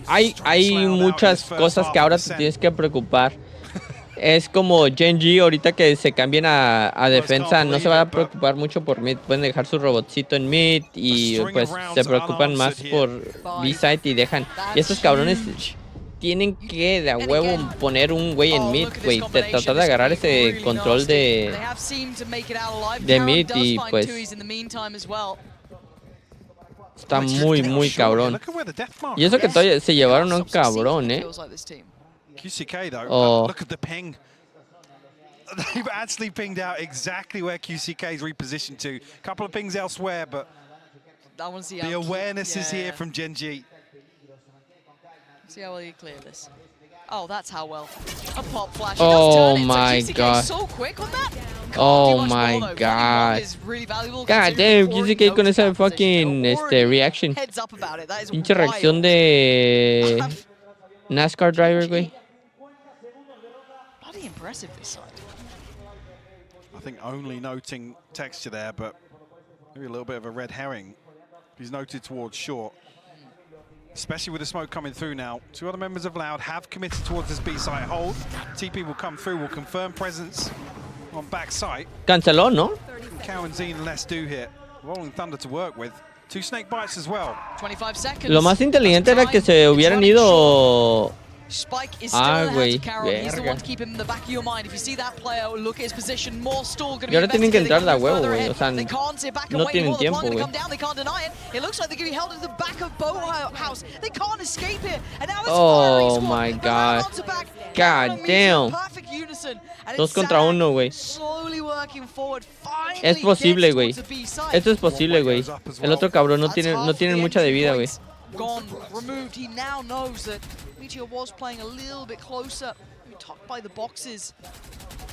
[SPEAKER 1] hay muchas cosas que ahora te tienes que preocupar. Es como Gen.G ahorita que se cambien a defensa, no se va a preocupar mucho por mid. Pueden dejar su robotcito en mid y pues se preocupan más por B-side y dejan. Y estos cabrones tienen que de a huevo poner un güey en mid, güey. Tratar de agarrar ese control de mid y pues está muy cabrón. Y eso que todavía se llevaron a un cabrón,
[SPEAKER 3] QCK though, look at the ping. They've actually pinged out exactly where QCK is repositioned to. A couple of pings elsewhere, but the awareness is here from Gen.G.
[SPEAKER 4] See how well you clear this. Oh, that's how well. A pop flash.
[SPEAKER 1] Oh my God.
[SPEAKER 4] So quick on that.
[SPEAKER 1] Oh my God. God damn, QCK con esa fucking reaction. Pinche reacción de NASCAR driver, güey.
[SPEAKER 4] aggressive this side.
[SPEAKER 3] I think only noting texture there, but maybe a little bit of a red herring. He's noted towards short. Especially with the smoke coming through now. 2 other members of Loud have committed towards this B site hold. TP will come through, will confirm presence on back site.
[SPEAKER 1] Canceló, ¿no?
[SPEAKER 3] Cowan, Zine, and Less do here. Rolling Thunder to work with. 2 snake bites as well.
[SPEAKER 4] 25 seconds.
[SPEAKER 1] Lo más inteligente era que se hubieran ido.
[SPEAKER 4] Spike is still in the hands of Carol. He's the one to keep him in the back of your mind. If you see that player, look at his position, more stall going to be
[SPEAKER 1] ahora tienen que entrar de a huevo, güey. O sea,
[SPEAKER 4] they can't sit back and
[SPEAKER 1] no
[SPEAKER 4] wait
[SPEAKER 1] tienen
[SPEAKER 4] for the
[SPEAKER 1] tiempo,
[SPEAKER 4] plan to
[SPEAKER 1] güey.
[SPEAKER 4] come down. They can't deny it. It looks like they're going to be held in the back of Boathouse. They can't escape here. And now it's
[SPEAKER 1] Oh my god. God damn.
[SPEAKER 4] Perfect unison. And
[SPEAKER 1] 2 contra 1, güey.
[SPEAKER 4] Slowly working forward. Finally
[SPEAKER 1] Es posible, güey.
[SPEAKER 4] gets towards the B side.
[SPEAKER 1] Esto es posible, güey. El otro cabrón no tiene mucha de vida, güey.
[SPEAKER 4] Gone, removed. He now knows that Meteor was playing a little bit closer. Tucked by the boxes.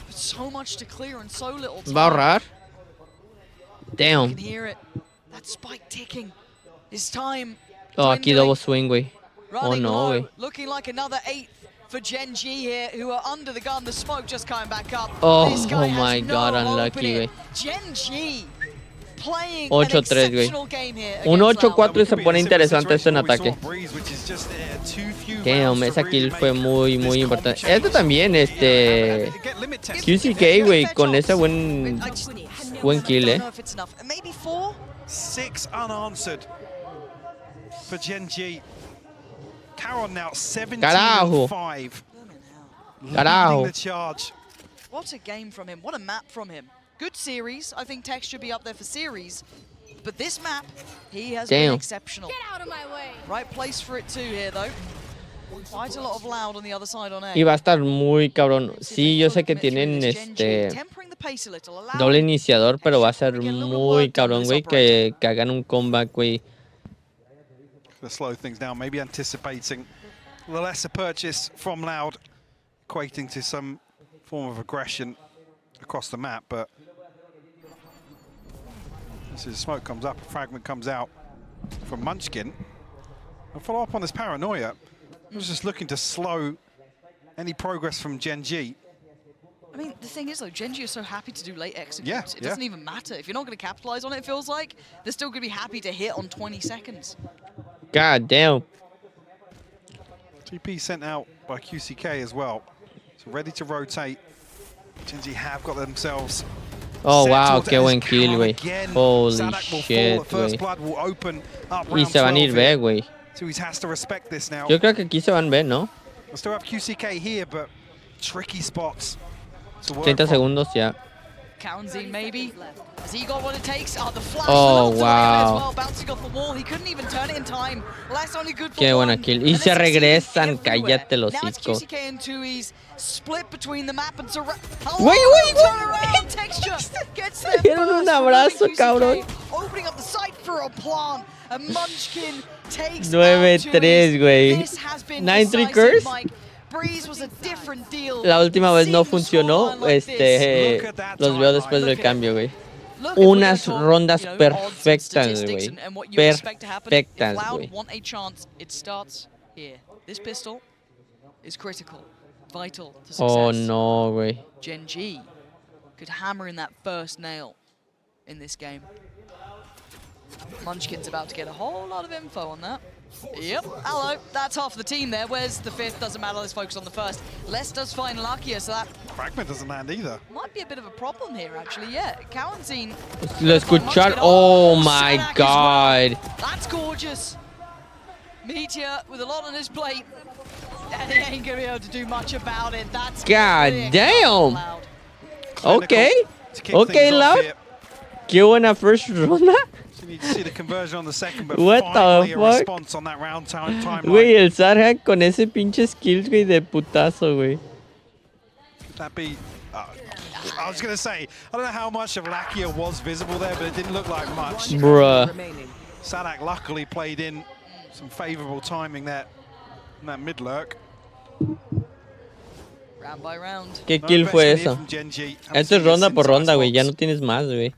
[SPEAKER 4] But so much to clear and so little time.
[SPEAKER 1] Va a ahorrar.
[SPEAKER 4] You
[SPEAKER 1] Damn.
[SPEAKER 4] can hear it. That spike ticking. His time.
[SPEAKER 1] Oh, aquí double swing, güey. Oh
[SPEAKER 4] Running
[SPEAKER 1] no,
[SPEAKER 4] low,
[SPEAKER 1] güey.
[SPEAKER 4] looking like another 8 for Gen G here, who are under the gun. The smoke just coming back up.
[SPEAKER 1] Oh,
[SPEAKER 4] This guy has
[SPEAKER 1] my
[SPEAKER 4] no
[SPEAKER 1] God,
[SPEAKER 4] hope
[SPEAKER 1] unlucky,
[SPEAKER 4] in it.
[SPEAKER 1] güey.
[SPEAKER 4] Gen G playing
[SPEAKER 1] 8-3,
[SPEAKER 4] an
[SPEAKER 1] güey.
[SPEAKER 4] exceptional game here.
[SPEAKER 1] Un
[SPEAKER 4] against Loud.
[SPEAKER 1] 8-4 y se pone interesante esto en ataque. Damn, esa kill fue muy importante. Esto también, QCK, güey, con ese buen kill,
[SPEAKER 4] Maybe 4?
[SPEAKER 3] 6 unanswered for Gen G. Caron now 17
[SPEAKER 1] Carajo.
[SPEAKER 3] 5.
[SPEAKER 1] Carajo.
[SPEAKER 3] Leading the charge.
[SPEAKER 4] What a game from him. What a map from him. Good series. I think Tex should be up there for series. But this map, he has been exceptional.
[SPEAKER 5] Get out of my way.
[SPEAKER 4] Right place for it too here, though. Quite a lot of Loud on the other side on A.
[SPEAKER 1] Y va a estar muy cabrón. Sí, yo sé que tienen doble iniciador, pero va a ser muy cabrón, güey, que hagan un comeback, güey.
[SPEAKER 3] To slow things down, maybe anticipating the lesser purchase from Loud, equating to some form of aggression across the map, but as the smoke comes up, a fragment comes out from Munchkin. And follow up on this paranoia. I was just looking to slow any progress from Gen G.
[SPEAKER 4] I mean, the thing is, though, Gen G is so happy to do late executes.
[SPEAKER 3] Yeah,
[SPEAKER 4] it doesn't even matter. If you're not going to capitalize on it, it feels like, they're still going to be happy to hit on 20 seconds.
[SPEAKER 1] God damn.
[SPEAKER 3] TP sent out by QCK as well. So ready to rotate. Gen G have got themselves.
[SPEAKER 1] Oh, wow, qué buen kill, güey. Holy shit, güey. Y se van a ir B, güey.
[SPEAKER 3] So he has to respect this now.
[SPEAKER 1] Yo creo que aquí se van B, ¿no?
[SPEAKER 3] We'll still have QCK here, but tricky spots.
[SPEAKER 1] 30 segundos, ya.
[SPEAKER 4] Counzy, maybe. Has he got what it takes? Oh, the flash.
[SPEAKER 1] Oh,
[SPEAKER 4] As
[SPEAKER 1] wow.
[SPEAKER 4] well, bouncing off the wall. He couldn't even turn it in time. Less only good for
[SPEAKER 1] Qué buena
[SPEAKER 4] one.
[SPEAKER 1] kill. Y
[SPEAKER 4] And
[SPEAKER 1] se
[SPEAKER 4] this is
[SPEAKER 1] regresan,
[SPEAKER 4] everywhere.
[SPEAKER 1] cállate los
[SPEAKER 4] Now it's
[SPEAKER 1] hocico.
[SPEAKER 4] QCK and Tui's split between the map and surround.
[SPEAKER 1] Güey.
[SPEAKER 4] Texture gets there
[SPEAKER 1] Dieron un
[SPEAKER 4] first.
[SPEAKER 1] abrazo,
[SPEAKER 4] QCK
[SPEAKER 1] cabrón.
[SPEAKER 4] Opening up the site for a plant. And Munchkin takes
[SPEAKER 1] 9-3, güey.
[SPEAKER 4] This has been
[SPEAKER 1] 9-3
[SPEAKER 4] decisive,
[SPEAKER 1] curse.
[SPEAKER 4] Mike. Breeze was a different deal.
[SPEAKER 1] La última vez no funcionó. Los veo después del cambio, güey. Unas rondas perfectas, güey. Perfectas, güey.
[SPEAKER 4] Want a chance, it starts here. This pistol is critical, vital to success.
[SPEAKER 1] Oh no, güey.
[SPEAKER 4] Gen G could hammer in that first nail in this game. Munchkin's about to get a whole lot of info on that. Yep, hello, that's half the team there. Where's the fifth? Doesn't matter, let's focus on the first. Les does find luckier, so that
[SPEAKER 3] Fragment doesn't land either.
[SPEAKER 4] might be a bit of a problem here, actually, yeah. Cowanzine.
[SPEAKER 1] Lo escuchar. Oh my god.
[SPEAKER 4] Well. That's gorgeous. Meteor with a lot on his plate. And he ain't gonna be able to do much about it. That's
[SPEAKER 1] God damn.
[SPEAKER 4] Loud.
[SPEAKER 1] Okay. Okay, Loud. Qué buena first ronda.
[SPEAKER 3] You need to see the conversion on the second, but
[SPEAKER 1] What
[SPEAKER 3] finally
[SPEAKER 1] the
[SPEAKER 3] a
[SPEAKER 1] fuck?
[SPEAKER 3] response on that round timeline.
[SPEAKER 1] Güey, el Sarhack con ese pinche skills, güey, de putazo, güey.
[SPEAKER 3] Could that be... I was going to say, I don't know how much of Lakia was visible there, but it didn't look like much.
[SPEAKER 1] Bruh.
[SPEAKER 3] Sadak luckily played in some favorable timing there in that mid-lurk.
[SPEAKER 4] Round by round.
[SPEAKER 1] ¿Qué kill fue eso? Esto es ronda por ronda, güey. Ya no tienes más, güey.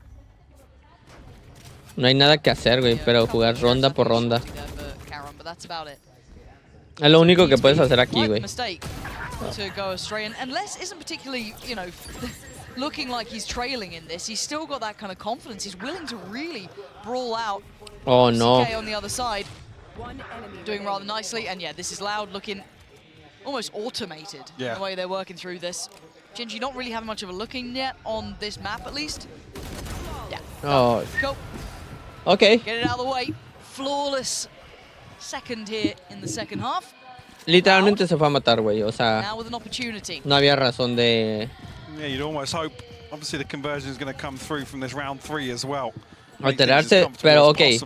[SPEAKER 1] No hay nada que hacer, güey, pero jugar ronda por ronda. Es lo único que puedes hacer aquí, güey.
[SPEAKER 4] to go astray. And Les isn't particularly, you know, looking like he's trailing in this. He's still got that kind of confidence. He's willing to really brawl out.
[SPEAKER 1] Oh, no.
[SPEAKER 4] CK on the other side, doing rather nicely. And yeah, this is Loud looking almost automated in the way they're working through this. Gen.G not really having much of a looking yet on this map, at least. Yeah.
[SPEAKER 1] Oh.
[SPEAKER 4] Go.
[SPEAKER 1] Okay.
[SPEAKER 4] Get it out of the way. Flawless second here in the second half.
[SPEAKER 1] Literalmente se fue a matar, güey. O sea,
[SPEAKER 4] now with an opportunity.
[SPEAKER 1] No había razón de...
[SPEAKER 3] Yeah, you'd almost hope. Obviously, the conversion is going to come through from this round 3 as well.
[SPEAKER 1] Alterarse, pero ok.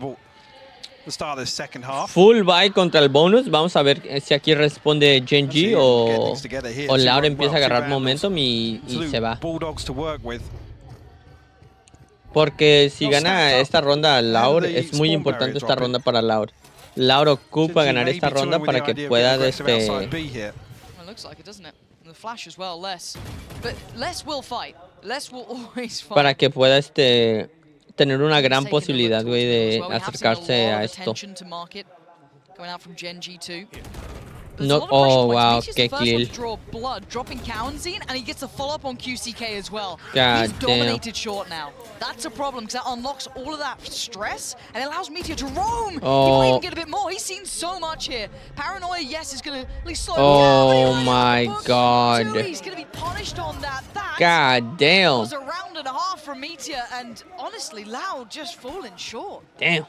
[SPEAKER 3] The start of the second half.
[SPEAKER 1] Full buy contra el bonus. Vamos a ver si aquí responde Gen.G o Laura empieza a agarrar momentum y se va. Porque si gana esta ronda Laura, es muy importante esta ronda para Laura. Laura ocupa ganar esta ronda para que pueda para que pueda tener una gran posibilidad, güey, de acercarse a esto. No, oh wow, qué kill.
[SPEAKER 4] And he gets a follow-up on QCK as well.
[SPEAKER 1] God
[SPEAKER 4] He's dominated short now. That's a problem because that unlocks all of that stress and it allows Meteor to roam.
[SPEAKER 1] Oh.
[SPEAKER 4] He might even get a bit more. He's seen so much here. Paranoia, yes, is going to at least slow
[SPEAKER 1] Oh
[SPEAKER 4] down.
[SPEAKER 1] my God.
[SPEAKER 4] He's going to be punished on that.
[SPEAKER 1] God damn.
[SPEAKER 4] Was a round and a half from Meteor and honestly, Loud just falling short.
[SPEAKER 1] Damn.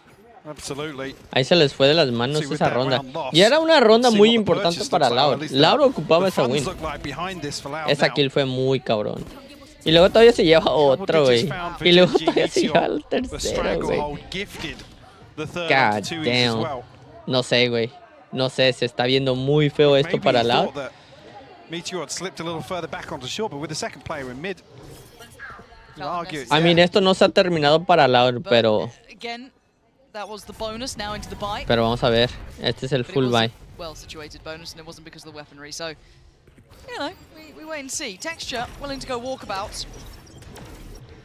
[SPEAKER 3] Absolutely.
[SPEAKER 1] Ahí se les fue de las manos esa ronda. Y era una ronda muy importante para Laura. Laura ocupaba esa win. Esa kill fue muy cabrón. Y luego todavía se lleva otro, güey. Y luego todavía se lleva el tercero, güey. God damn. No sé, güey. No sé, se está viendo muy feo esto para Laura. I mean, esto no se ha terminado para Laura, pero... Pero vamos a ver. Este es el full buy.
[SPEAKER 4] Well situated bonus, and it wasn't because of the weaponry. So, you know, we wait and see. Texture willing to go walkabouts.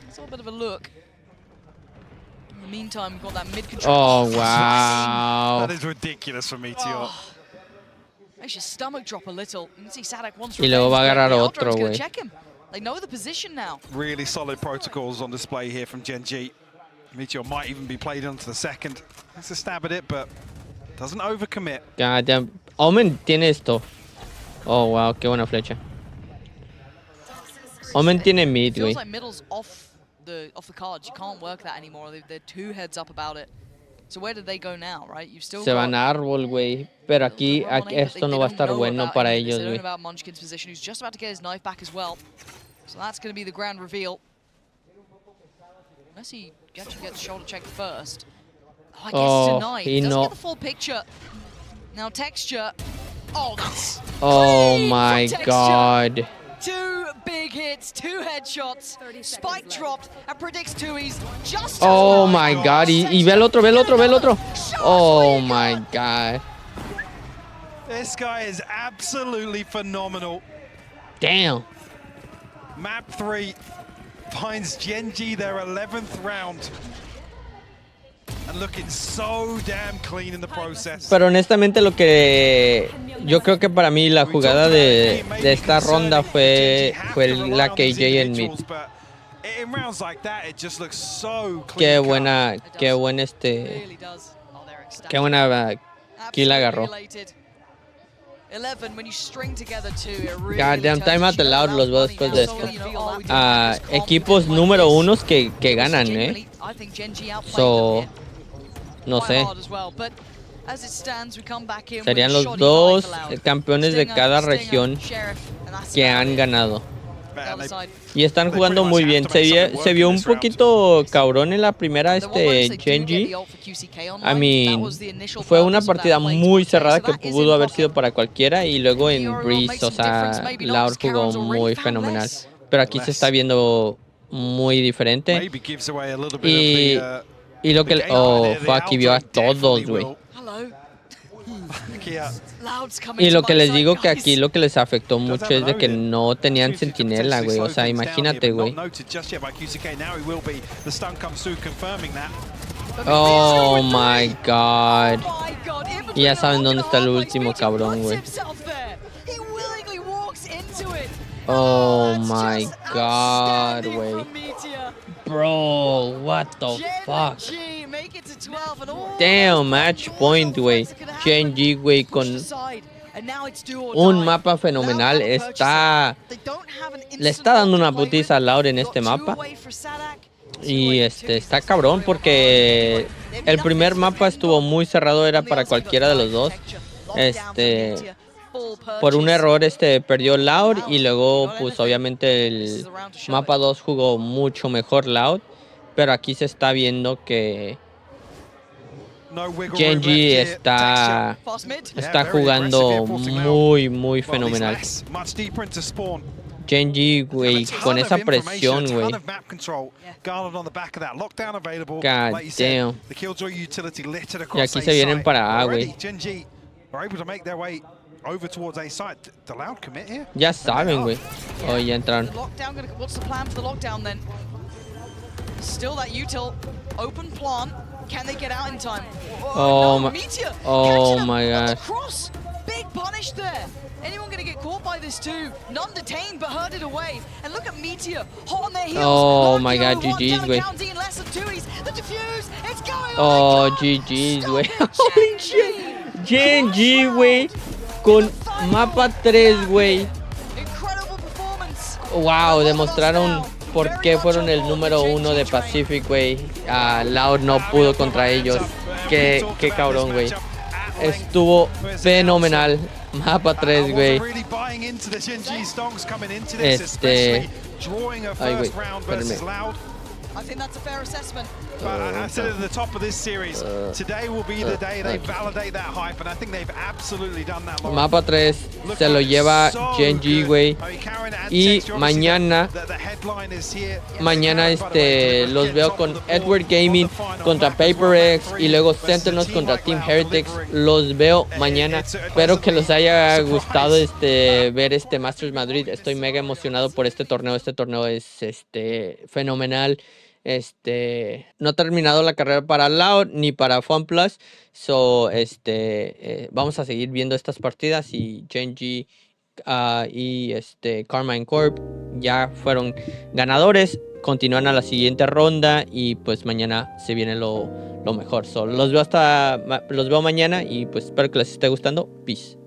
[SPEAKER 4] It's a bit of a look. In the meantime, we've got that mid control.
[SPEAKER 1] Oh wow!
[SPEAKER 3] That is ridiculous for Meteor. Oh.
[SPEAKER 4] Makes your stomach drop a little. You can see Sadak wants
[SPEAKER 1] y luego va a agarrar otro, güey.
[SPEAKER 4] They know the position now.
[SPEAKER 3] Really solid protocols on display here from Gen.G. Meteor might even be played onto the second. It's a stab at it, but doesn't overcommit.
[SPEAKER 1] God damn. Omen tiene esto. Oh, wow, qué buena flecha. Omen tiene mid, güey.
[SPEAKER 4] Feels like middle's off the cards. You can't work that anymore. They're 2 heads up about it. So where did they go now, right? You've still
[SPEAKER 1] se van a árbol, güey. Pero aquí esto no va a estar bueno para ellos, güey.
[SPEAKER 4] They don't know about Munchkin's position, who's just about to get his knife back as well. So that's going to be the grand reveal. Unless he actually gets shoulder check first. Oh, I guess denied. He doesn't get the full picture. Now Texture. Oh, that's
[SPEAKER 1] oh my God.
[SPEAKER 4] 2 big hits, 2 headshots. Spike dropped and predicts 2Es. Just
[SPEAKER 1] oh my God. Y ve el otro, ve el otro, ve el otro. Oh my God.
[SPEAKER 3] This guy is absolutely phenomenal.
[SPEAKER 1] Damn.
[SPEAKER 3] Map 3 finds Gen.G their 11th round. And looking so damn clean in the process.
[SPEAKER 1] Pero honestamente lo que yo creo que para mí la jugada de esta ronda fue la KJ en mid. Qué buena kill agarró. Goddamn, timeout allowed, los veo después de esto. Equipos número 1 que ganan, So, no sé. Serían los 2 campeones de cada región que han ganado. Y están jugando muy bien. Se vio un poquito cabrón en la primera Gen.G. I mean, fue una partida muy cerrada que pudo haber sido para cualquiera. Y luego en Breeze, o sea, Laura jugó muy fenomenal. Pero aquí se está viendo muy diferente. Y lo que... Oh, fuck, y vio a todos, güey. Y lo que les digo que aquí lo que les afectó mucho es de que no tenían sentinela, güey. O sea, imagínate, güey. Oh my God. Y ya saben dónde está el último cabrón, güey. Oh my god, güey. Bro, what the fuck. Damn, match point, güey. Gen.G, güey, con un mapa fenomenal. Le está dando una putiza a Loud en este mapa. Y está cabrón porque el primer mapa estuvo muy cerrado, era para cualquiera de los dos. Por un error perdió Loud y luego pues obviamente el mapa 2 jugó mucho mejor Loud, pero aquí se está viendo que Gen.G está jugando muy fenomenal. Gen.G, güey, con esa presión, güey. God damn. Y aquí se vienen para A, güey. Ya saben, güey. Oh, ya entraron. Oh my god.
[SPEAKER 4] Big punish there. Anyone going to get caught by this too? None detained, but herded away. And look at Meteor, hot on their heels.
[SPEAKER 1] Oh my god, GG's, güey. Oh, GG's, güey. Holy shit. Gen.G, güey. Con mapa 3, güey. Wow, demostraron por qué fueron el número 1 de Pacific, güey. Loud no pudo contra ellos. Qué cabrón, güey. Estuvo fenomenal. Mapa 3, güey. Ay, güey, espérame.
[SPEAKER 4] I think that's a fair assessment.
[SPEAKER 3] I said it at the top of this series. Today will be the day they validate that hype, and I think they've absolutely done that.
[SPEAKER 1] Mapa 3 se lo lleva Gen.G, güey. Y mañana los veo con Edward Gaming contra PaperX y luego Sentinels contra Team Heretics. Los veo mañana. Espero que les haya gustado ver Master Madrid. Estoy mega emocionado por este torneo. Este torneo es fenomenal. No ha terminado la carrera para Loud ni para FunPlus. Vamos a seguir viendo estas partidas y Gen.G y Carmine Corp ya fueron ganadores. Continúan a la siguiente ronda y pues mañana se viene lo mejor. Los veo mañana y pues espero que les esté gustando. Peace.